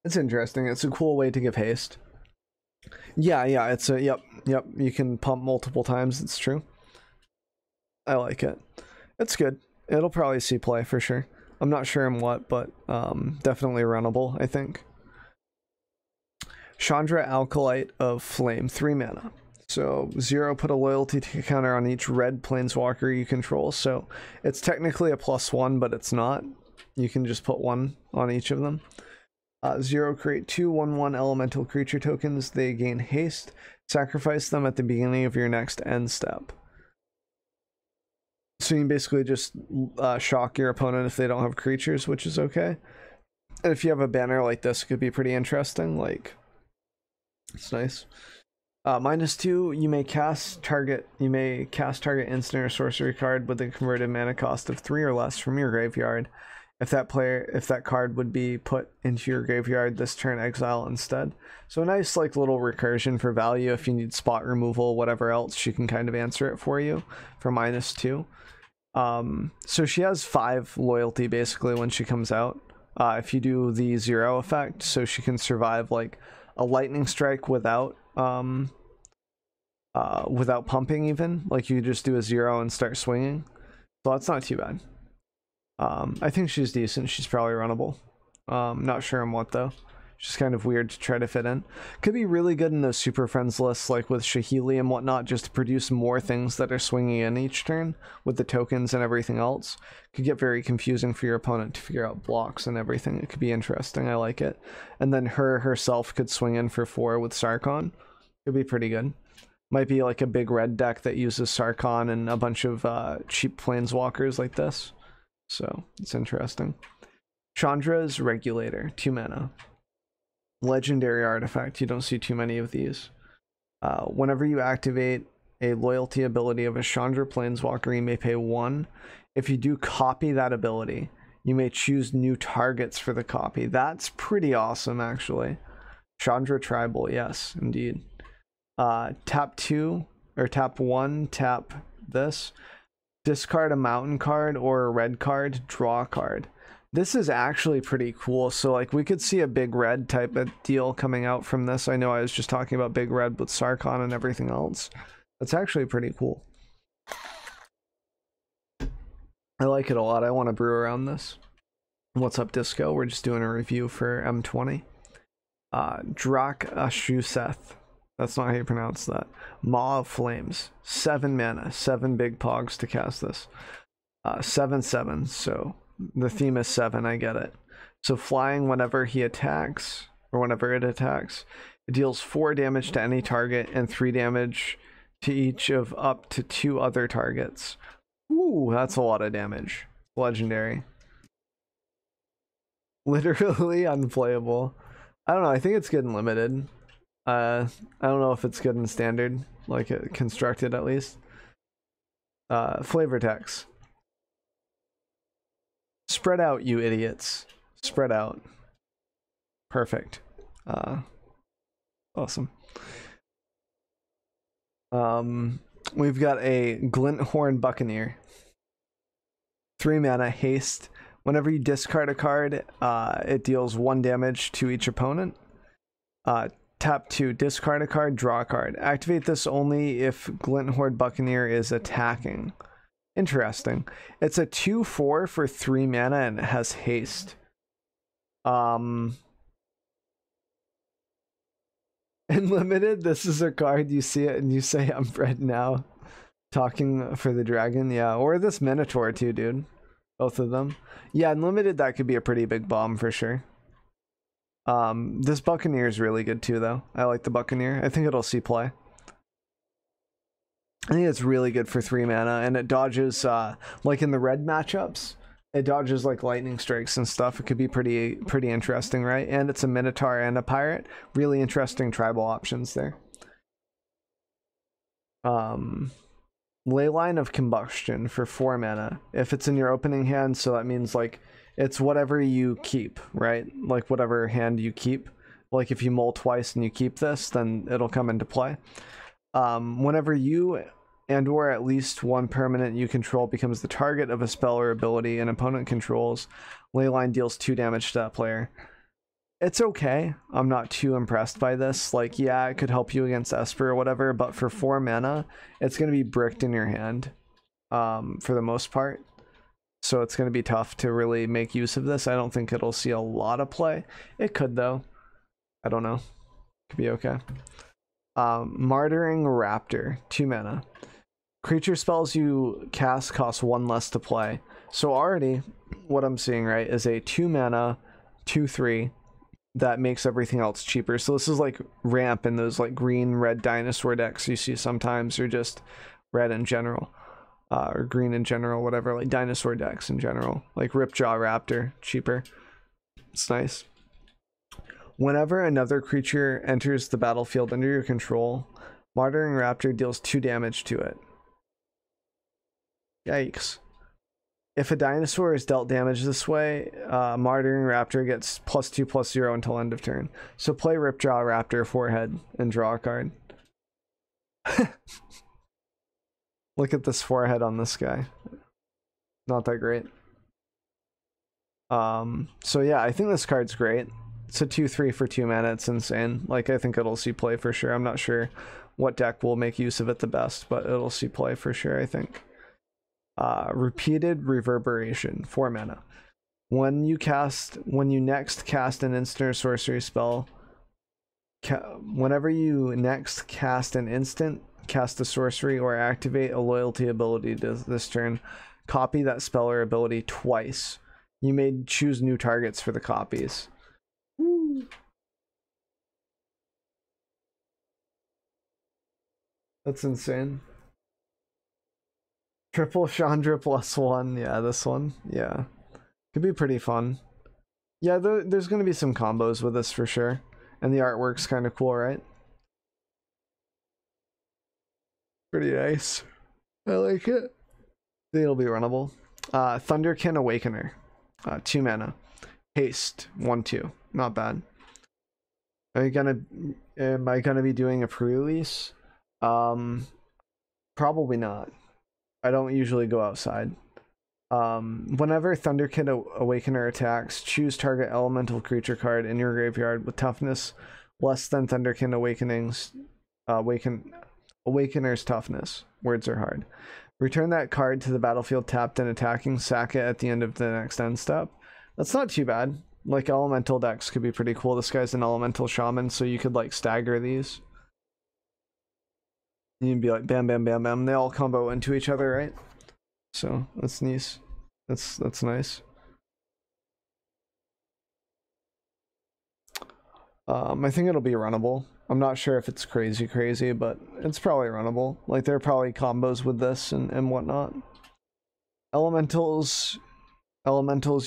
It's interesting. It's a cool way to give haste. Yeah, it's a yep. You can pump multiple times. It's true. I like it. It's good. It'll probably see play for sure. I'm not sure in what, but definitely runnable, I think. Chandra Alkalite of Flame, 3 mana. So 0, put a loyalty counter on each red planeswalker you control. So it's technically a +1, but it's not. You can just put 1 on each of them. 0, create 2 1/1 elemental creature tokens. They gain haste. Sacrifice them at the beginning of your next end step. So you can basically just shock your opponent if they don't have creatures, which is okay. And if you have a banner like this, it could be pretty interesting. Like, it's nice. -2, you may cast target instant or sorcery card with a converted mana cost of 3 or less from your graveyard. If that card would be put into your graveyard this turn, exile instead. So a nice like little recursion for value. If you need spot removal, whatever else, she can kind of answer it for you for -2. So she has 5 loyalty basically when she comes out. If you do the 0 effect, so she can survive like a lightning strike without pumping even. Like you just do a 0 and start swinging. So that's not too bad. I think she's decent. She's probably runnable. Not sure on what though. Just kind of weird to try to fit in. Could be really good in those Super Friends lists, like with Shahili and whatnot, just to produce more things that are swinging in each turn with the tokens and everything else. Could get very confusing for your opponent to figure out blocks and everything. It could be interesting. I like it. And then herself could swing in for 4 with Sarkhan. Could be pretty good. Might be like a big red deck that uses Sarkhan and a bunch of cheap planeswalkers like this. So it's interesting. Chandra's Regulator, 2 mana. Legendary artifact. You don't see too many of these. Whenever you activate a loyalty ability of a Chandra planeswalker, you may pay 1. If you do copy that ability, you may choose new targets for the copy. That's pretty awesome, actually. Chandra Tribal, yes, indeed. Tap 2 or tap 1, tap this. Discard a mountain card or a red card, draw a card. This is actually pretty cool. So like we could see a big red type of deal coming out from this. I know I was just talking about big red with Sarkhan and everything else. That's actually pretty cool. I like it a lot. I want to brew around this. What's up, Disco? We're just doing a review for M20. Drak Ashuseth. That's not how you pronounce that. Maw of Flames. 7 mana. 7 big pogs to cast this. 7/7. So the theme is 7. I get it. So flying whenever he attacks, or whenever it attacks, it deals 4 damage to any target and 3 damage to each of up to 2 other targets. Ooh, that's a lot of damage. Legendary. Literally unplayable. I don't know. I think it's good in limited. I don't know if it's good in standard, like it constructed at least. Flavor text. Spread out, you idiots. Spread out. Perfect. Awesome. We've got a Glinthorn Buccaneer. 3 mana haste. Whenever you discard a card, it deals 1 damage to each opponent. Tap 2, discard a card, draw a card. Activate this only if Glinthorn Buccaneer is attacking. Interesting. It's a 2/4 for 3 mana and it has haste. In limited, this is a card, you see it and you say, I'm Fred now. Talking for the dragon, yeah. Or this Minotaur too, dude. Both of them. Yeah, in limited, that could be a pretty big bomb for sure. This Buccaneer is really good too, though. I like the Buccaneer. I think it'll see play. I think it's really good for 3 mana, and it dodges, like in the red matchups, it dodges like lightning strikes and stuff. It could be pretty interesting, right? And it's a Minotaur and a pirate. Really interesting tribal options there. Leyline of Combustion for 4 mana. If it's in your opening hand, so that means like it's whatever you keep, right? Like whatever hand you keep. Like if you mull twice and you keep this, then it'll come into play. Whenever you and or at least one permanent you control becomes the target of a spell or ability an opponent controls, Leyline deals 2 damage to that player. It's okay. I'm not too impressed by this. Like, yeah, it could help you against Esper or whatever, but for 4 mana, it's going to be bricked in your hand for the most part. So it's going to be tough to really make use of this. I don't think it'll see a lot of play. It could, though. I don't know. Could be okay. Martyring Raptor, 2 mana. Creature spells you cast cost 1 less to play. So already, what I'm seeing, right, is a 2 mana, 2/3 that makes everything else cheaper. So this is like ramp in those like green red dinosaur decks you see sometimes, or just red in general, or green in general, whatever, like dinosaur decks in general, like Ripjaw Raptor, cheaper. It's nice. Whenever another creature enters the battlefield under your control, Martyring Raptor deals 2 damage to it. Yikes. If a dinosaur is dealt damage this way, Martyring Raptor gets +2/+0 until end of turn. So play Ripjaw Raptor forehead and draw a card. Look at this forehead on this guy. Not that great. So yeah, I think this card's great. It's a 2/3 for 2 mana. It's insane. Like, I think it'll see play for sure. I'm not sure what deck will make use of it the best, but it'll see play for sure, I think. Repeated Reverberation, 4 mana. When you next cast an instant or sorcery spell, whenever you next cast an instant, cast a sorcery, or activate a loyalty ability this turn, copy that spell or ability twice. You may choose new targets for the copies. Woo. That's insane. Triple Chandra +1. Yeah, this one. Yeah. Could be pretty fun. Yeah, there's going to be some combos with this for sure. And the artwork's kind of cool, right? Pretty nice. I like it. I think it'll be runnable. Thunderkin Awakener. 2 mana. Haste. 1/2. Not bad. Am I gonna be doing a pre-release? Probably not. I don't usually go outside. Whenever Thunderkin Awakener attacks, choose target elemental creature card in your graveyard with toughness less than Thunderkin Awakener's toughness. Words are hard. Return that card to the battlefield tapped and attacking. Sack it at the end of the next end step. That's not too bad. Like, elemental decks could be pretty cool. This guy's an elemental shaman, so you could like stagger these. You'd be like bam, bam, bam, bam. They all combo into each other, right? So that's nice. That's nice. I think it'll be runnable. I'm not sure if it's crazy, but it's probably runnable. Like, there are probably combos with this and whatnot. Elementals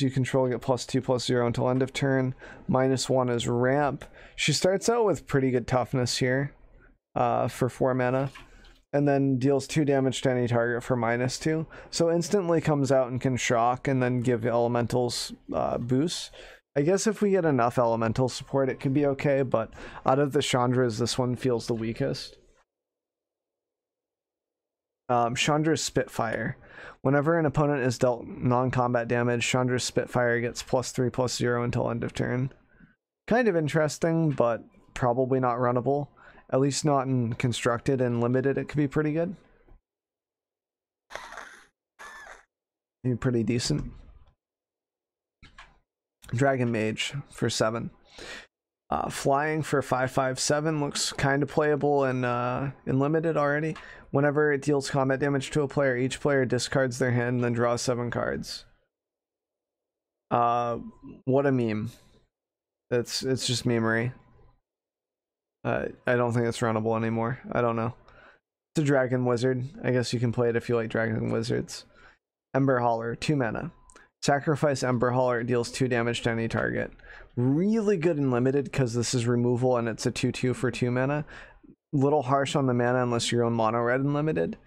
you control get +2/+0 until end of turn. -1 is ramp. She starts out with pretty good toughness here for 4 mana. And then deals 2 damage to any target for -2. So instantly comes out and can shock and then give elementals boosts. I guess if we get enough elemental support, it could be okay, but out of the Chandras, this one feels the weakest. Chandra's Spitfire. Whenever an opponent is dealt non-combat damage, Chandra's Spitfire gets +3/+0 until end of turn. Kind of interesting, but probably not runnable. At least not in constructed and limited. It could be pretty good. Be pretty decent. Dragon Mage for 7. Flying for 5/5/7 looks kind of playable in limited already. Whenever it deals combat damage to a player, each player discards their hand and then draws 7 cards. What a meme. It's just memery. I don't think it's runnable anymore. I don't know. It's a dragon wizard. I guess you can play it if you like dragon wizards. Ember Hauler, 2 mana. Sacrifice Ember Hauler, it deals 2 damage to any target. Really good in limited because this is removal and it's a 2/2 for 2 mana. Little harsh on the mana unless you're on mono red in limited.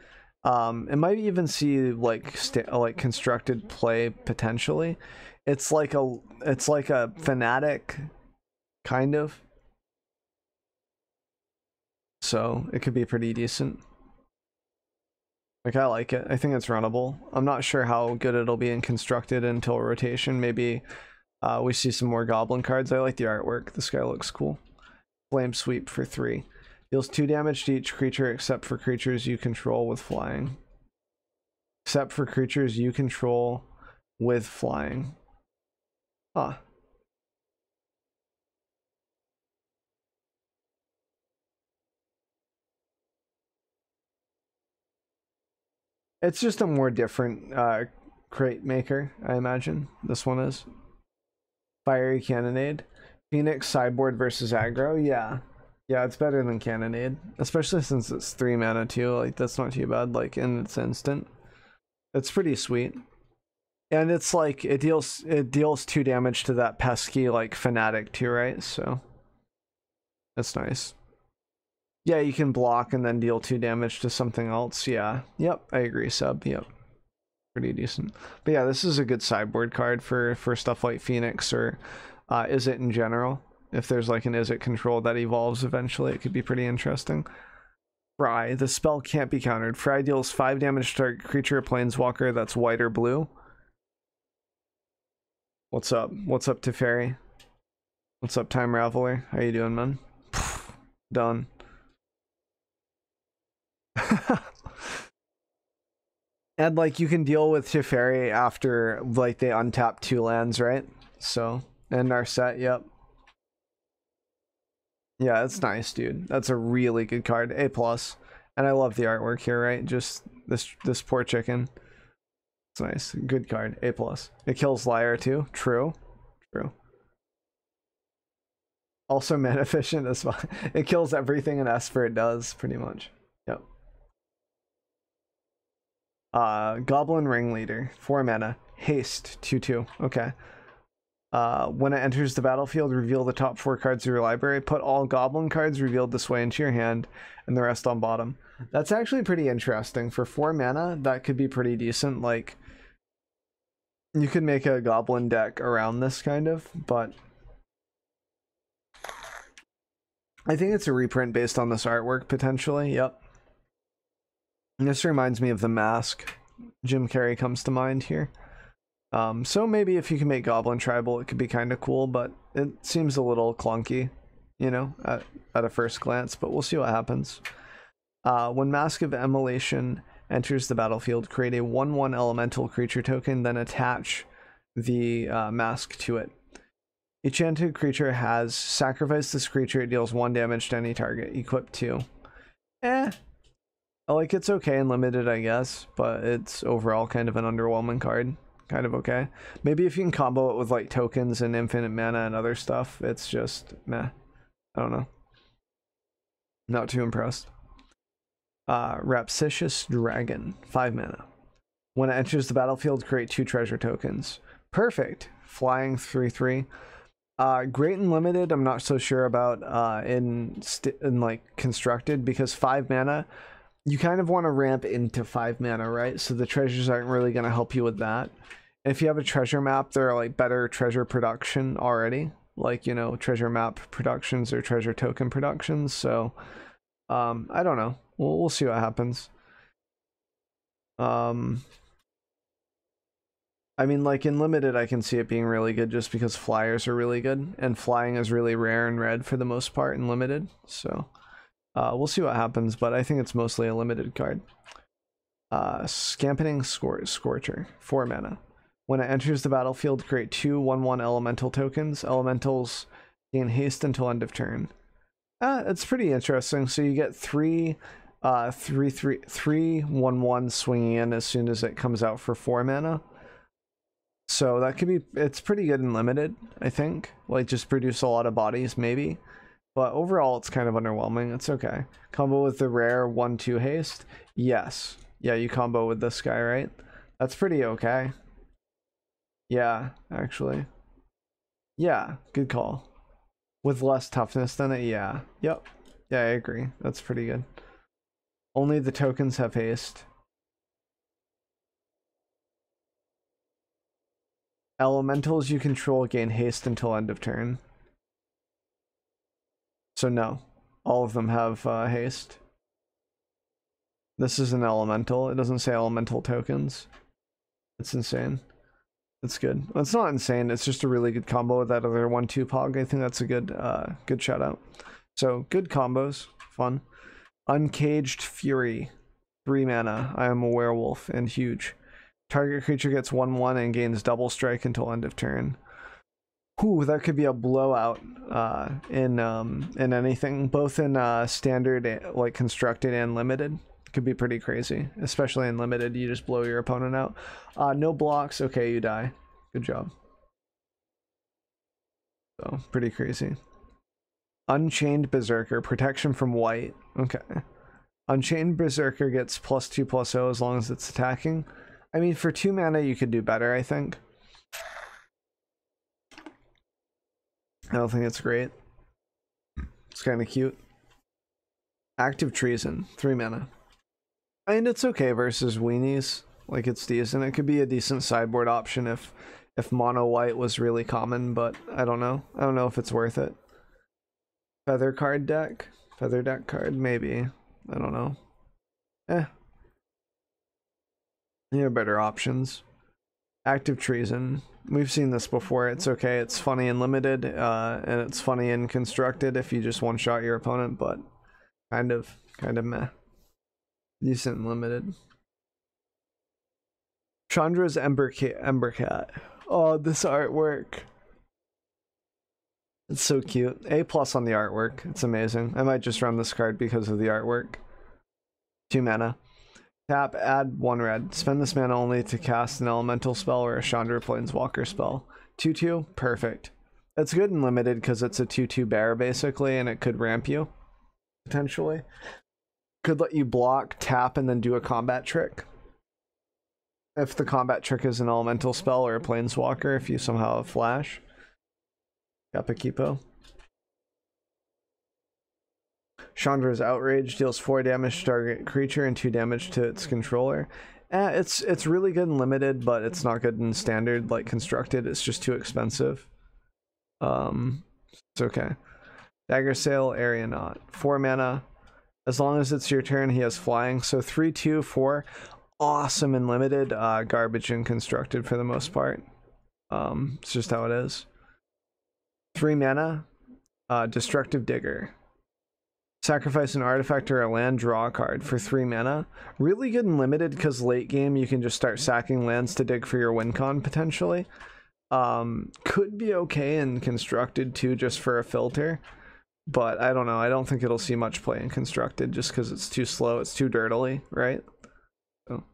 It might even see like constructed play potentially. It's like a fanatic kind of. So it could be pretty decent. Like, I like it. I think it's runnable. I'm not sure how good it'll be in constructed until rotation. Maybe we see some more goblin cards. I like the artwork. This guy looks cool. Flame Sweep for 3. Deals 2 damage to each creature except for creatures you control with flying. Except for creatures you control with flying. Huh. It's just a more different crate maker, I imagine. This one is. Fiery Cannonade. Phoenix sideboard versus aggro. Yeah. Yeah, it's better than Cannonade. Especially since it's 3 mana too. Like, that's not too bad, like, in its instant. It's pretty sweet. And it's like, it deals 2 damage to that pesky, like, fanatic too, right? So, that's nice. Yeah, you can block and then deal 2 damage to something else. Yeah. Yep, I agree, Sub. Yep. Pretty decent. But yeah, this is a good sideboard card for stuff like Phoenix or Izzet in general. If there's like an Izzet control that evolves eventually, it could be pretty interesting. Fry. The spell can't be countered. Fry deals 5 damage to target creature or planeswalker that's white or blue. What's up? What's up, Teferi? What's up, Time Raveler? How you doing, man? Done. And like, you can deal with Teferi after like they untap 2 lands, right? So, and our set, yep. Yeah, that's nice, dude. That's a really good card. A+. And I love the artwork here, right? Just this poor chicken. It's nice. Good card. A+. It kills Liar too. True. True. Also mana efficient as well. It kills everything an Esper does, pretty much. Yep. Goblin Ringleader, 4 mana, haste, 2/2. Okay. When it enters the battlefield, reveal the top 4 cards of your library. Put all goblin cards revealed this way into your hand, and the rest on bottom. That's actually pretty interesting. For 4 mana, that could be pretty decent. Like, you could make a goblin deck around this kind of, but I think it's a reprint based on this artwork, potentially. Yep. And this reminds me of The Mask. Jim Carrey comes to mind here. So maybe if you can make Goblin Tribal, it could be kind of cool, but it seems a little clunky, you know, at a first glance, but we'll see what happens. When Mask of Immolation enters the battlefield, create a 1/1 elemental creature token, then attach the mask to it. Each enchanted creature has sacrificed this creature, it deals 1 damage to any target. Equip 2. Like, it's okay and limited, I guess, but it's overall kind of an underwhelming card. Kind of okay. Maybe if you can combo it with like tokens and infinite mana and other stuff, it's just meh. I don't know. Not too impressed. Rapsicious Dragon, 5 mana. When it enters the battlefield, create 2 treasure tokens. Perfect. Flying 3/3. Great and limited, I'm not so sure about in like constructed, because 5 mana, you kind of want to ramp into 5 mana, right? So the treasures aren't really going to help you with that. If you have a treasure map, there are like better treasure production already, like, you know, treasure map productions or treasure token productions. So I don't know, we'll see what happens. I mean, like, in limited, I can see it being really good just because flyers are really good, and flying is really rare in red for the most part in limited. So we'll see what happens, but I think it's mostly a limited card. Scampening Scorcher, 4 mana. When it enters the battlefield, create 2 1/1 elemental tokens. Elementals gain haste until end of turn. It's pretty interesting. So you get 3 1/1 swinging in as soon as it comes out for 4 mana. So that could be, it's pretty good and limited, I think. Like, just produce a lot of bodies, maybe. But overall, it's kind of underwhelming. It's okay. Combo with the rare 1/2 haste? Yes. Yeah, you combo with this guy, right? That's pretty okay. Yeah, actually. Yeah, good call. With less toughness than it, yeah. Yep. Yeah, I agree. That's pretty good. Only the tokens have haste. Elementals you control gain haste until end of turn. So no, all of them have haste. This is an elemental. It doesn't say elemental tokens. It's insane. It's good. Well, it's not insane. It's just a really good combo with that other 1/2 pog. I think that's a good good shout out. So good combos, fun. Uncaged Fury, 3 mana. I am a werewolf and huge. Target creature gets 1/1 and gains double strike until end of turn. Ooh, that could be a blowout in anything, both in standard, like constructed, and limited. Could be pretty crazy, especially in limited. You just blow your opponent out. No blocks. Okay, you die. Good job. So pretty crazy. Unchained Berserker, protection from white. Okay. Unchained Berserker gets +2/+0 as long as it's attacking. I mean, for 2 mana, you could do better, I think. I don't think it's great. It's kind of cute. Active Treason, 3 mana. I mean, it's okay versus weenies. Like, it's decent. It could be a decent sideboard option if mono white was really common, but I don't know. I don't know if it's worth it. Feather card deck? Feather deck card? Maybe. I don't know. There are better options. Active Treason. We've seen this before. It's okay. It's funny and limited, and it's funny and constructed if you just one-shot your opponent, but kind of meh. Decent and limited. Chandra's Embercat. Oh, this artwork. It's so cute. A+ on the artwork. It's amazing. I might just run this card because of the artwork. 2 mana. Tap, add 1 red. Spend this mana only to cast an elemental spell or a Chandra Planeswalker spell. 2/2, perfect. It's good and limited because it's a 2/2 bear basically, and it could ramp you potentially. Could let you block, tap, and then do a combat trick. If the combat trick is an elemental spell or a Planeswalker, if you somehow have flash. Kapakipo. Chandra's Outrage deals 4 damage to target creature and 2 damage to its controller. It's really good and limited, but it's not good in standard, like constructed. It's just too expensive. It's okay. Dagger Sail, Aeronaut. 4 mana. As long as it's your turn, he has flying. So 3, 2, 4. Awesome and limited. Garbage and constructed for the most part. It's just how it is. 3 mana. Destructive Digger. Sacrifice an artifact or a land, draw a card for 3 mana. Really good and limited because late game you can just start sacking lands to dig for your win con potentially. Could be okay in constructed too, just for a filter. But I don't know. I don't think it'll see much play in constructed just because it's too slow. It's too dirtily, right? So,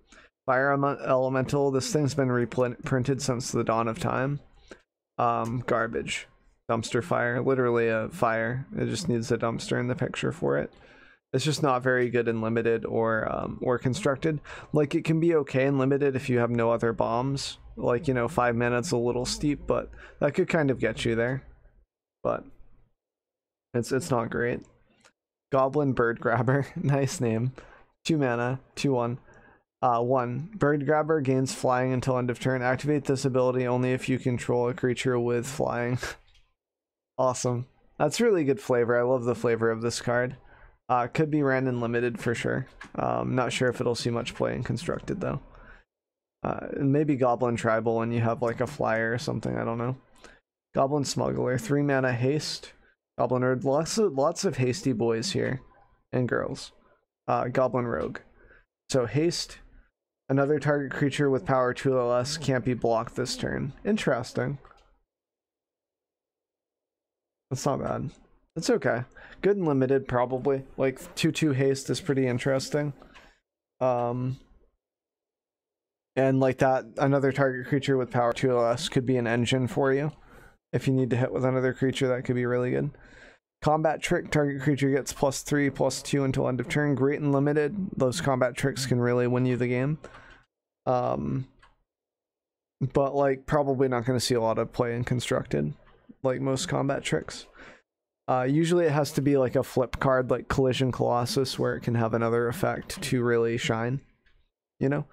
Fire Elemental. This thing's been reprinted since the dawn of time. Garbage. Dumpster fire, literally a fire. It just needs a dumpster in the picture for it. It's just not very good in limited or constructed. Like, it can be okay in limited if you have no other bombs. Like, you know, 5 minutes a little steep, but that could kind of get you there. But it's not great. Goblin Bird Grabber, nice name. 2 mana, 2/1. 1. Bird Grabber gains flying until end of turn. Activate this ability only if you control a creature with flying. Awesome. That's really good flavor. I love the flavor of this card. Could be ran in limited for sure. Not sure if it'll see much play in constructed though. Maybe Goblin Tribal when you have like a flyer or something. I don't know. Goblin Smuggler, 3 mana haste. Goblin Rogue, lots of hasty boys here and girls. Goblin Rogue. So haste, Another target creature with power 2 or less can't be blocked this turn. Interesting. That's not bad. It's okay. Good and limited, probably. Like 2/2 haste is pretty interesting. And like that, another target creature with power 2 or less could be an engine for you. If you need to hit with another creature, that could be really good. Combat trick, target creature gets +3/+2 until end of turn. Great and limited. Those combat tricks can really win you the game. But like probably not going to see a lot of play in constructed, like most combat tricks. Usually it has to be like a flip card like Collision Colossus where it can have another effect to really shine, you know.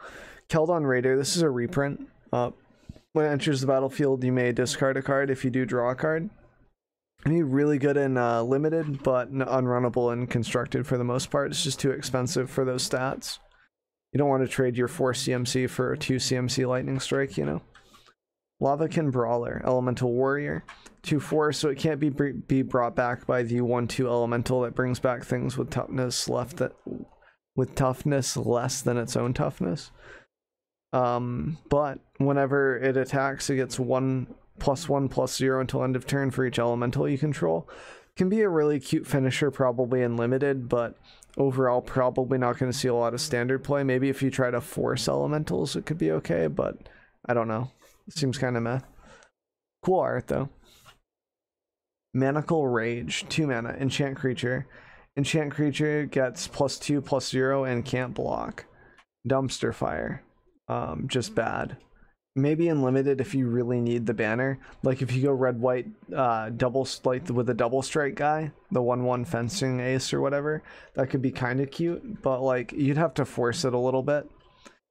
Keldon Raider, this is a reprint. When it enters the battlefield, you may discard a card. If you do, draw a card. I mean, really good in limited, but unrunnable in constructed for the most part. It's just too expensive for those stats. You don't want to trade your 4 CMC for a 2 CMC Lightning Strike, you know. Lavakin Brawler, Elemental Warrior, 2/4, so it can't be brought back by the 1/2 Elemental that brings back things with toughness less than its own toughness. But whenever it attacks, it gets 1/1/0 until end of turn for each elemental you control. Can be a really cute finisher, probably in limited, but overall probably not going to see a lot of standard play. Maybe if you try to force elementals, it could be okay, but I don't know. It seems kind of meh. Cool art though. Manacle Rage, 2 mana, enchant creature. Enchant creature gets +2/+0 and can't block. Dumpster Fire. Just bad. Maybe in limited if you really need the banner. Like if you go red white double, like with a double strike guy, the 1/1 fencing ace or whatever, that could be kind of cute, but like you'd have to force it a little bit.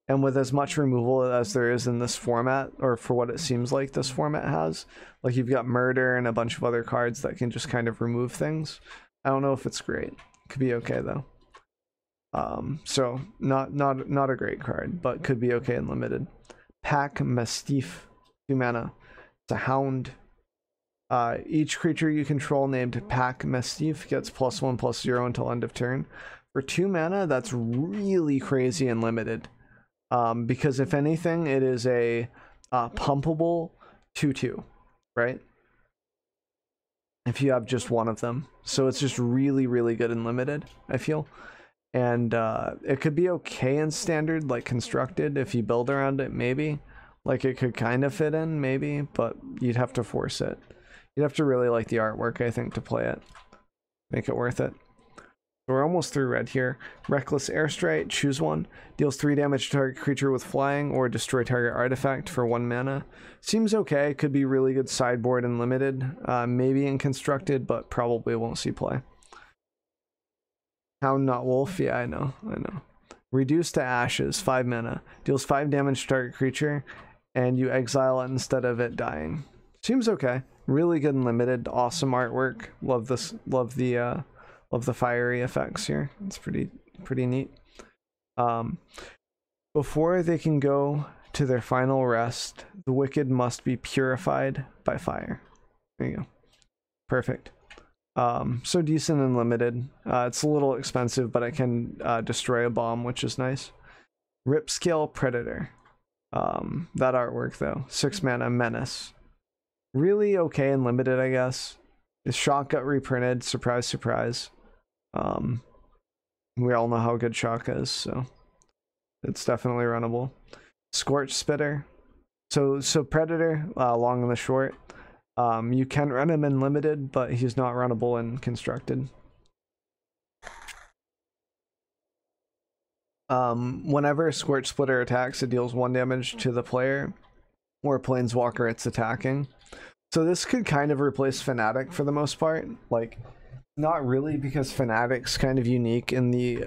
And with as much removal as there is in this format, or for what it seems like this format has, like you've got Murder and a bunch of other cards that can just kind of remove things. I don't know if it's great. Could be okay though. So not a great card, but could be okay in limited. Pack Mastiff, 2 mana. It's a hound. Each creature you control named Pack Mastiff gets +1/+0 until end of turn. For 2 mana, that's really crazy and limited. Because if anything, it is a pumpable 2/2, right? If you have just one of them. So it's just really, really good and limited, I feel. And it could be okay in standard, like constructed, if you build around it, maybe. Like it could kind of fit in, maybe, but you'd have to force it. You'd have to really like the artwork, I think, to play it. Make it worth it. So we're almost through red here. Reckless Airstrike, choose one. Deals 3 damage to target creature with flying or destroy target artifact for 1 mana. Seems okay. Could be really good sideboard and limited. Maybe in constructed, but probably won't see play. Hound Not Wolf, yeah, I know. Reduce to Ashes, 5 mana. Deals 5 damage to target creature, and you exile it instead of it dying. Seems okay. Really good and limited. Awesome artwork. Love this. Love the fiery effects here. It's pretty neat. Before they can go to their final rest, the wicked must be purified by fire. There you go. Perfect. So decent and limited. It's a little expensive, but I can destroy a bomb, which is nice. Ripscale Predator. That artwork though. 6 mana, Menace. Really okay and limited, I guess. His shot got reprinted. Surprise, surprise. We all know how good shock is, so it's definitely runnable. Scorch Spitter. So Predator, long and the short. You can run him in limited, but he's not runnable in constructed. Whenever Scorch Splitter attacks, it deals 1 damage to the player or planeswalker it's attacking. So this could kind of replace Fanatic for the most part. Like, not really, because Fanatic's kind of unique in the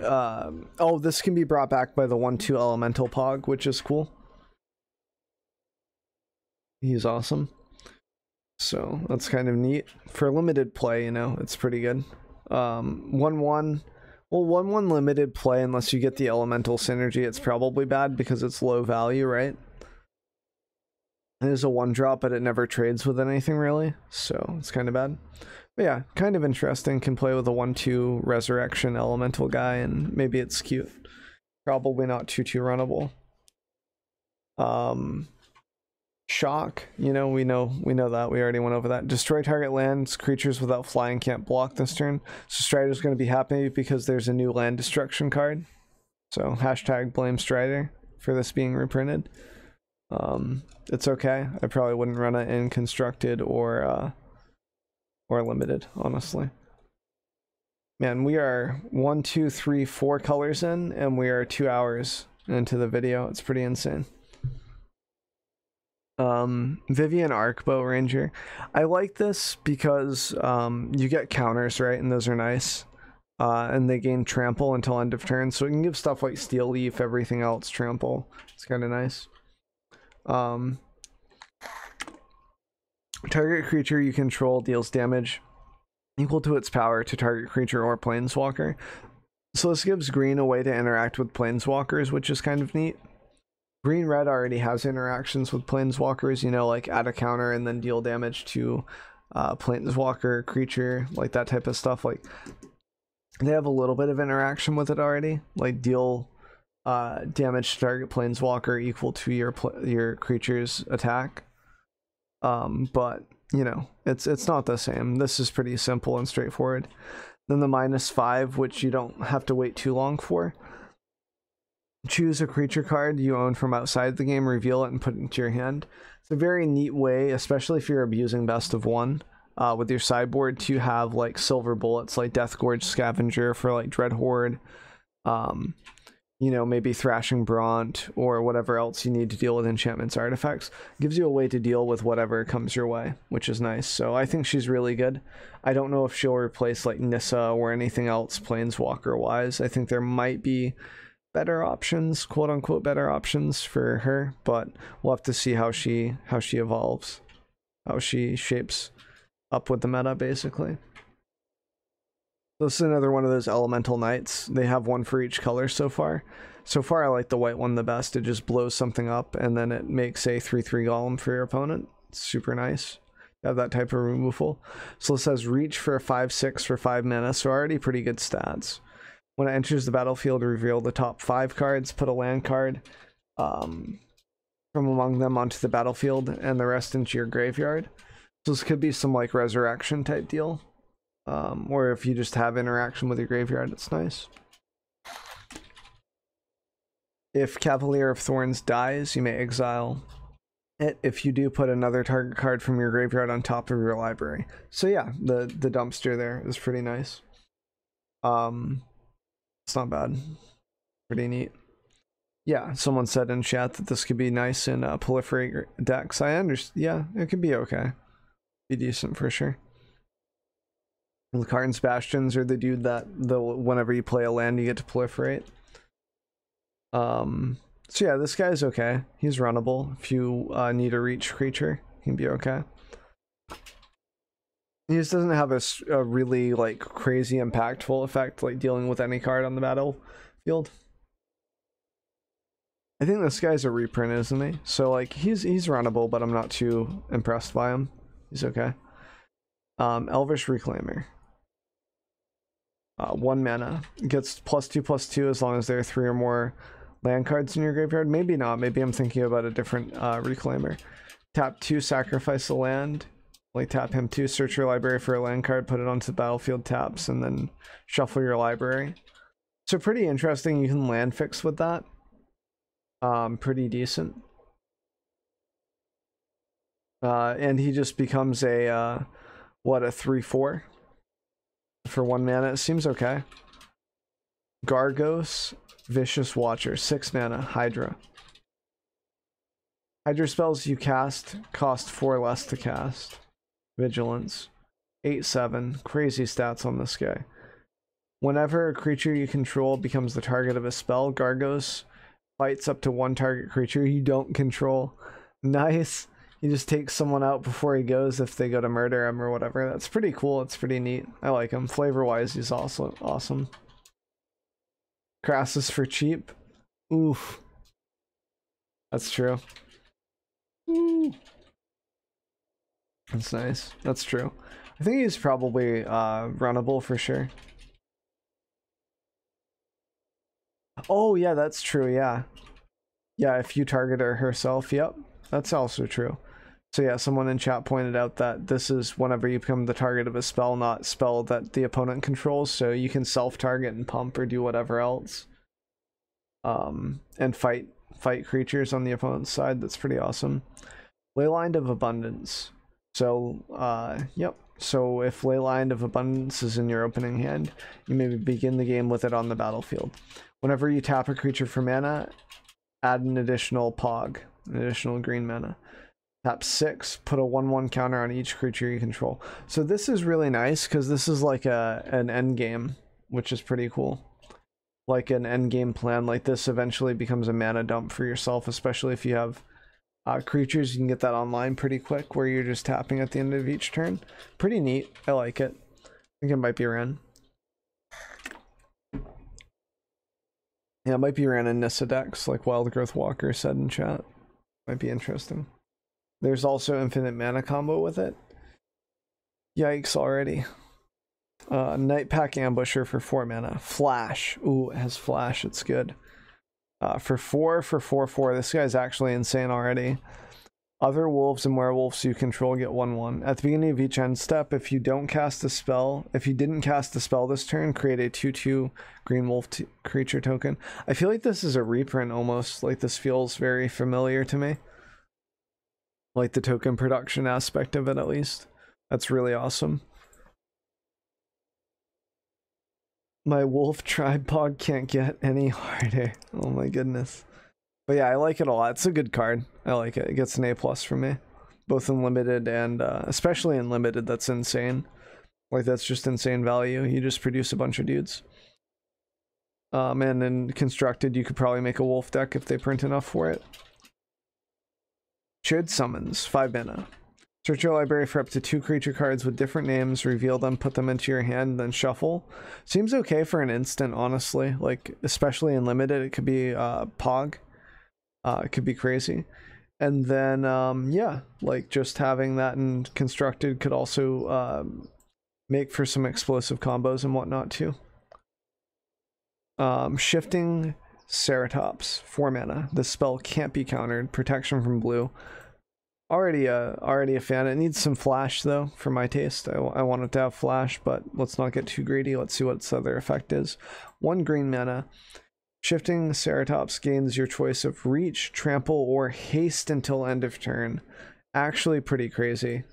oh, this can be brought back by the 1/2 elemental Pog, which is cool. He's awesome. So that's kind of neat. For limited play, you know, it's pretty good. 1/1. Well, 1/1 limited play, unless you get the elemental synergy, it's probably bad because it's low value, right? It is a 1-drop, but it never trades with anything really, so it's kind of bad. But yeah, kind of interesting. Can play with a 1/2 resurrection elemental guy, and maybe it's cute. Probably not too runnable. Shock, you know, we know that. We already went over that. Destroy target lands. Creatures without flying can't block this turn. So Strider's going to be happy because there's a new land destruction card. So hashtag blame Strider for this being reprinted. It's okay. I probably wouldn't run it in constructed or limited, honestly. Man, we are 1, 2, 3, 4 colors in, and we are 2 hours into the video. It's pretty insane. Vivian Arcbow Ranger. I like this because you get counters, right? And those are nice. And they gain trample until end of turn, so it can give stuff like Steel Leaf, everything else trample. It's kind of nice. Target creature you control deals damage equal to its power to target creature or planeswalker. So this gives green a way to interact with planeswalkers, which is kind of neat. Green-red already has interactions with planeswalkers, you know, like add a counter and then deal damage to planeswalker creature, like that type of stuff. Like they have a little bit of interaction with it already, like deal damage to target planeswalker equal to your creature's attack. But you know, it's not the same. This is pretty simple and straightforward. Then the -5, which you don't have to wait too long for. Choose a creature card you own from outside the game, reveal it, and put it into your hand. It's a very neat way, especially if you're abusing best of one with your sideboard, to have like silver bullets like Deathgorge Scavenger for like Dread Horde, you know, maybe Thrashing Bront or whatever else you need to deal with enchantments, artifacts. Gives you a way to deal with whatever comes your way, which is nice. So I think she's really good. I don't know if she'll replace like Nissa or anything else planeswalker wise. I think there might be better options, quote unquote better options for her, but we'll have to see how she evolves, how she shapes up with the meta, basically. This is another one of those elemental knights. They have one for each color so far. So far I like the white one the best. It just blows something up and then it makes a 3/3 golem for your opponent. It's super nice to have that type of removal. So this says reach for a 5/6 for 5 mana, so already pretty good stats. When it enters the battlefield, reveal the top 5 cards, put a land card from among them onto the battlefield, and the rest into your graveyard. So this could be some like resurrection type deal. Or if you just have interaction with your graveyard, it's nice. If Cavalier of Thorns dies, you may exile it. If you do, put another target card from your graveyard on top of your library. So yeah, the dumpster there is pretty nice. It's not bad. Pretty neat. Yeah, someone said in chat that this could be nice in proliferate decks. I understand. Yeah, it could be okay. Be decent for sure. Lucarin's Bastions are the dude that whenever you play a land you get to proliferate. So yeah, this guy's okay. He's runnable. If you need a reach creature, he can be okay. He just doesn't have a really like crazy impactful effect, like dealing with any card on the battlefield. I think this guy's a reprint, isn't he? So like he's runnable, but I'm not too impressed by him. He's okay. Elvish Reclaimer. 1 mana. Gets +2/+2 as long as there are 3 or more land cards in your graveyard. Maybe not. Maybe I'm thinking about a different Reclaimer. Tap 2, sacrifice a land. Like tap him 2, search your library for a land card, put it onto the battlefield, taps, and then shuffle your library. So pretty interesting. You can land fix with that. Pretty decent. And he just becomes a what, a 3/4 for 1 mana. It seems okay. Gargos, Vicious Watcher, 6 mana, Hydra. Hydra spells you cast cost 4 less to cast. Vigilance, 8/7. Crazy stats on this guy. Whenever a creature you control becomes the target of a spell, Gargos fights up to 1 target creature you don't control. Nice. You just take someone out before he goes if they go to murder him or whatever. That's pretty cool. It's pretty neat. I like him. Flavor-wise, he's also awesome. Crassus for cheap. Oof. That's true. Ooh. That's nice. That's true. I think he's probably runnable for sure. Oh yeah, that's true, yeah. Yeah, if you target her herself, yep, that's also true. So yeah, someone in chat pointed out that this is whenever you become the target of a spell, not spell that the opponent controls, so you can self-target and pump or do whatever else. And fight creatures on the opponent's side. That's pretty awesome. Leyline of Abundance. So, yep. So if Leyline of Abundance is in your opening hand, you may begin the game with it on the battlefield. Whenever you tap a creature for mana, add an additional Pog, an additional green mana. Tap 6, put a 1/1 counter on each creature you control. So this is really nice because this is like an end game, which is pretty cool. Like an end game plan like this eventually becomes a mana dump for yourself, especially if you have creatures. You can get that online pretty quick where you're just tapping at the end of each turn. Pretty neat. I like it. I think it might be ran. Yeah, it might be ran in Nissa decks, like Wild Growth Walker said in chat. Might be interesting. There's also infinite mana combo with it. Yikes already. Night Pack Ambusher for 4 mana. Flash. Ooh, it has flash. It's good. For 4/4. This guy's actually insane already. Other wolves and werewolves you control get 1/1. At the beginning of each end step, if you didn't cast a spell this turn, create a 2/2 green wolf creature token. I feel like this is a reprint almost. Like this feels very familiar to me. Like the token production aspect of it, at least. That's really awesome. My wolf tribe pog can't get any harder. Oh my goodness. But yeah, I like it a lot. It's a good card. I like it. It gets an A+ from me. Both in limited and especially in limited, that's insane. Like that's just insane value. You just produce a bunch of dudes. And in constructed, you could probably make a wolf deck if they print enough for it. Shared Summons, 5 mana. Search your library for up to 2 creature cards with different names, reveal them, put them into your hand, then shuffle. Seems okay for an instant, honestly. Like, especially in limited, it could be Pog. It could be crazy. And then, yeah, like just having that in constructed could also make for some explosive combos and whatnot too. Shifting Ceratops, 4 mana. This spell can't be countered. Protection from blue. Already a fan. It needs some flash though, for my taste. I want it to have flash, but let's not get too greedy. Let's see what its other effect is. 1 green mana. Shifting Ceratops gains your choice of reach, trample, or haste until end of turn. Actually pretty crazy.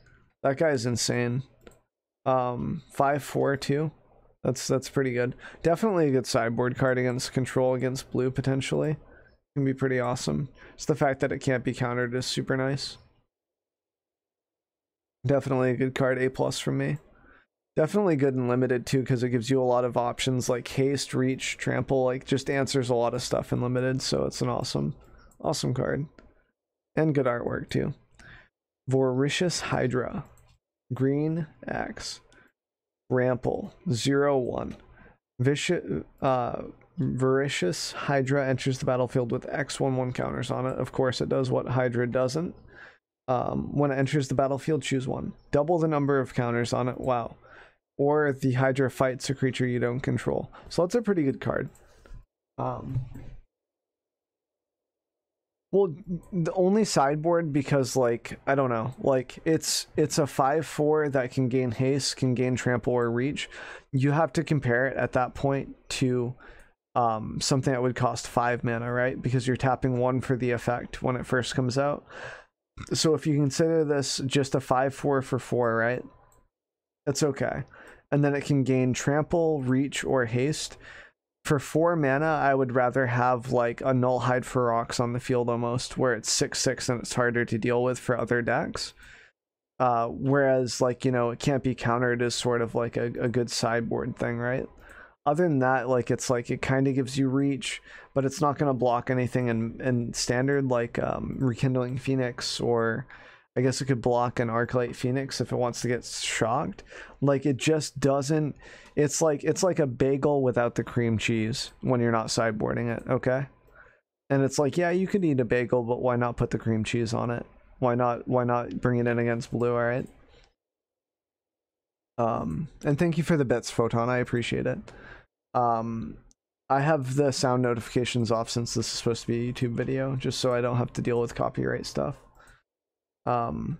That guy's insane. 5/4 too. That's pretty good. Definitely a good sideboard card against control against blue potentially. Can be pretty awesome. Just the fact that it can't be countered is super nice. Definitely a good card, A+ from me. Definitely good and limited too, because it gives you a lot of options like haste, reach, trample, like just answers a lot of stuff in limited, so it's an awesome card. And good artwork too. Voracious Hydra. Green X. Rample. 0/1. Voracious Hydra enters the battlefield with X 1/1 counters on it. Of course it does what Hydra doesn't. When it enters the battlefield, choose 1. Double the number of counters on it. Wow. Or the Hydra fights a creature you don't control. So that's a pretty good card. Well, the only sideboard because, like, I don't know, like it's a 5/4 that can gain haste, can gain trample or reach. You have to compare it at that point to something that would cost 5 mana, right? Because you're tapping 1 for the effect when it first comes out. So if you consider this just a 5/4 for 4, right? That's okay. And then it can gain trample, reach, or haste. For 4 mana, I would rather have like a Null Hide Ferox on the field almost, where it's 6/6 and it's harder to deal with for other decks. Whereas, like, you know, it can't be countered as sort of like a good sideboard thing, right? Other than that, like, it's like it kind of gives you reach, but it's not going to block anything in standard, like Rekindling Phoenix, or I guess it could block an Arclight Phoenix if it wants to get shocked. Like, it just doesn't. It's like a bagel without the cream cheese when you're not sideboarding it, okay? And it's like, yeah, you could eat a bagel, but why not put the cream cheese on it? Why not bring it in against blue, all right? And thank you for the bits, Photon. I appreciate it. I have the sound notifications off since this is supposed to be a YouTube video, just so I don't have to deal with copyright stuff. But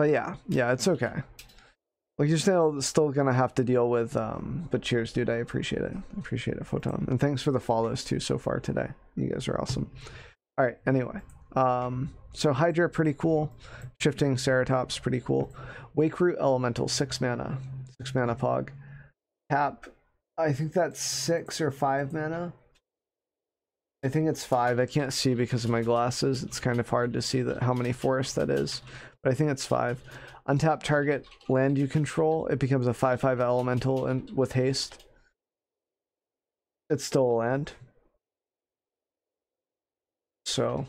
yeah, it's okay. Like, you're still gonna have to deal with, but cheers, dude. I appreciate it. I appreciate it, Photon. And thanks for the follows too so far today. You guys are awesome. All right, anyway. So Hydra, pretty cool. Shifting Ceratops, pretty cool. Wake Root Elemental, 6 mana. 6 mana Pog. Tap, I think that's 6 or 5 mana. I think it's 5. I can't see because of my glasses. It's kind of hard to see how many forests that is. But I think it's 5. Untap target land you control. It becomes a 5/5 elemental and with haste. It's still a land. So,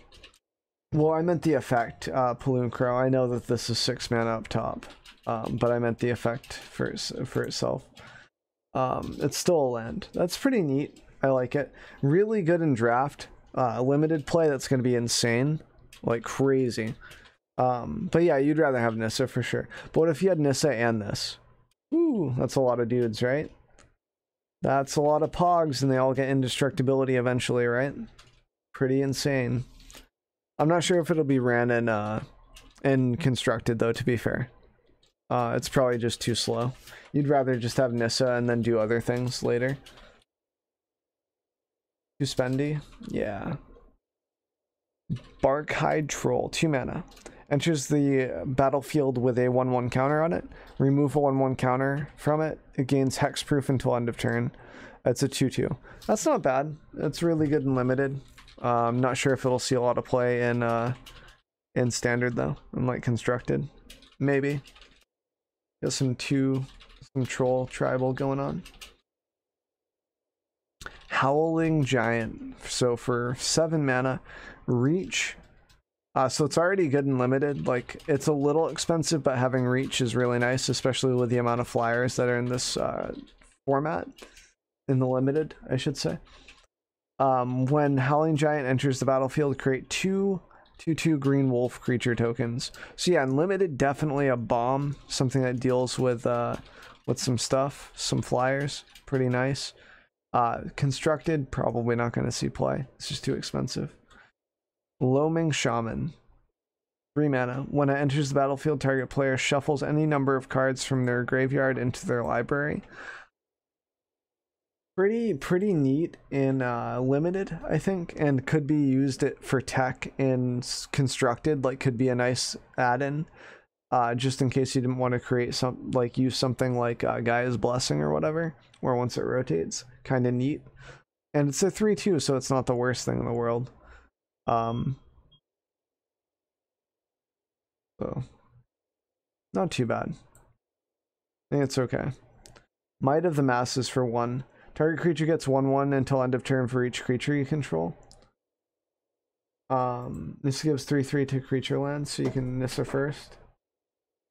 well, I meant the effect, Paloon Crow. I know that this is 6 mana up top, but I meant the effect for itself. It's still a land. That's pretty neat. I like it. Really good in draft. Limited play, that's going to be insane. Like crazy. But yeah, you'd rather have Nissa for sure. But what if you had Nissa and this? Ooh, that's a lot of dudes, right? That's a lot of Pogs, and they all get indestructibility eventually, right? Pretty insane. I'm not sure if it'll be ran in constructed, though, to be fair. It's probably just too slow. You'd rather just have Nissa and then do other things later. Too spendy? Yeah. Barkhide Troll, 2 mana. Enters the battlefield with a 1/1 counter on it. Remove a 1/1 counter from it. It gains hexproof until end of turn. It's a 2/2. That's not bad. It's really good and limited. I'm not sure if it'll see a lot of play in standard though, in like constructed. Maybe. Got some troll tribal going on. Howling Giant. So for 7 mana, reach. So it's already good and limited. Like, it's a little expensive, but having reach is really nice, especially with the amount of flyers that are in this format. In the limited, I should say. When Howling Giant enters the battlefield, create 2/2 green wolf creature tokens. So yeah, unlimited, definitely a bomb. Something that deals with some stuff, some flyers. Pretty nice. Constructed, probably not going to see play. It's just too expensive. Loaming Shaman. 3 mana. When it enters the battlefield, target player shuffles any number of cards from their graveyard into their library. Pretty neat in limited, I think, and could be used for tech in constructed. Like, could be a nice add-in, just in case you didn't want to create use something like Gaia's Blessing or whatever, where once it rotates, kind of neat. And it's a 3/2, so it's not the worst thing in the world. So not too bad. I think it's okay. Might of the Masses for 1. Target creature gets 1/1 until end of turn for each creature you control. This gives 3/3 to creature land, so you can Nissa first.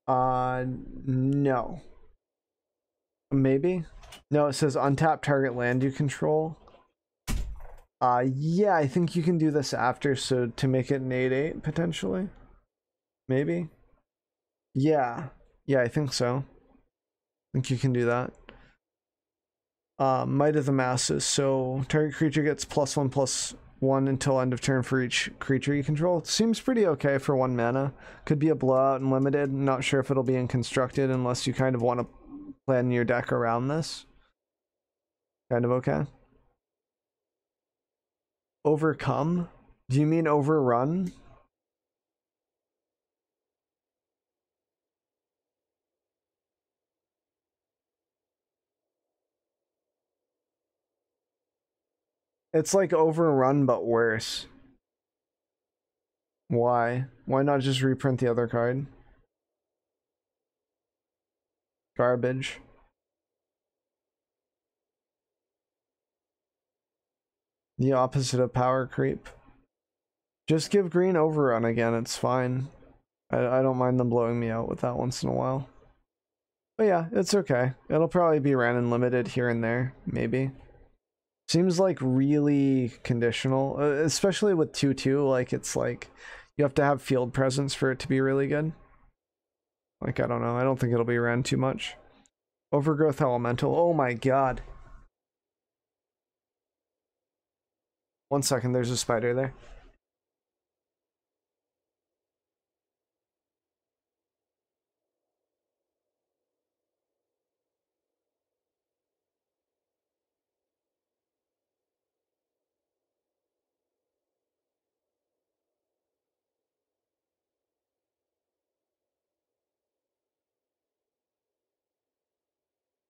No. Maybe? No, it says untap target land you control. Yeah, I think you can do this after, so to make it an 8/8 potentially. Maybe. Yeah, I think so. I think you can do that. Might of the Masses. So target creature gets +1/+1 until end of turn for each creature you control. Seems pretty okay for 1 mana. Could be a blowout and limited. Not sure if it'll be in constructed unless you kind of want to plan your deck around this. Kind of okay. Overcome? Do you mean overrun? It's like overrun, but worse. Why? Why not just reprint the other card? Garbage. The opposite of power creep. Just give green overrun again, it's fine. I don't mind them blowing me out with that once in a while. But yeah, it's okay. It'll probably be ran and limited here and there, maybe. Seems like really conditional, especially with 2/2. Like, it's like you have to have field presence for it to be really good. Like, I don't know. I don't think it'll be ran too much. Overgrowth Elemental. Oh my god. 1 second, there's a spider there.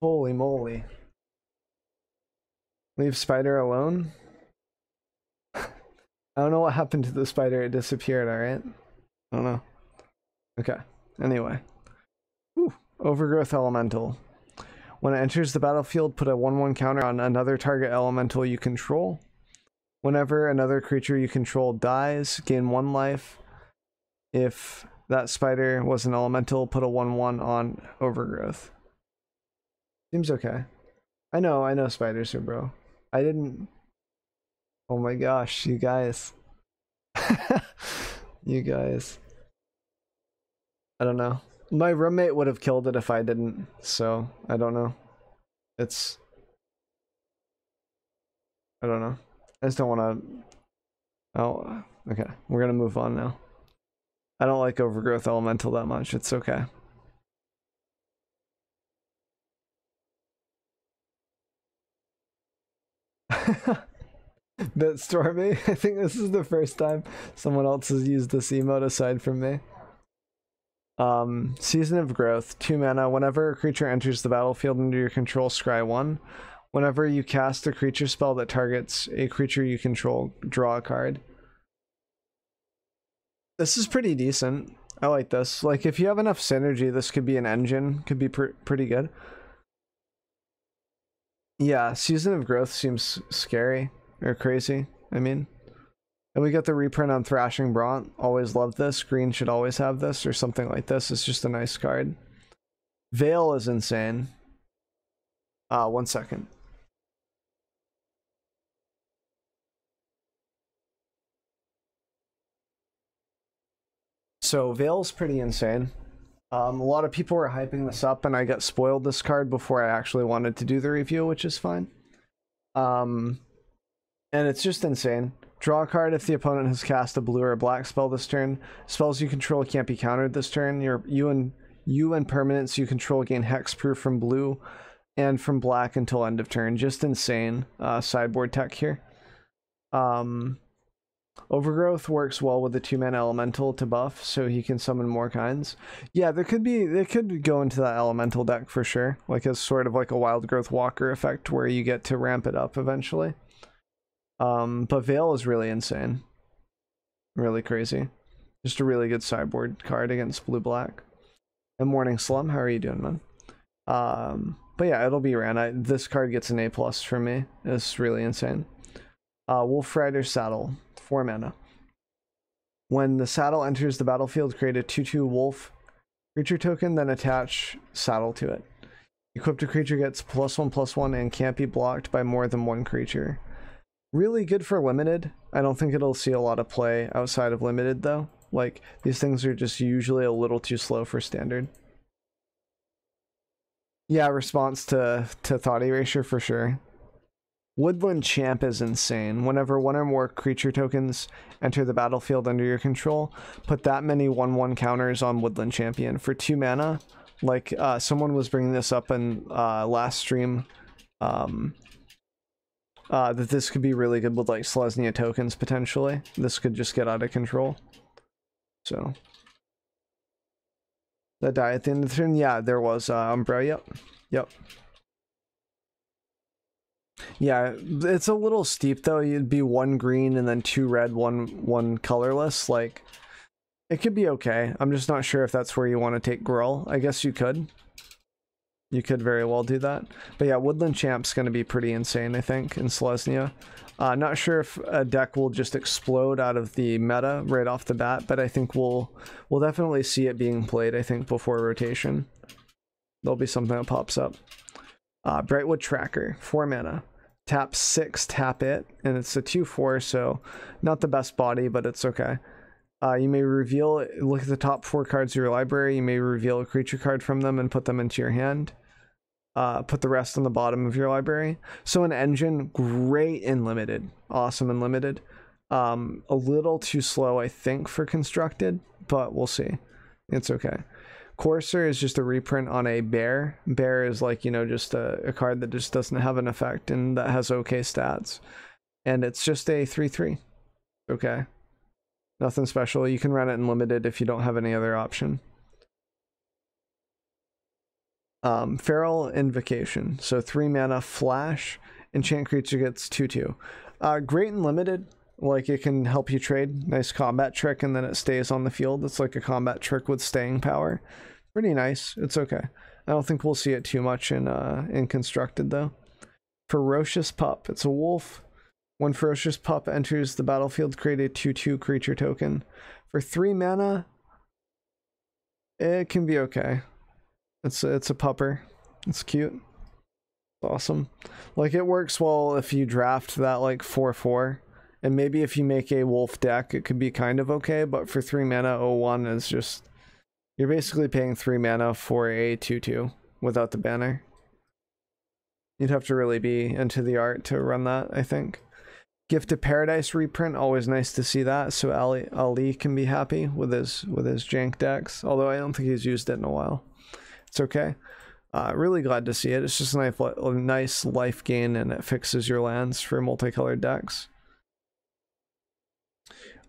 Holy moly. Leave spider alone? I don't know what happened to the spider. It disappeared, alright? I don't know. Okay. Anyway. Whew. Overgrowth Elemental. When it enters the battlefield, put a 1/1 counter on another target elemental you control. Whenever another creature you control dies, gain 1 life. If that spider was an elemental, put a 1/1 on Overgrowth. Seems okay. I know spiders are bro. I didn't... Oh my gosh, you guys. You guys. I don't know. My roommate would have killed it if I didn't, so I don't know. It's... I don't know. I just don't want to... Oh, okay. We're gonna move on now. I don't like Overgrowth Elemental that much. It's okay. Bit Stormy. I think this is the first time someone else has used this emote aside from me. Season of Growth, 2 mana. Whenever a creature enters the battlefield under your control, scry 1. Whenever you cast a creature spell that targets a creature you control, draw a card. This is pretty decent. I like this. Like, if you have enough synergy, this could be an engine. Could be pretty good. Yeah, Season of Growth seems scary. Or crazy, I mean. And we got the reprint on Thrashing Bront. Always loved this. Green should always have this, or something like this. It's just a nice card. Veil is insane. 1 second. So Veil's pretty insane. A lot of people were hyping this up, and I got spoiled this card before I actually wanted to do the review, which is fine. And it's just insane. Draw a card if the opponent has cast a blue or a black spell this turn. Spells you control can't be countered this turn. You and permanents you control gain hexproof from blue and from black until end of turn. Just insane sideboard tech here. Overgrowth works well with the 2-mana elemental to buff, so he can summon more kinds. Yeah, they could go into that elemental deck for sure, like as sort of like a Wild Growth Walker effect where you get to ramp it up eventually. But Veil is really insane. Really crazy. Just a really good sideboard card against blue-black. And Morning Slum, how are you doing, man? But yeah, it'll be ran. This card gets an A+ for me. It's really insane. Wolf Rider Saddle, 4 mana. When the saddle enters the battlefield, create a 2/2 wolf creature token, then attach saddle to it. Equipped creature gets +1/+1 and can't be blocked by more than 1 creature. Really good for limited. I don't think it'll see a lot of play outside of limited though. Like, these things are just usually a little too slow for standard. Yeah, response to Thought Erasure for sure. Woodland Champ is insane. Whenever 1 or more creature tokens enter the battlefield under your control, put that many 1/1 counters on Woodland Champion for 2 mana. Like, someone was bringing this up in last stream. That this could be really good with like Selesnya tokens potentially. This could just get out of control. So that die at the end of the turn. Yeah, there was Umbra. Yep. Yeah, it's a little steep though. You'd be 1 green and then 2 red, one colorless. Like, it could be okay. I'm just not sure if that's where you want to take Gruul. I guess you could. You could very well do that. But yeah, Woodland Champ's going to be pretty insane, I think, in Selesnya. Not sure if a deck will just explode out of the meta right off the bat, but I think we'll definitely see it being played, I think, before rotation. There'll be something that pops up. Brightwood Tracker, 4 mana. Tap 6, tap it, and it's a 2/4, so not the best body, but it's okay. You may reveal, look at the top 4 cards of your library, you may reveal a creature card from them and put them into your hand. Put the rest on the bottom of your library. So an engine, great in limited, awesome in limited. A little too slow, I think, for constructed, but we'll see. It's okay. Courser is just a reprint on a bear. Bear is like, you know, just a card that just doesn't have an effect and that has okay stats. And it's just a 3/3. Okay. Nothing special. You can run it in limited if you don't have any other option. Feral Invocation. So 3 mana flash. Enchant creature gets 2/2. Great in limited. Like, it can help you trade. Nice combat trick, and then it stays on the field. It's like a combat trick with staying power. Pretty nice. It's okay. I don't think we'll see it too much in constructed though. Ferocious Pup. It's a wolf. When Ferocious Pup enters the battlefield, create a 2/2 creature token. For 3 mana, it can be okay. It's a pupper. It's cute. It's awesome. Like, it works well if you draft that like 4/4. And maybe if you make a wolf deck, it could be kind of okay, but for 3 mana, 0/1 is just... You're basically paying 3 mana for a 2/2 without the banner. You'd have to really be into the art to run that, I think. Gift of Paradise reprint, always nice to see that, so Ali can be happy with his jank decks, although I don't think he's used it in a while. It's okay. Really glad to see it. It's just a nice life gain, and it fixes your lands for multicolored decks.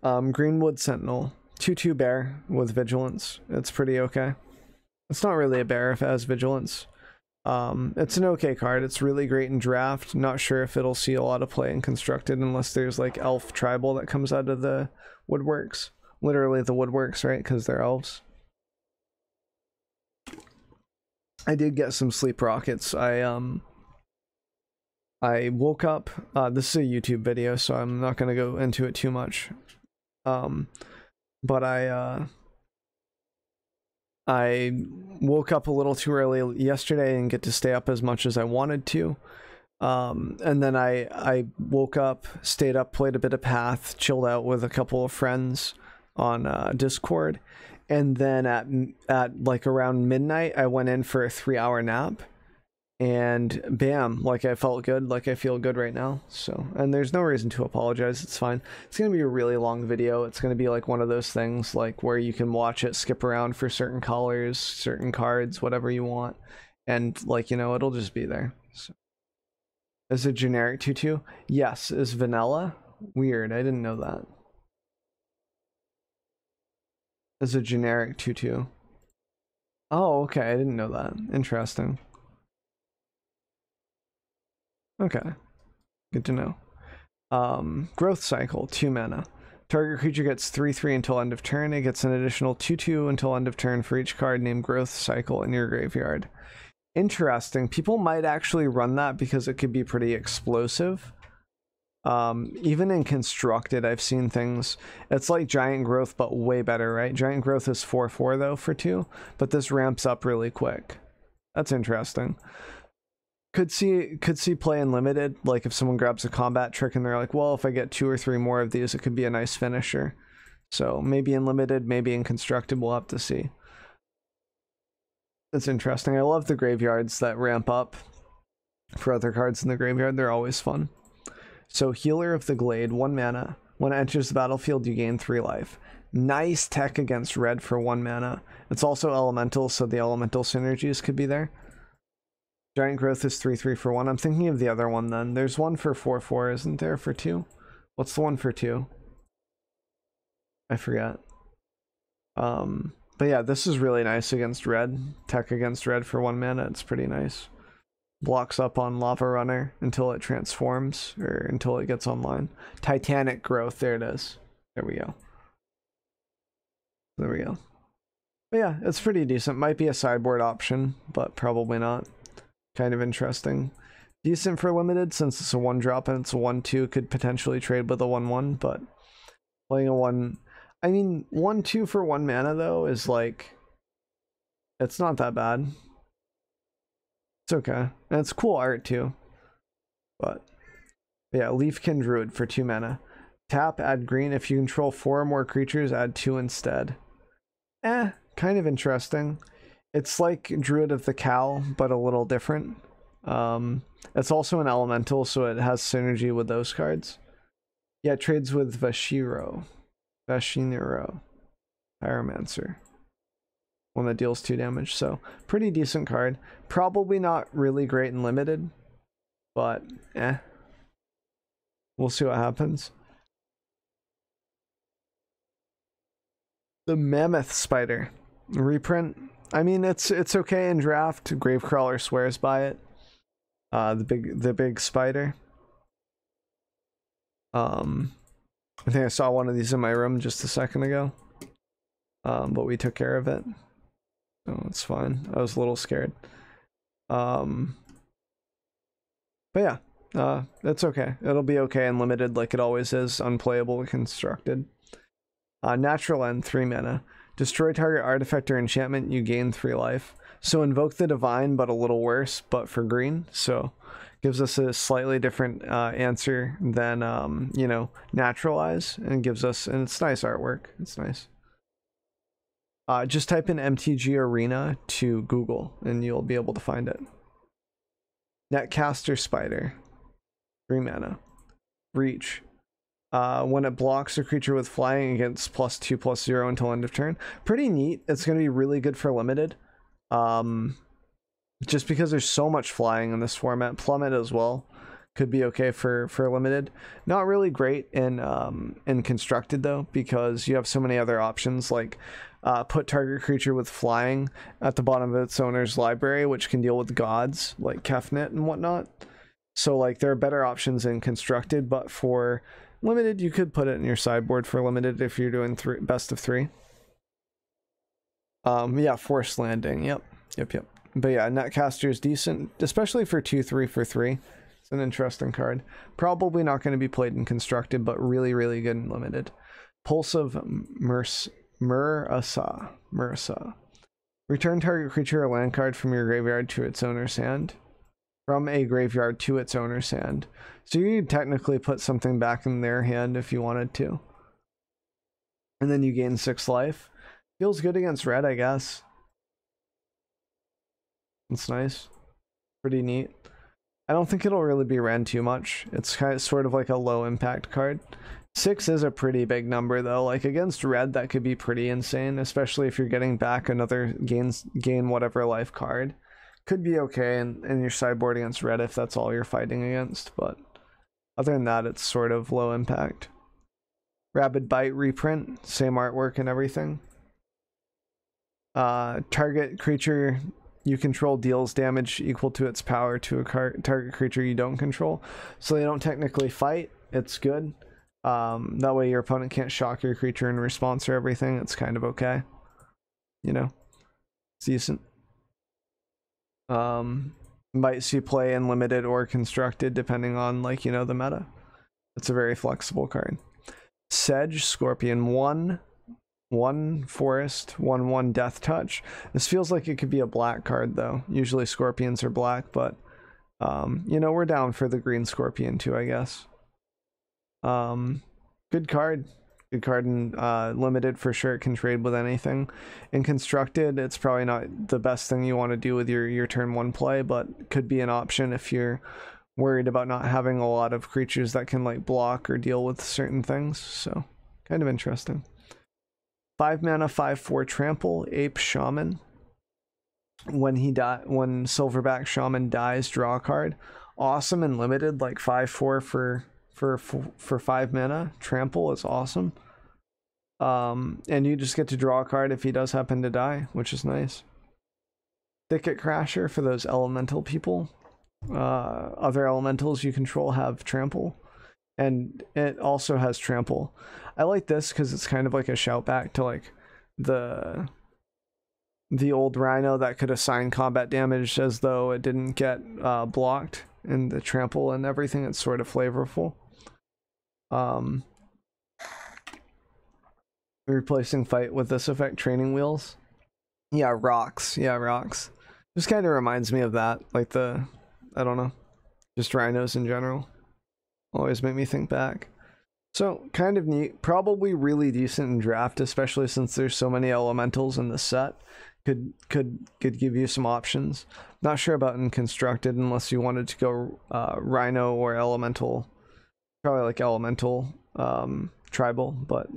Greenwood Sentinel. 2/2 bear with vigilance. It's pretty okay. It's not really a bear if it has vigilance. It's an okay card. It's really great in draft. Not sure if it'll see a lot of play in constructed unless there's like elf tribal that comes out of the woodworks. Literally the woodworks, right? Because they're elves. I did get some sleep rockets. I woke up. This is a YouTube video, so I'm not gonna go into it too much. But I woke up a little too early yesterday and get to stay up as much as I wanted to. And then I woke up, stayed up, played a bit of Path, chilled out with a couple of friends on Discord. And then at like around midnight, I went in for a 3-hour nap. And bam, like I felt good, like I feel good right now. So, and there's no reason to apologize. It's fine. It's going to be a really long video. It's going to be like one of those things like where you can watch it skip around for certain colors, certain cards, whatever you want. And like, you know, it'll just be there. So. Is it generic 2/2? Yes. Is vanilla? Weird. I didn't know that. Is a generic 2/2. Oh, okay. I didn't know that. Interesting. Okay, good to know. Growth Cycle, 2 mana. Target creature gets 3/3 until end of turn. It gets an additional 2/2 until end of turn for each card named Growth Cycle in your graveyard. Interesting. People might actually run that because it could be pretty explosive. Even in constructed, I've seen things. It's like Giant Growth, but way better, right? Giant Growth is 4/4 though for 2, but this ramps up really quick. That's interesting. Could see play in limited, like if someone grabs a combat trick and they're like, well, if I get 2 or 3 more of these, it could be a nice finisher. So maybe in limited, maybe in constructed, we'll have to see. That's interesting. I love the graveyards that ramp up for other cards in the graveyard. They're always fun. So Healer of the Glade, 1 mana. When it enters the battlefield, you gain 3 life. Nice tech against red for 1 mana. It's also elemental, so the elemental synergies could be there. Giant Growth is 3/3 for 1. I'm thinking of the other one then. There's one for 4/4, isn't there, for 2? What's the one for 2? I forget. But yeah, this is really nice against red. Tech against red for 1 mana. It's pretty nice. Blocks up on Lava Runner until it transforms, or until it gets online. Titanic Growth, there it is. There we go. There we go. But yeah, it's pretty decent. Might be a sideboard option, but probably not. Kind of interesting. Decent for limited, since it's a 1-drop and it's a 1/2, could potentially trade with a 1/1, but playing a 1... I mean, 1/2 for 1 mana, though, is like... It's not that bad. It's okay. And it's cool art, too. But yeah, Leafkin Druid for 2 mana. Tap, add green. If you control 4 or more creatures, add 2 instead. Kind of interesting. It's like Druid of the Cow, but a little different. It's also an elemental, so it has synergy with those cards. Yeah, it trades with Vashiniro, Pyromancer. One that deals 2 damage, so pretty decent card. Probably not really great in limited, but we'll see what happens. The Mammoth Spider reprint. I mean, it's okay in draft. Gravecrawler swears by it. The big spider. I think I saw one of these in my room just a second ago. But we took care of it. Oh, it's fine. I was a little scared. But yeah, it's okay. It'll be okay in limited like it always is. Unplayable constructed. Natural End, 3 mana. Destroy target artifact or enchantment, you gain 3 life. So Invoke the Divine, but a little worse, but for green. So gives us a slightly different answer than, you know, Naturalize. And gives us, and it's nice artwork. It's nice. Just type in MTG Arena to Google, and you'll be able to find it. Netcaster Spider, 3 mana. Reach. When it blocks a creature with flying, it gets +2/+0 until end of turn. Pretty neat. It's going to be really good for limited. Just because there's so much flying in this format. Plummet as well could be okay for limited. Not really great in constructed though, because you have so many other options like put target creature with flying at the bottom of its owner's library, which can deal with gods like Kefnet and whatnot. So like there are better options in constructed, but for limited you could put it in your sideboard for limited if you're doing best of 3. Yeah, Forced Landing. Yep. But yeah, Netcaster is decent, especially for 2/3 for 3. It's an interesting card. Probably not going to be played in constructed, but really good in limited. Pulse of Murasa. Return target creature or land card from your graveyard to its owner's hand. From a graveyard to its owner's hand. So you could technically put something back in their hand if you wanted to. And then you gain 6 life. Feels good against red, I guess. It's nice. Pretty neat. I don't think it'll really be ran too much. It's kind of sort of like a low impact card. 6 is a pretty big number though. Like against red, that could be pretty insane, especially if you're getting back another gain whatever life card. Could be okay in your sideboard against red if that's all you're fighting against, but other than that, it's sort of low impact. Rabid Bite reprint, same artwork and everything. Target creature you control deals damage equal to its power to a target creature you don't control. So they don't technically fight. It's good. That way your opponent can't shock your creature in response or everything. It's kind of okay. You know, it's decent. Might see play in limited or constructed depending on, like, you know, the meta. It's a very flexible card. Sedge Scorpion, 1/1 forest, 1/1 death touch. This feels like it could be a black card though. Usually scorpions are black, but you know, we're down for the green scorpion too, I guess. Good card. Good card in limited for sure. It can trade with anything. In constructed, it's probably not the best thing you want to do with your turn 1 play, but could be an option if you're worried about not having a lot of creatures that can like block or deal with certain things. So kind of interesting. 5 mana, 5/4 trample, Ape Shaman. When Silverback Shaman dies, draw a card. Awesome and limited, like 5/4 for 5 mana. Trample is awesome. And you just get to draw a card if he does happen to die, which is nice. Thicket Crasher for those elemental people. Other elementals you control have trample. And it also has trample. I like this because it's kind of like a shout back to like the old Rhino that could assign combat damage as though it didn't get blocked in the trample and everything. It's sort of flavorful. Replacing fight with this effect, training wheels. Yeah, rocks. Just kind of reminds me of that, like I don't know, just rhinos in general. Always make me think back. So kind of neat, probably really decent in draft, especially since there's so many elementals in the set. could give you some options. Not sure about in constructed unless you wanted to go Rhino or Elemental. Probably like Elemental tribal, but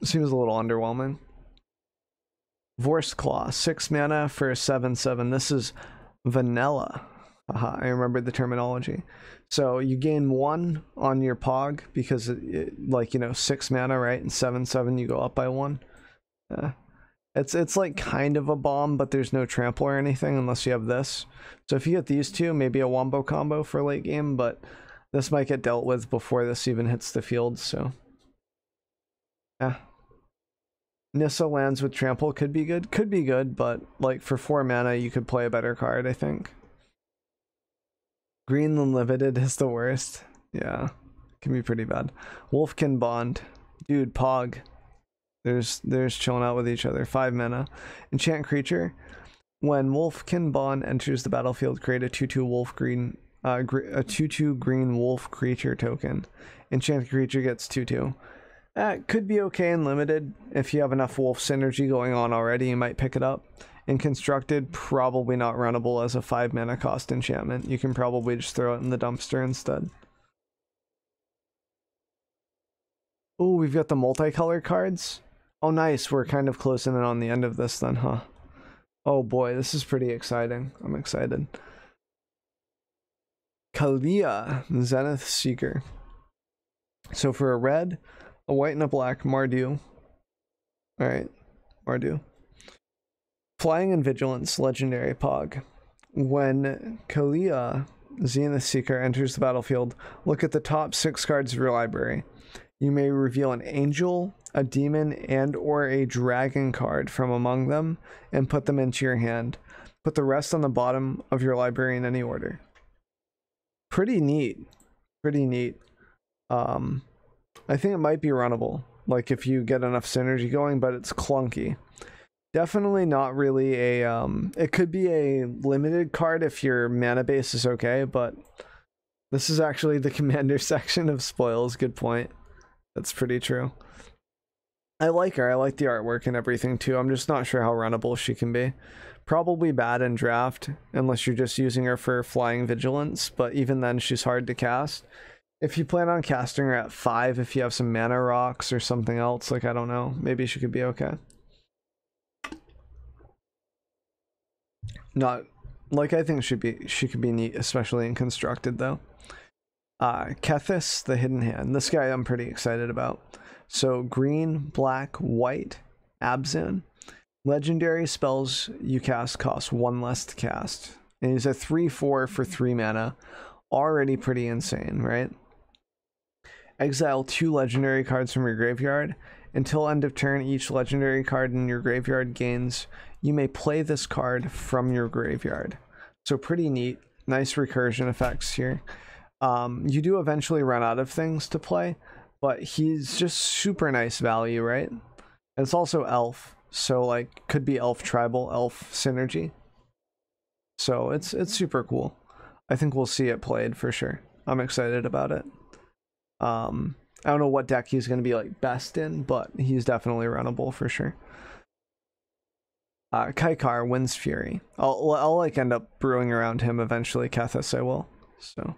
seems a little underwhelming. Vorse Claw, 6 mana for a 7/7. This is vanilla. Aha, I remember the terminology. So you gain 1 on your Pog because like, you know, 6 mana, right? And 7/7 you go up by 1. It's like kind of a bomb, but there's no trample or anything unless you have this. So if you get these two, maybe a wombo combo for late game, but this might get dealt with before this even hits the field, so yeah. Nissa lands with trample could be good, but like for 4 mana you could play a better card, I think. Green Unlimited is the worst. Yeah, can be pretty bad. Wolfkin Bond, dude, Pog. There's chilling out with each other. 5 mana. Enchant creature. When Wolfkin Bond enters the battlefield, create a 2/2 wolf green, a 2/2 green wolf creature token. Enchant creature gets 2/2. Could be okay in limited. If you have enough wolf synergy going on already, you might pick it up. In constructed, probably not runnable as a 5 mana cost enchantment. You can probably just throw it in the dumpster instead. Oh, we've got the multicolored cards. Oh, nice. We're kind of closing in on the end of this then, huh? Oh boy, this is pretty exciting. I'm excited. Kalia, Zenith Seeker. So for a red, a white, and a black, Mardu. Alright, Mardu. Flying and Vigilance, legendary Pog. When Kalia, Zenith Seeker, enters the battlefield, look at the top 6 cards of your library. You may reveal an angel, a demon, and or a dragon card from among them and put them into your hand. Put the rest on the bottom of your library in any order. Pretty neat. Pretty neat. I think it might be runnable, like if you get enough synergy going, but it's clunky. Definitely not really a it could be a limited card if your mana base is okay, but this is actually the commander section of spoils. Good point. That's pretty true. I like her. I like the artwork and everything too. I'm just not sure how runnable she can be. Probably bad in draft unless you're just using her for flying vigilance, but even then she's hard to cast. If you plan on casting her at 5, if you have some mana rocks or something else, like I don't know, maybe she could be okay. Not like I think she could be neat, especially in constructed though. Kethis, the Hidden Hand. This guy I'm pretty excited about. So green, black, white, Abzan. Legendary spells you cast cost 1 less to cast. And he's a 3/4 for 3 mana. Already pretty insane, right? Exile 2 legendary cards from your graveyard. Until end of turn, each legendary card in your graveyard gains. You may play this card from your graveyard. So pretty neat. Nice recursion effects here. You do eventually run out of things to play, but he's just super nice value, right? And it's also elf, so like could be elf tribal, elf synergy. So it's super cool. I think we'll see it played for sure. I'm excited about it. I don't know what deck he's going to be like best in, but he's definitely runnable for sure. Kaikar, Wind's Fury. I'll like end up brewing around him eventually. Kethis I will. So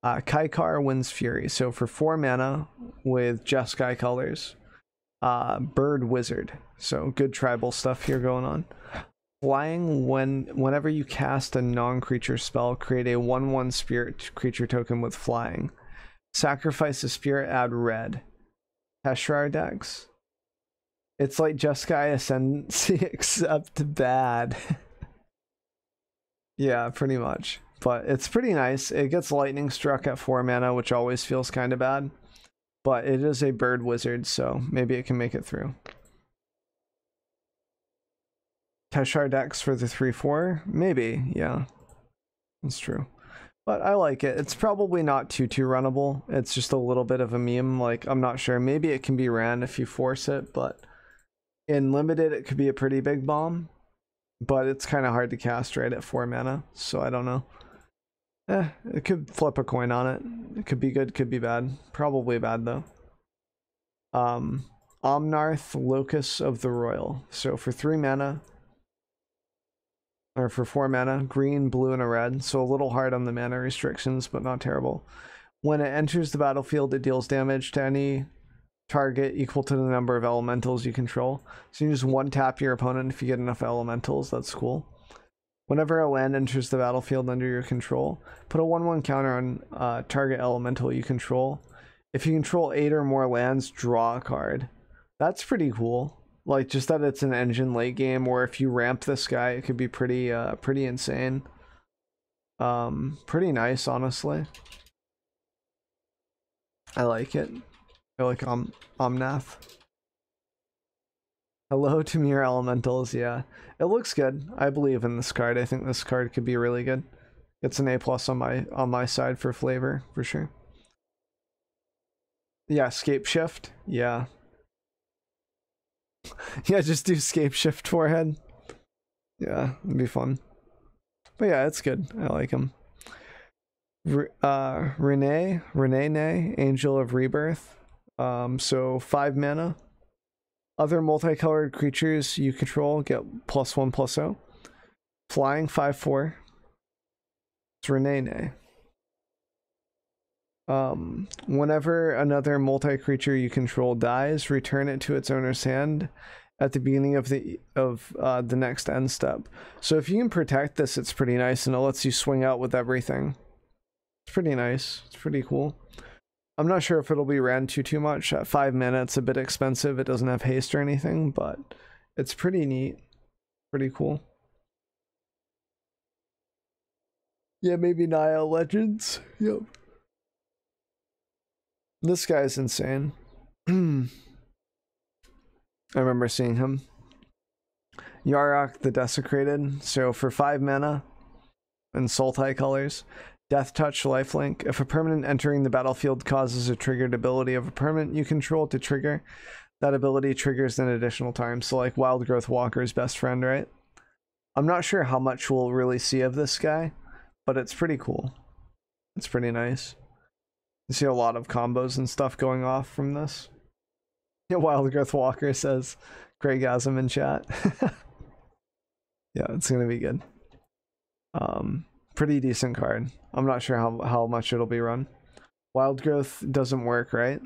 Kaikar, Wind's Fury. So for 4 mana with Jeskai colors. Bird Wizard. So good tribal stuff here going on. Flying, whenever you cast a non-creature spell, create a 1/1 spirit creature token with flying. Sacrifice a spirit, add red. Teshrar decks. It's like Jeskai Ascendancy except bad. Yeah, pretty much. But it's pretty nice. It gets lightning struck at 4 mana, which always feels kind of bad. But it is a bird wizard, so maybe it can make it through. Teshrar decks for the 3/4? Maybe, yeah. That's true. But I like it. It's probably not too runnable. It's just a little bit of a meme. Like, I'm not sure. Maybe it can be ran if you force it, but in limited, it could be a pretty big bomb. But it's kind of hard to cast right at 4 mana, so I don't know. It could flip a coin on it. It could be good, could be bad. Probably bad, though. Omnarth, Locus of the Royal. So for 3 mana, or for 4 mana, green, blue, and a red. So a little hard on the mana restrictions, but not terrible. When it enters the battlefield, it deals damage to any target equal to the number of elementals you control. So you just one tap your opponent if you get enough elementals. That's cool. Whenever a land enters the battlefield under your control, put a 1/1 counter on target elemental you control. If you control 8 or more lands, draw a card. That's pretty cool. Like, just that it's an engine late game, or if you ramp this guy, it could be pretty insane. Pretty nice, honestly. I like it. I like Omnath. Hello to mere elementals, yeah. It looks good. I believe in this card. I think this card could be really good. It's an A+ on my side for flavor, for sure. Yeah, Scape Shift. Yeah. Yeah, just do Scape Shift forehead. Yeah, it'd be fun. But yeah, it's good. I like him. Renee, Angel of Rebirth. So 5 mana. Other multicolored creatures you control get +1/+0. Flying 5/4. It's Renee. Whenever another multi-creature you control dies, return it to its owner's hand at the beginning of the next end step. So if you can protect this, it's pretty nice, and it lets you swing out with everything. It's pretty nice. It's pretty cool. I'm not sure if it'll be ran too much. At 5 mana, it's a bit expensive. It doesn't have haste or anything, but it's pretty neat. Pretty cool. Yeah, maybe Nile Legends. Yep. This guy's insane. I remember seeing him. Yarok the Desecrated. So for 5 mana and Sultai colors, Death Touch, Lifelink. If a permanent entering the battlefield causes a triggered ability of a permanent you control to trigger, that ability triggers an additional time. So like Wild Growth Walker's best friend, right? I'm not sure how much we'll really see of this guy, but it's pretty cool. It's pretty nice. You see a lot of combos and stuff going off from this. Yeah, Wild Growth Walker says Craigasm in chat. Yeah, it's gonna be good. Pretty decent card. I'm not sure how much it'll be run. Wild Growth doesn't work, right?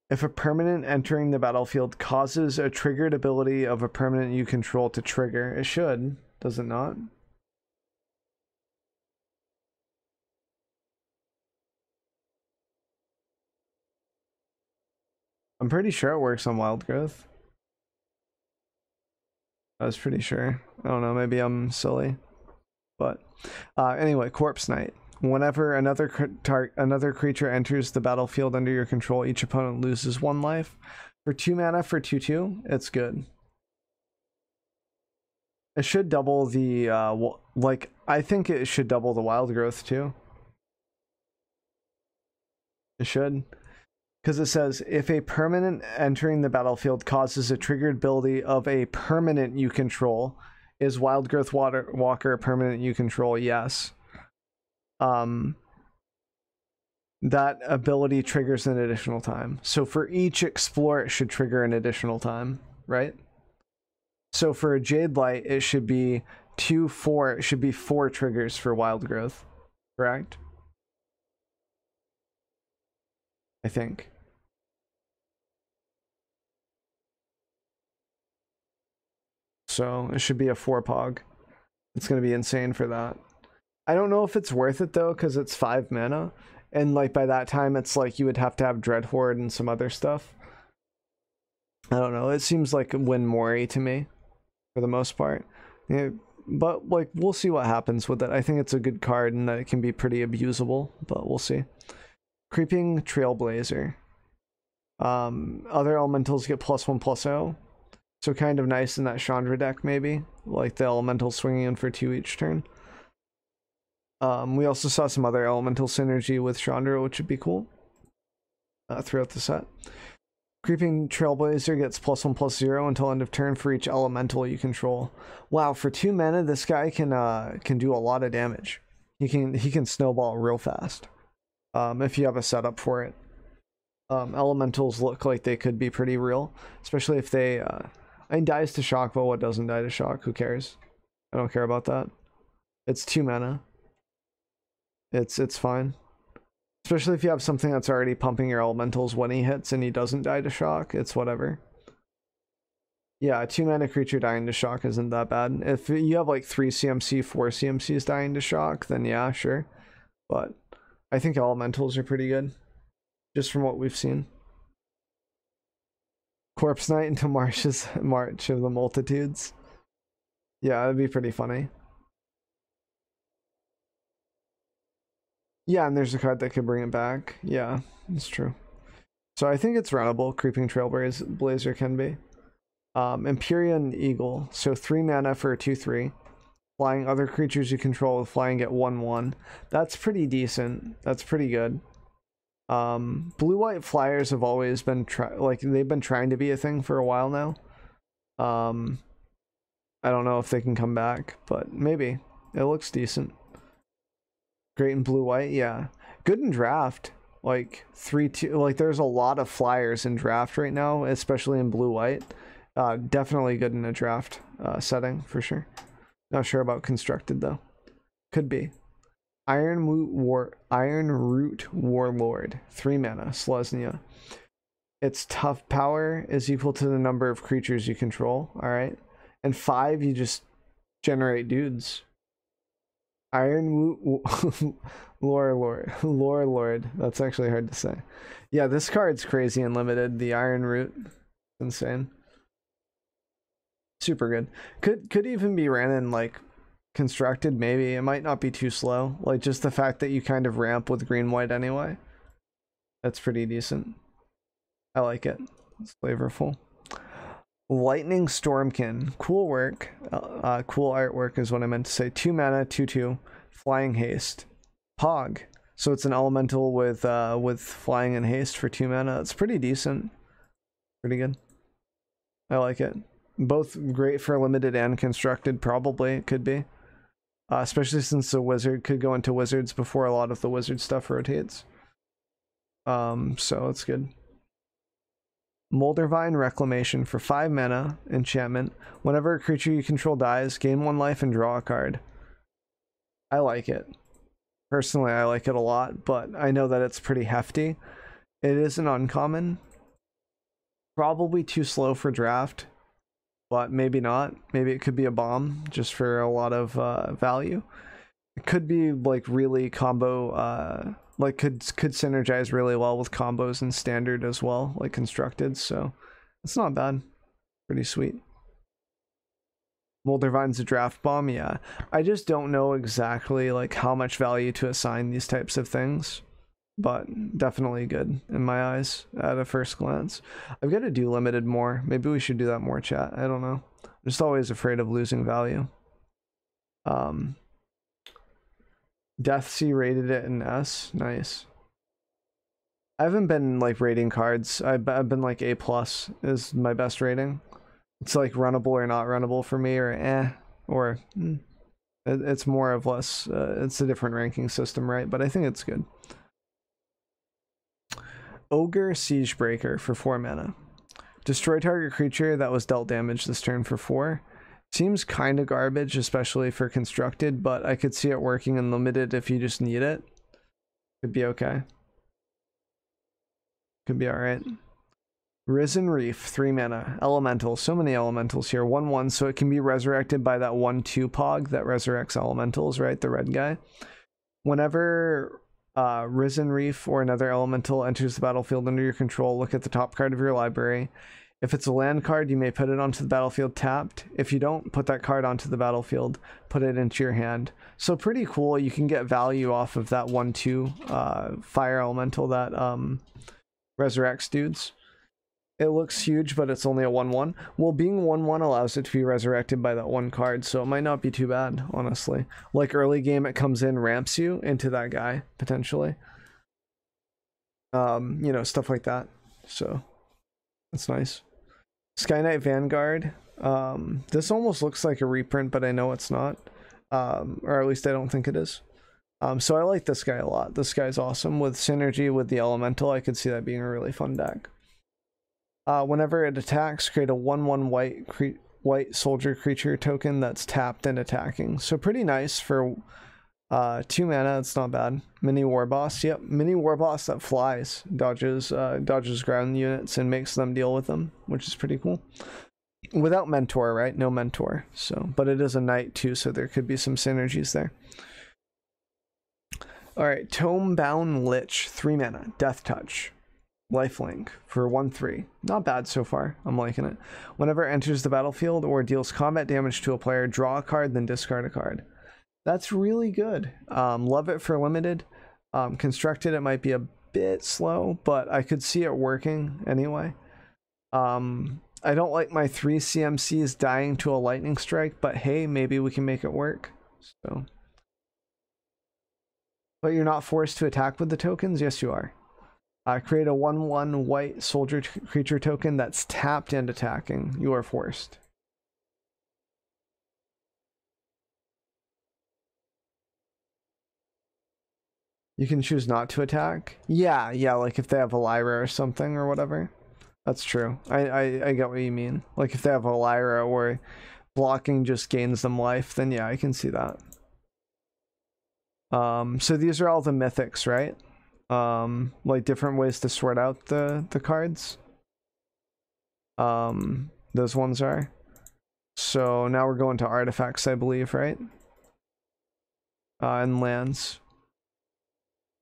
If a permanent entering the battlefield causes a triggered ability of a permanent you control to trigger, it should, does it not? I'm pretty sure it works on Wild Growth. I was pretty sure. I don't know, maybe I'm silly. But anyway, Corpse Knight. Whenever another creature enters the battlefield under your control, each opponent loses 1 life. For 2 mana for 2/2, it's good. It should double the like, I think it should double the Wild Growth too. It should. Because it says, if a permanent entering the battlefield causes a triggered ability of a permanent you control, is Wild Growth Walker a permanent you control? Yes. That ability triggers an additional time. So for each explore, it should trigger an additional time, right? So for a Jade Light, it should be 2/4. It should be 4 triggers for Wild Growth, correct? I think. So it should be a 4 pog. It's going to be insane for that. I don't know if it's worth it though, because it's 5 mana. And like by that time, it's like you would have to have Dread Horde and some other stuff. I don't know. It seems like Win Mori to me, for the most part. Yeah, but like we'll see what happens with it. I think it's a good card and that it can be pretty abusable, but we'll see. Creeping Trailblazer. Other elementals get +1/+0. So kind of nice in that Chandra deck, maybe. Like the elemental swinging in for 2 each turn. We also saw some other elemental synergy with Chandra, which would be cool throughout the set. Creeping Trailblazer gets +1/+0 until end of turn for each elemental you control. Wow, for 2 mana, this guy can do a lot of damage. He can snowball real fast if you have a setup for it. Elementals look like they could be pretty real, especially if they I mean, dies to shock, but what doesn't die to shock? Who cares? I don't care about that. It's 2 mana. It's fine. Especially if you have something that's already pumping your elementals when he hits and he doesn't die to shock, it's whatever. Yeah, a 2 mana creature dying to shock isn't that bad. If you have like 3 CMC, 4 CMCs dying to shock, then yeah, sure. But I think elementals are pretty good, just from what we've seen. Corpse Knight into March of the Multitudes. Yeah, that'd be pretty funny. Yeah, and there's a card that could bring it back. Yeah, it's true. So I think it's runnable. Creeping Trailblazer can be. Empyrean Eagle. So 3 mana for a 2/3. Flying, other creatures you control with flying get 1/1. That's pretty decent. That's pretty good. Blue-white flyers have always been they've been trying to be a thing for a while now. I don't know if they can come back, but maybe. It looks decent. Great in blue-white, yeah. Good in draft. Like 3/2, like there's a lot of flyers in draft right now, especially in blue-white. Definitely good in a draft setting for sure. Not sure about constructed though. Could be. Iron Root Warlord, 3 mana, Selesnya. Its tough power is equal to the number of creatures you control, alright? And 5, you just generate dudes. Iron Lord. That's actually hard to say. Yeah, this card's crazy and limited. The Iron Root, insane. Super good. Could even be ran in like constructed, maybe. It might not be too slow. Like just the fact that you kind of ramp with green white anyway. That's pretty decent. I like it. It's flavorful. Lightning Stormkin. Cool work. Cool artwork is what I meant to say. 2 mana, 2/2. Flying Haste. Pog. So it's an elemental with flying and haste for 2 mana. It's pretty decent. Pretty good. I like it. Both great for limited and constructed, probably. It could be. Especially since the wizard could go into wizards before a lot of the wizard stuff rotates. So it's good. Moldervine Reclamation for 5 mana, enchantment. Whenever a creature you control dies, gain 1 life and draw a card. I like it. Personally, I like it a lot, but I know that it's pretty hefty. It is an uncommon. Probably too slow for draft, but maybe not. Maybe it could be a bomb just for a lot of value. It could be like really combo, like could synergize really well with combos in standard as well, like constructed. So it's not bad. Pretty sweet. Moldervine's a draft bomb, yeah. I just don't know exactly like how much value to assign these types of things, but definitely good in my eyes at a first glance. I've got to do limited more. Maybe we should do that more, chat. I don't know. I'm just always afraid of losing value. Deathsea rated it in S. Nice. I haven't been like rating cards. I've been like A+ is my best rating. It's like runnable or not runnable for me, or or it's more of less. It's a different ranking system, right? But I think it's good. Ogre Siegebreaker for 4 mana. Destroy target creature that was dealt damage this turn for 4. Seems kind of garbage, especially for constructed, but I could see it working in limited if you just need it. Could be okay. Could be alright. Risen Reef, 3 mana. Elemental. So many elementals here. 1/1, so it can be resurrected by that 1/2 Pog that resurrects elementals, right? The red guy. Whenever Risen Reef or another elemental enters the battlefield under your control, look at the top card of your library. If it's a land card, you may put it onto the battlefield tapped. If you don't, put that card onto the battlefield, put it into your hand. So pretty cool. You can get value off of that 1/2 fire elemental that resurrects dudes. It looks huge, but it's only a 1/1. Well, being 1/1 allows it to be resurrected by that 1 card, so it might not be too bad, honestly. Like early game, it comes in, ramps you into that guy, potentially. You know, stuff like that. So, that's nice. Sky Knight Vanguard. This almost looks like a reprint, but I know it's not. Or at least I don't think it is. So I like this guy a lot. This guy's awesome. With synergy with the elemental, I could see that being a really fun deck. Whenever it attacks, create a 1/1 white soldier creature token that's tapped and attacking. So pretty nice for 2 mana. It's not bad. Mini war boss. Yep, mini war boss that flies, dodges ground units and makes them deal with them, which is pretty cool. Without mentor, right? No mentor. So, but it is a knight too, so there could be some synergies there. All right, Tomebound Lich, 3 mana, Death Touch, lifelink for 1/3. Not bad so far. I'm liking it. Whenever it enters the battlefield or deals combat damage to a player, draw a card, then discard a card. That's really good. Love it for limited. Constructed, it might be a bit slow, but I could see it working anyway. I don't like my 3 CMCs dying to a lightning strike, but hey, maybe we can make it work. So, but you're not forced to attack with the tokens. Yes, you are. Create a 1/1 white soldier creature token that's tapped and attacking. You are forced. You can choose not to attack. Yeah, like if they have a Lyra or something or whatever. That's true. I get what you mean. Like if they have a Lyra where blocking just gains them life, then yeah, I can see that. So these are all the mythics, right? Like different ways to sort out the cards. Those ones are. So now we're going to artifacts, I believe, right? And lands.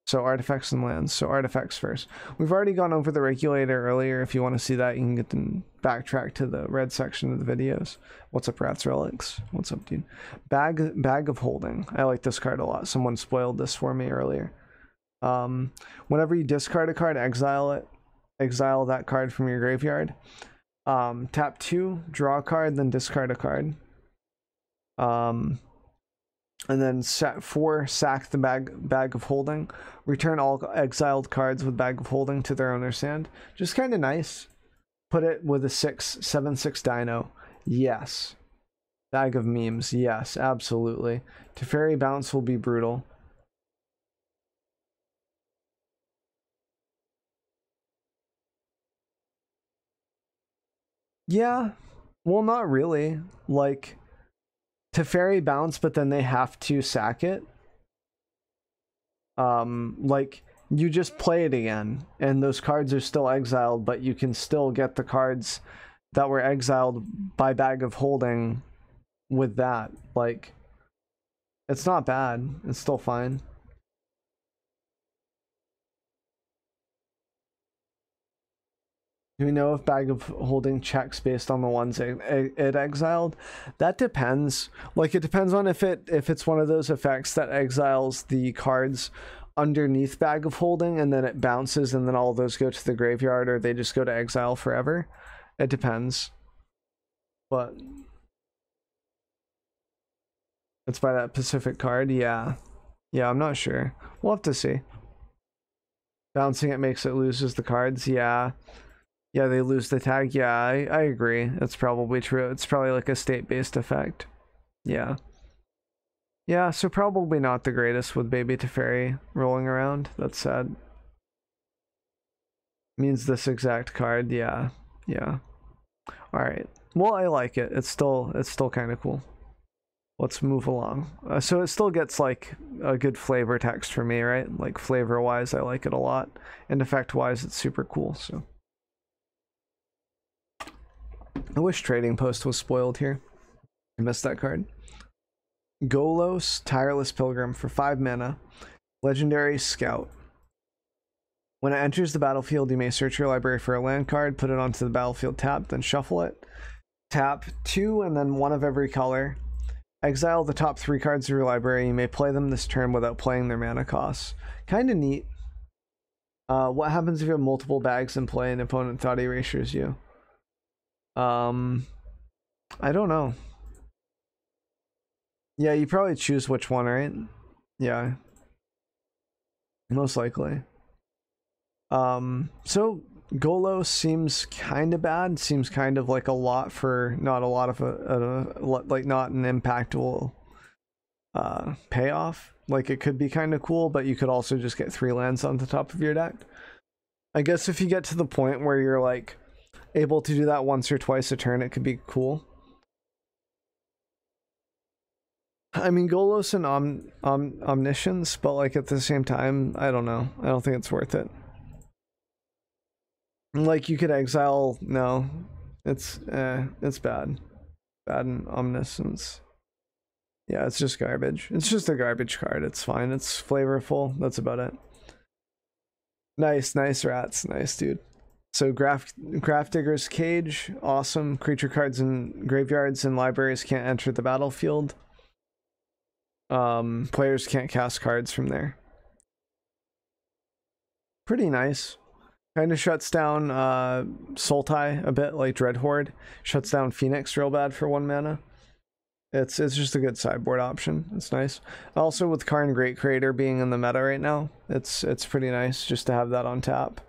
So artifacts and lands. So artifacts first. We've already gone over the regulator earlier. If you want to see that, you can get them backtrack to the red section of the videos. What's up, Rats Relics? What's up, dude? Bag of Holding. I like this card a lot. Someone spoiled this for me earlier. Whenever you discard a card, exile it. Exile that card from your graveyard. Tap 2, draw a card, then discard a card. And then 4, sack the bag of holding. Return all exiled cards with bag of holding to their owner's hand. Just kind of nice. Put it with a 7/6 dino. Yes. Bag of memes. Yes, absolutely. Teferi bounce will be brutal. Yeah. Well, not really. Like, Teferi bounce, but then they have to sack it. Like, you just play it again, and those cards are still exiled, but you can still get the cards that were exiled by bag of holding with that. Like, it's not bad. It's still fine. Do we know if bag of holding checks based on the ones it exiled? That depends. Like, it depends on if it's one of those effects that exiles the cards underneath bag of holding and then it bounces and then all those go to the graveyard, or they just go to exile forever. It depends. But it's by that specific card. Yeah, I'm not sure. We'll have to see. Bouncing it makes it loses the cards. Yeah, they lose the tag. Yeah, I agree. That's probably true. It's probably like a state-based effect. Yeah, so probably not the greatest with Baby Teferi rolling around. That's sad. Means this exact card. Yeah. Alright. Well, I like it. It's still kind of cool. Let's move along. So it still gets like a good flavor text for me, right? Like flavor-wise, I like it a lot. And effect-wise, it's super cool, so. I wish Trading Post was spoiled here. I missed that card. Golos, Tireless Pilgrim for 5 mana. Legendary Scout. When it enters the battlefield, you may search your library for a land card, put it onto the battlefield tapped, then shuffle it. Tap 2 and then 1 of every color. Exile the top 3 cards of your library. You may play them this turn without playing their mana costs. Kind of neat. What happens if you have multiple bags in play and an opponent thought erasures you? I don't know. Yeah, you probably choose which one, right? Yeah. Most likely. So Golos seems kind of bad. Seems kind of like a lot for not a lot of like not an impactful payoff. Like, it could be kind of cool, but you could also just get 3 lands on the top of your deck. I guess if you get to the point where you're like able to do that once or twice a turn, it could be cool. I mean, Golos and Omniscience, but like at the same time, I don't know. I don't think it's worth it. Like, you could exile. No, it's bad. Bad in Omniscience. Yeah, it's just garbage. It's just a garbage card. It's fine. It's flavorful. That's about it. Nice, nice rats. Nice, dude. So Grafdigger's Cage, awesome. Creature cards in graveyards and libraries can't enter the battlefield. Players can't cast cards from there. Pretty nice. Kind of shuts down Sultai a bit, like Dreadhorde. Shuts down Phoenix real bad for 1 mana. It's just a good sideboard option. It's nice. Also, with Karn Great Creator being in the meta right now, it's pretty nice just to have that on tap.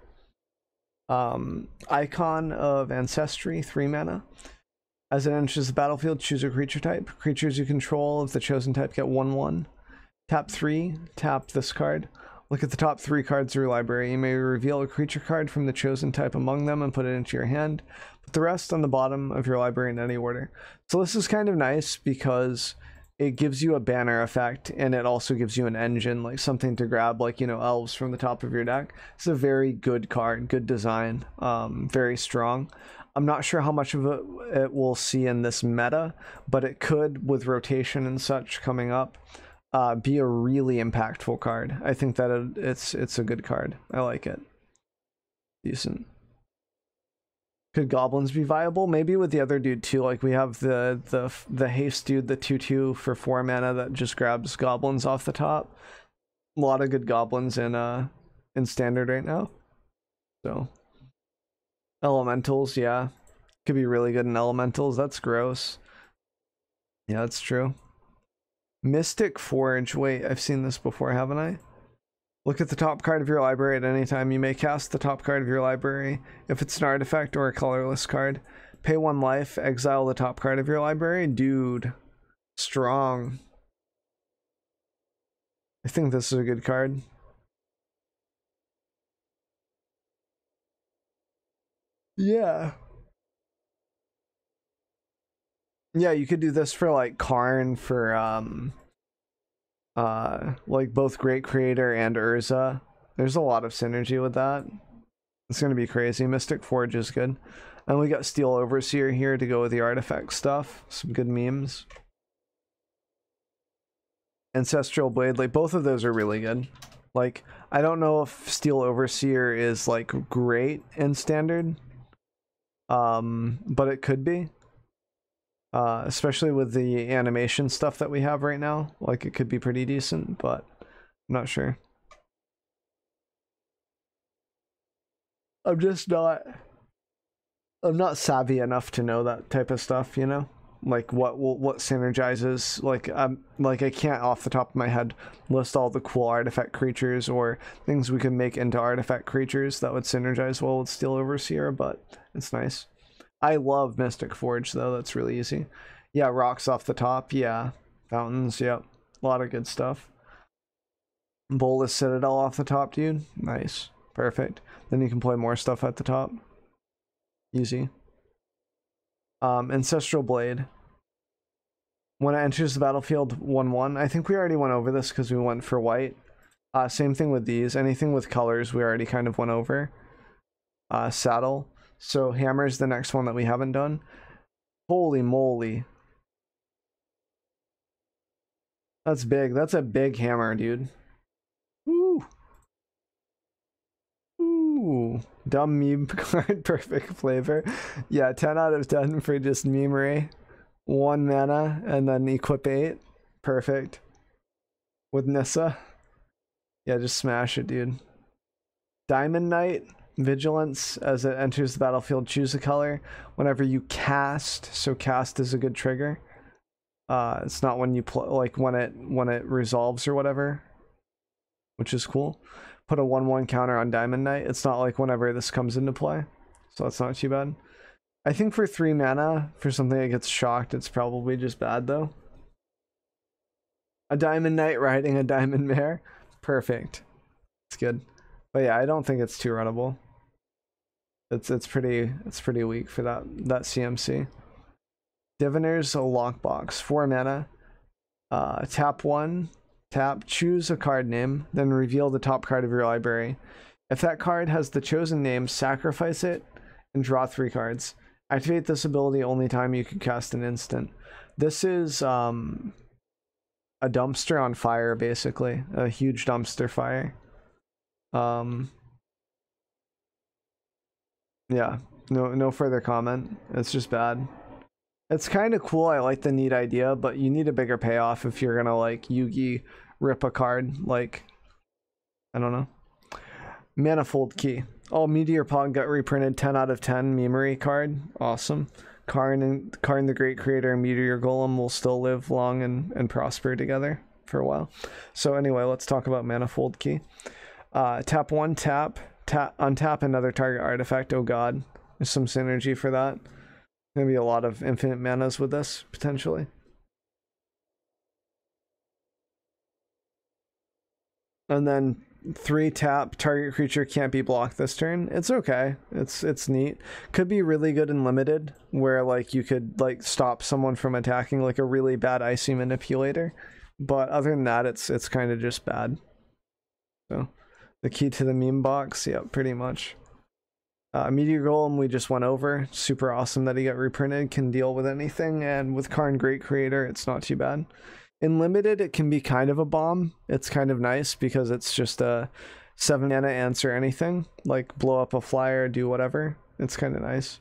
Icon of Ancestry, 3 mana. As it enters the battlefield, choose a creature type. Creatures you control of the chosen type get 1/1. Tap 3, tap this card. Look at the top 3 cards of your library. You may reveal a creature card from the chosen type among them and put it into your hand. Put the rest on the bottom of your library in any order. So this is kind of nice because it gives you a banner effect, and it also gives you an engine, like something to grab, like, you know, elves from the top of your deck. It's a very good card, good design, very strong. I'm not sure how much of it we'll see in this meta, but it could, with rotation and such coming up, be a really impactful card. I think that it's a good card. I like it. Decent. Could goblins be viable? Maybe with the other dude too. Like, we have the haste dude, the 2/2 for 4 mana that just grabs goblins off the top. A lot of good goblins in standard right now. So elementals, yeah, could be really good in elementals. That's gross. Yeah, that's true. Mystic Forge. Wait, I've seen this before, haven't I? Look at the top card of your library at any time. You may cast the top card of your library if it's an artifact or a colorless card. Pay 1 life, exile the top card of your library. Dude, strong. I think this is a good card. Yeah. Yeah, you could do this for like Karn, for like both Great Creator and Urza. There's a lot of synergy with that. It's gonna be crazy. Mystic Forge is good. And we got Steel Overseer here to go with the artifact stuff. Some good memes. Ancestral Blade, like both of those are really good. Like, I don't know if Steel Overseer is like great in standard. But it could be. Especially with the animation stuff that we have right now. Like, it could be pretty decent, but I'm not sure. I'm not savvy enough to know that type of stuff, you know? Like what synergizes. Like I can't off the top of my head list all the cool artifact creatures or things we can make into artifact creatures that would synergize well with Steel Overseer, but it's nice. I love Mystic Forge though. That's really easy. Yeah, rocks off the top. Yeah, fountains. Yep, a lot of good stuff. Bolas Citadel off the top, dude. Nice, perfect. Then you can play more stuff at the top. Easy. Ancestral Blade. When it enters the battlefield, 1/1. I think we already went over this because we went for white. Same thing with these. Anything with colors we already kind of went over. Saddle. So Hammer is the next one that we haven't done. Holy moly. That's big. That's a big hammer, dude. Ooh. Ooh. Dumb meme card, perfect flavor. Yeah, 10 out of 10 for just memery. 1 mana and then equip 8. Perfect. With Nissa. Yeah, just smash it, dude. Diamond Knight. Vigilance. As it enters the battlefield, choose a color. Whenever you cast, so cast is a good trigger. It's not when you play, like when it resolves or whatever, which is cool. Put a 1/1 counter on Diamond Knight. It's not like whenever this comes into play, so that's not too bad. I think for 3 mana for something that gets shocked, it's probably just bad though. A diamond knight riding a diamond mare. Perfect. It's good. But yeah, I don't think it's too runnable. It's pretty weak for that CMC. Diviner's a lockbox. 4 mana. Tap 1. Tap. Choose a card name. Then reveal the top card of your library. If that card has the chosen name, sacrifice it and draw 3 cards. Activate this ability only time you can cast an instant. This is a dumpster on fire, basically. A huge dumpster fire. Yeah, no further comment. It's just bad. It's kind of cool. I like the neat idea, but you need a bigger payoff if you're gonna like Yugi rip a card. Like, I don't know. Manifold Key. Oh, Meteor Pod got reprinted. 10 out of 10 memory card. Awesome. Karn the Great Creator and Meteor Golem will still live long and prosper together for a while. So anyway, let's talk about Manifold Key. Tap 1, untap another target artifact. Oh god, there's some synergy for that. Gonna be a lot of infinite manas with this potentially. And then 3 tap, target creature can't be blocked this turn. It's okay. It's neat. Could be really good in limited, where like you could like stop someone from attacking, like a really bad icy manipulator. But other than that, it's kind of just bad. So the key to the meme box, yeah, pretty much. Meteor Golem we just went over. Super awesome that he got reprinted, can deal with anything, and with Karn Great Creator, it's not too bad. In limited, it can be kind of a bomb. It's kind of nice because it's just a 7 mana answer anything, like blow up a flyer, do whatever. It's kind of nice.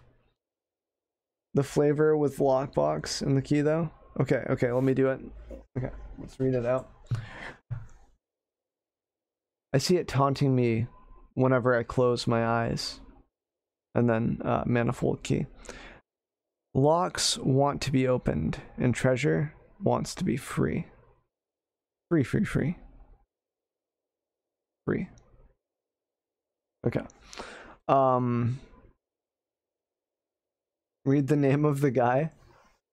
The flavor with lockbox in the key though. Okay, let me do it. Okay, let's read it out. I see it taunting me whenever I close my eyes. And then Manifold Key. Locks want to be opened, and treasure wants to be free. Free. Okay. Read the name of the guy.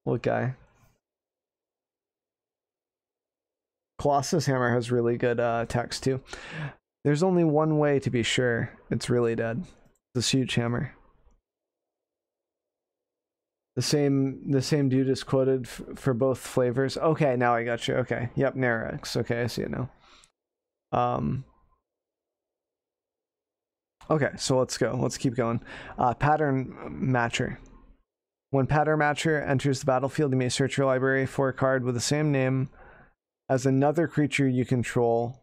What guy? Colossus Hammer has really good text too. There's only one way to be sure it's really dead. This huge hammer. The same dude is quoted for both flavors. Okay, now I got you. Okay, yep, Narex. Okay, I see it now. Okay, so let's go. Let's keep going. Pattern Matcher. When Pattern Matcher enters the battlefield, you may search your library for a card with the same name as another creature you control.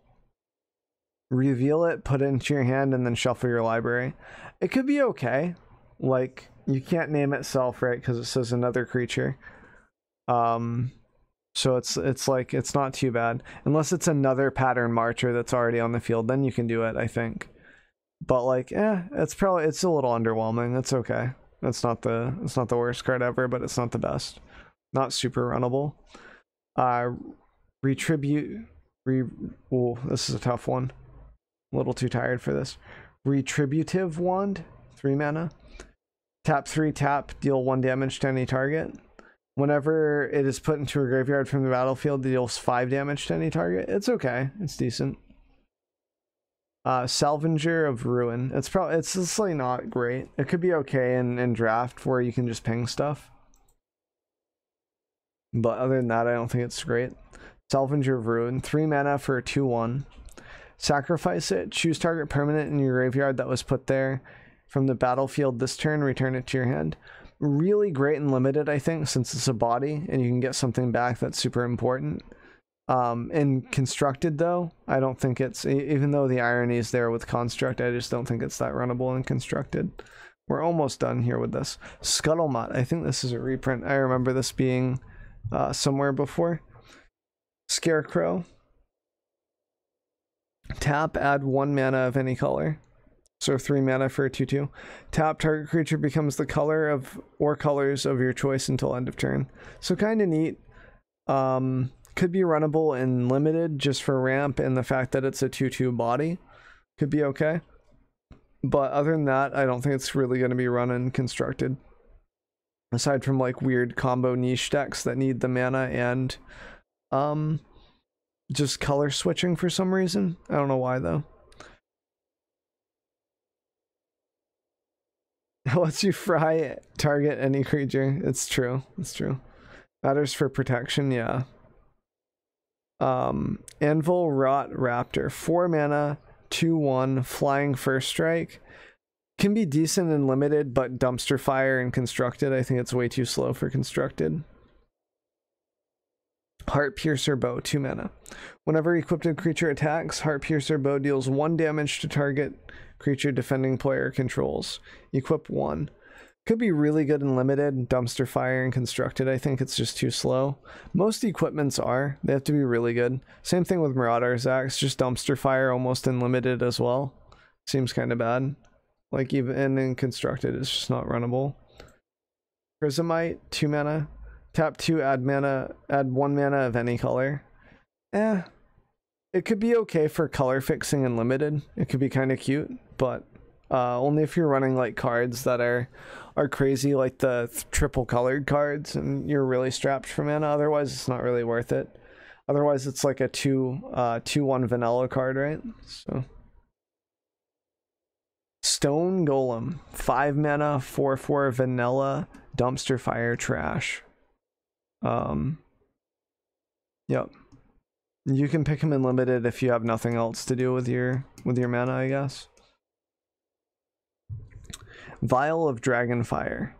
Reveal it, put it into your hand, and then shuffle your library. It could be okay. Like, you can't name itself, right? Because it says another creature. So it's like, it's not too bad. Unless it's another Pattern Marcher that's already on the field, then you can do it, I think. But like, it's a little underwhelming. It's okay. It's not the worst card ever, but it's not the best. Not super runnable. Retribute. This is a tough one. A little too tired for this. Retributive Wand, 3 mana. Tap 3, deal 1 damage to any target. Whenever it is put into a graveyard from the battlefield, it deals 5 damage to any target. It's okay. It's decent. Salvager of Ruin. It's just like not great. It could be okay in draft where you can just ping stuff. But other than that, I don't think it's great. Salvager of Ruin. 3 mana for a 2/1. Sacrifice it. Choose target permanent in your graveyard that was put there from the battlefield this turn. Return it to your hand. Really great and limited, I think, since it's a body and you can get something back that's super important. In constructed though, I don't think it's, even though the irony is there with construct, I just don't think it's that runnable in constructed. We're almost done here with this. Scuttlemutt. I think this is a reprint. I remember this being somewhere before. Scarecrow. Tap, add 1 mana of any color. So 3 mana for a 2/2. Tap, target creature becomes the color of or colors of your choice until end of turn. So kind of neat. Could be runnable in limited just for ramp, and the fact that it's a 2/2 body could be okay. But other than that, I don't think it's really going to be run in constructed. Aside from like weird combo niche decks that need the mana and just color switching for some reason. I don't know why though. It lets you fry target any creature. It's true. It's true. Matters for protection, yeah. Anvil Rot Raptor. 4 mana, 2/1, flying first strike. Can be decent and limited, but dumpster fire and constructed. I think it's way too slow for constructed. Heart Piercer Bow, 2 mana. Whenever equipped creature attacks, Heart Piercer Bow deals 1 damage to target creature defending player controls. Equip 1. Could be really good and limited. Dumpster fire and constructed. I think it's just too slow. Most equipments are. They have to be really good. Same thing with Marauder's Axe. Just dumpster fire almost unlimited as well. Seems kind of bad. Like even in constructed, it's just not runnable. Prismite, 2 mana. Tap 2, add 1 mana of any color. It could be okay for color fixing and limited. It could be kind of cute, but only if you're running like cards that are crazy, like the triple colored cards, and you're really strapped for mana. Otherwise, it's not really worth it. Otherwise, it's like a 2/1 vanilla card, right? So Stone Golem, 5 mana, 4/4 vanilla, dumpster fire trash. Yep. You can pick him in limited if you have nothing else to do with your mana, I guess. Vial of Dragonfire.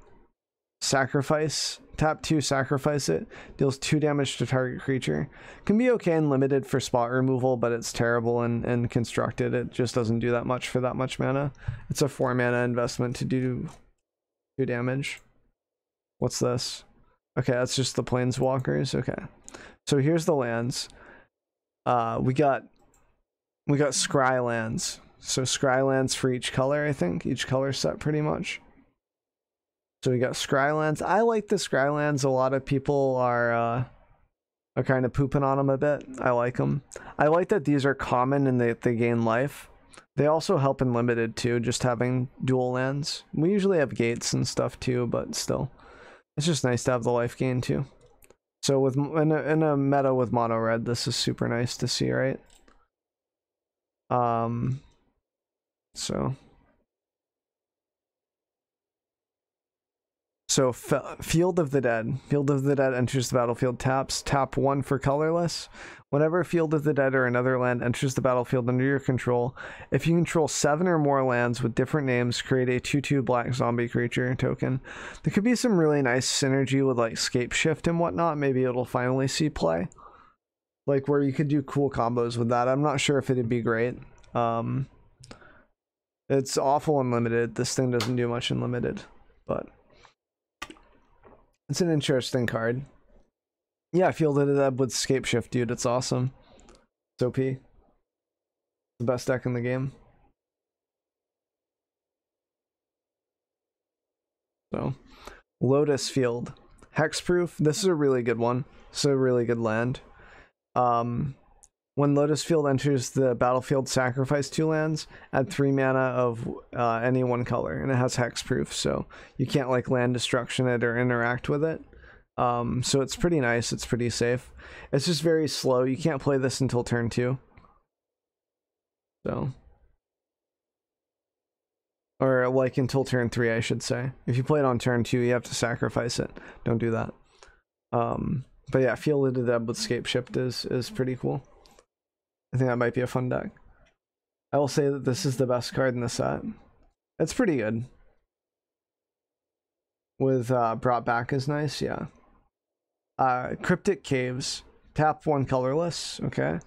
Sacrifice. Tap 2, sacrifice it. Deals 2 damage to target creature. Can be okay and limited for spot removal, but it's terrible and constructed. It just doesn't do that much for that much mana. It's a 4 mana investment to do 2 damage. What's this? Okay, that's just the planeswalkers. Okay. So here's the lands. We got scry lands. So scry lands for each color, I think. Each color set pretty much. So we got scry lands. I like the scry lands. A lot of people are kind of pooping on them a bit. I like them. I like that these are common and they gain life. They also help in limited too, just having dual lands. We usually have gates and stuff too, but still. It's just nice to have the life gain too. So with in a meta with mono red, this is super nice to see, right? So Field of the Dead. Field of the Dead enters the battlefield, taps. Tap 1 for colorless. Whenever Field of the Dead or another land enters the battlefield under your control, if you control 7 or more lands with different names, create a 2/2 black zombie creature token. There could be some really nice synergy with like Scape Shift and whatnot. Maybe it'll finally see play. Like where you could do cool combos with that. I'm not sure if it'd be great. It's awful in limited. This thing doesn't do much in limited, but it's an interesting card. Yeah, Field of the Dead with Scape Shift, dude. It's awesome. It's OP. The best deck in the game. So, Lotus Field. Hexproof. This is a really good one. It's a really good land. When Lotus Field enters the battlefield, sacrifice 2 lands, add 3 mana of any one color, and it has hexproof, so you can't like land destruction it or interact with it. So it's pretty nice. It's pretty safe. It's just very slow. You can't play this until turn 2. So, or like until turn 3, I should say. If you play it on turn 2, you have to sacrifice it. Don't do that. But yeah, Field of the Dead with Scape Shift is pretty cool. I think that might be a fun deck. I will say that this is the best card in the set. It's pretty good. With Brought Back is nice, yeah. Cryptic Caves. Tap 1 colorless, okay.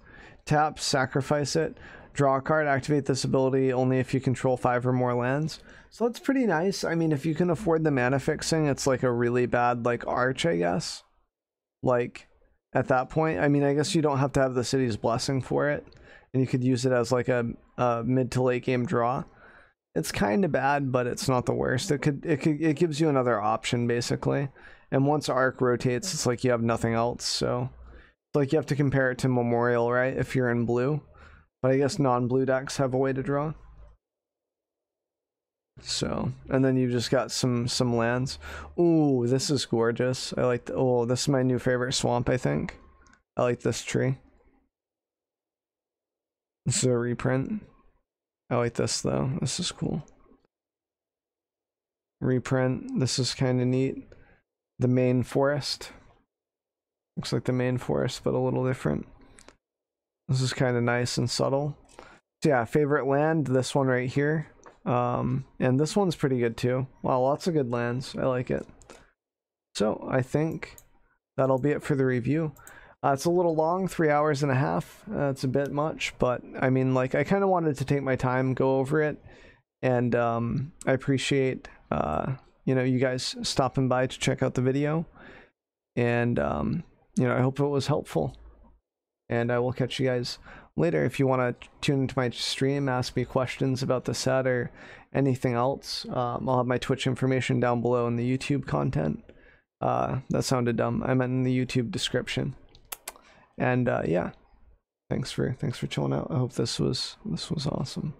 Tap, sacrifice it. Draw a card, activate this ability only if you control 5 or more lands. So that's pretty nice. I mean, if you can afford the mana fixing, it's like a really bad like arch, I guess. Like, at that point, I mean, I guess you don't have to have the City's Blessing for it, and you could use it as like a mid to late game draw. It's kind of bad, but it's not the worst. It gives you another option basically, and once Arc rotates, it's like you have nothing else. So, it's like you have to compare it to Memorial, right? If you're in blue, but I guess non-blue decks have a way to draw. So, and then you just got some lands. Ooh, this is gorgeous. I like oh, this is my new favorite swamp, I think. I like this tree. This is a reprint. I like this though. This is cool. Reprint. This is kind of neat. The main forest. Looks like the main forest, but a little different. This is kind of nice and subtle. So yeah, favorite land, this one right here. And this one's pretty good too. Wow, lots of good lands. I like it. So I think that'll be it for the review. It's a little long, 3 hours and a half. It's a bit much, but I mean, like, I kind of wanted to take my time, go over it, and I appreciate you know, you guys stopping by to check out the video, and you know, I hope it was helpful, and I will catch you guys later. If you want to tune into my stream, ask me questions about the set or anything else, I'll have my Twitch information down below in the YouTube content. That sounded dumb. I meant in the YouTube description. And yeah, thanks for chilling out. I hope this was awesome.